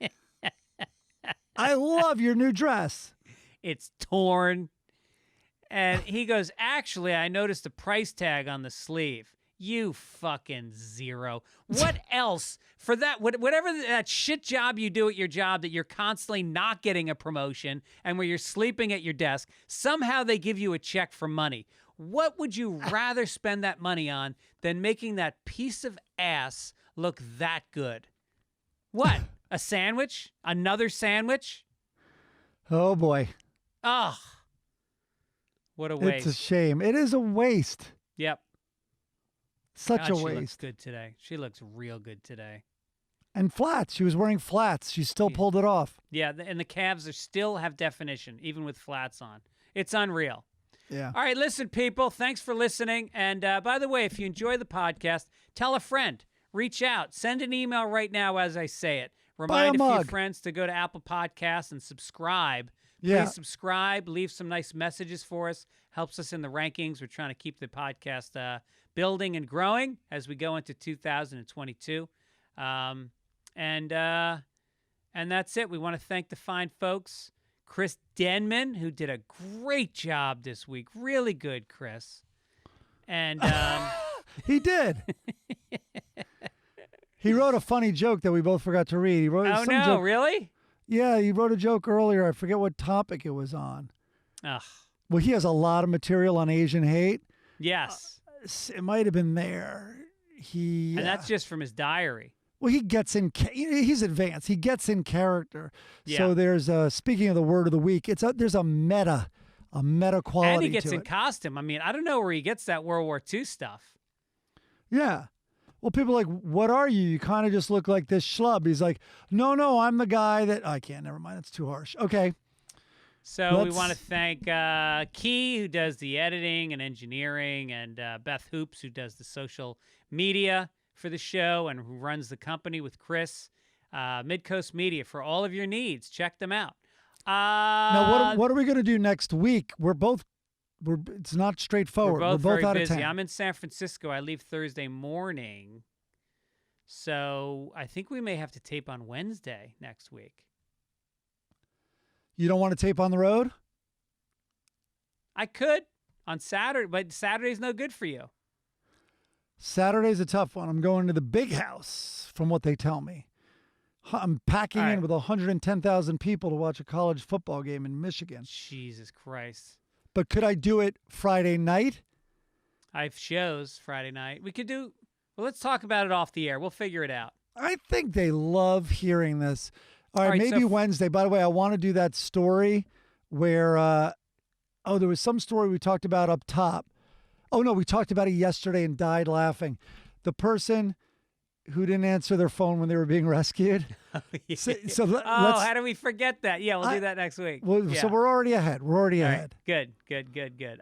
I love your new dress. It's torn. And he goes, actually, I noticed the price tag on the sleeve. You fucking zero. What else for that? Whatever that shit job you do at your job that you're constantly not getting a promotion and where you're sleeping at your desk, somehow they give you a check for money. What would you rather spend that money on than making that piece of ass look that good? What? A sandwich? Another sandwich? Oh, boy. Ugh. What a waste. It's a shame. It is a waste. Yep. Such God, a she waste. looks good today. She looks real good today. And flats. She was wearing flats. She still pulled it off. Yeah, and the calves still have definition, even with flats on. It's unreal. Yeah. All right, listen, people. Thanks for listening. And by the way, if you enjoy the podcast, tell a friend. Reach out. Send an email right now as I say it. Remind a few friends to go to Apple Podcasts and subscribe. Yeah. Please subscribe. Leave some nice messages for us. Helps us in the rankings. We're trying to keep the podcast building and growing as we go into 2022. And that's it. We want to thank the fine folks. Chris Denman, who did a great job this week. Really good, Chris. And he did. He wrote a funny joke that we both forgot to read. He wrote joke. Really? Yeah, he wrote a joke earlier. I forget what topic it was on. Ugh. Well, he has a lot of material on Asian hate. Yes. It might have been there. And that's just from his diary. Well, he gets in. He's advanced. He gets in character. Yeah. So there's speaking of the word of the week. There's a meta quality. And he gets to in it. costume. I mean, I don't know where he gets that World War II stuff. Yeah. Well, people are like, what are you? You kind of just look like this schlub. He's like, no, I'm the guy that I can't. Never mind. It's too harsh. Okay. So we want to thank Key, who does the editing and engineering, and Beth Hoops, who does the social media for the show and who runs the company with Chris. Midcoast Media for all of your needs. Check them out. Now, what are we going to do next week? It's not straightforward. We're both out very of busy. town. I'm in San Francisco. I leave Thursday morning. So I think we may have to tape on Wednesday next week. You don't want to tape on the road? I could on Saturday, but Saturday's no good for you. Saturday's a tough one. I'm going to the big house, from what they tell me. I'm packing in with 110,000 people to watch a college football game in Michigan. Jesus Christ. But could I do it Friday night? I have shows Friday night. We could do, well, let's talk about it off the air. We'll figure it out. I think they love hearing this. All right, maybe so Wednesday. By the way, I want to do that story where, there was some story we talked about up top. Oh, no, we talked about it yesterday and died laughing. The person who didn't answer their phone when they were being rescued. So how do we forget that? Yeah, we'll do that next week. Well, yeah. So we're already ahead. We're already ahead. Good.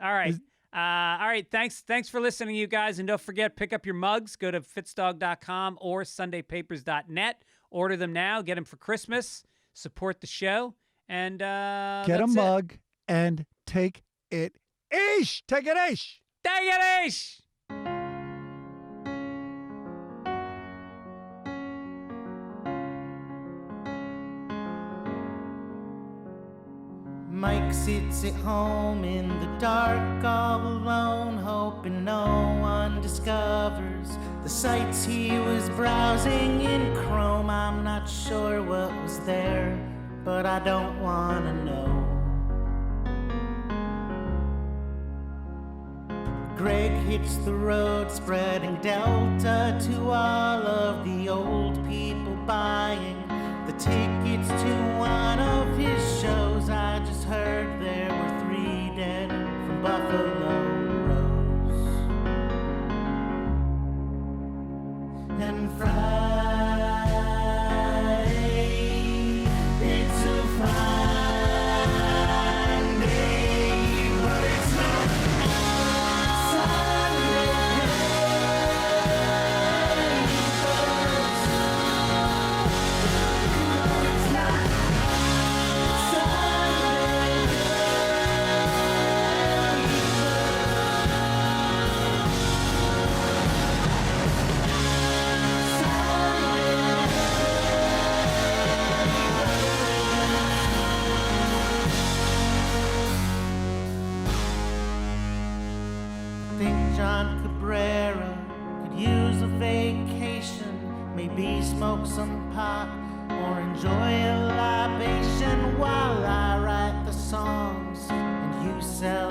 All right. All right. Thanks for listening, you guys. And don't forget, pick up your mugs. Go to fitzdog.com or sundaypapers.net. Order them now. Get them for Christmas. Support the show. And get a mug and take it ish. Take it ish. Take it ish. Mike sits at home in the dark all alone, hoping no one discovers the sites he was browsing in Chrome. I'm not sure what was there, but I don't want to know. Greg hits the road, spreading Delta to all of the old people buying the tickets to one of his shows. I just heard there were 3 dead from Buffalo Rose. And Friday, it's a fine day, but it's not Sunday. It's not John Cabrera could use a vacation, maybe smoke some pot or enjoy a libation while I write the songs and you sell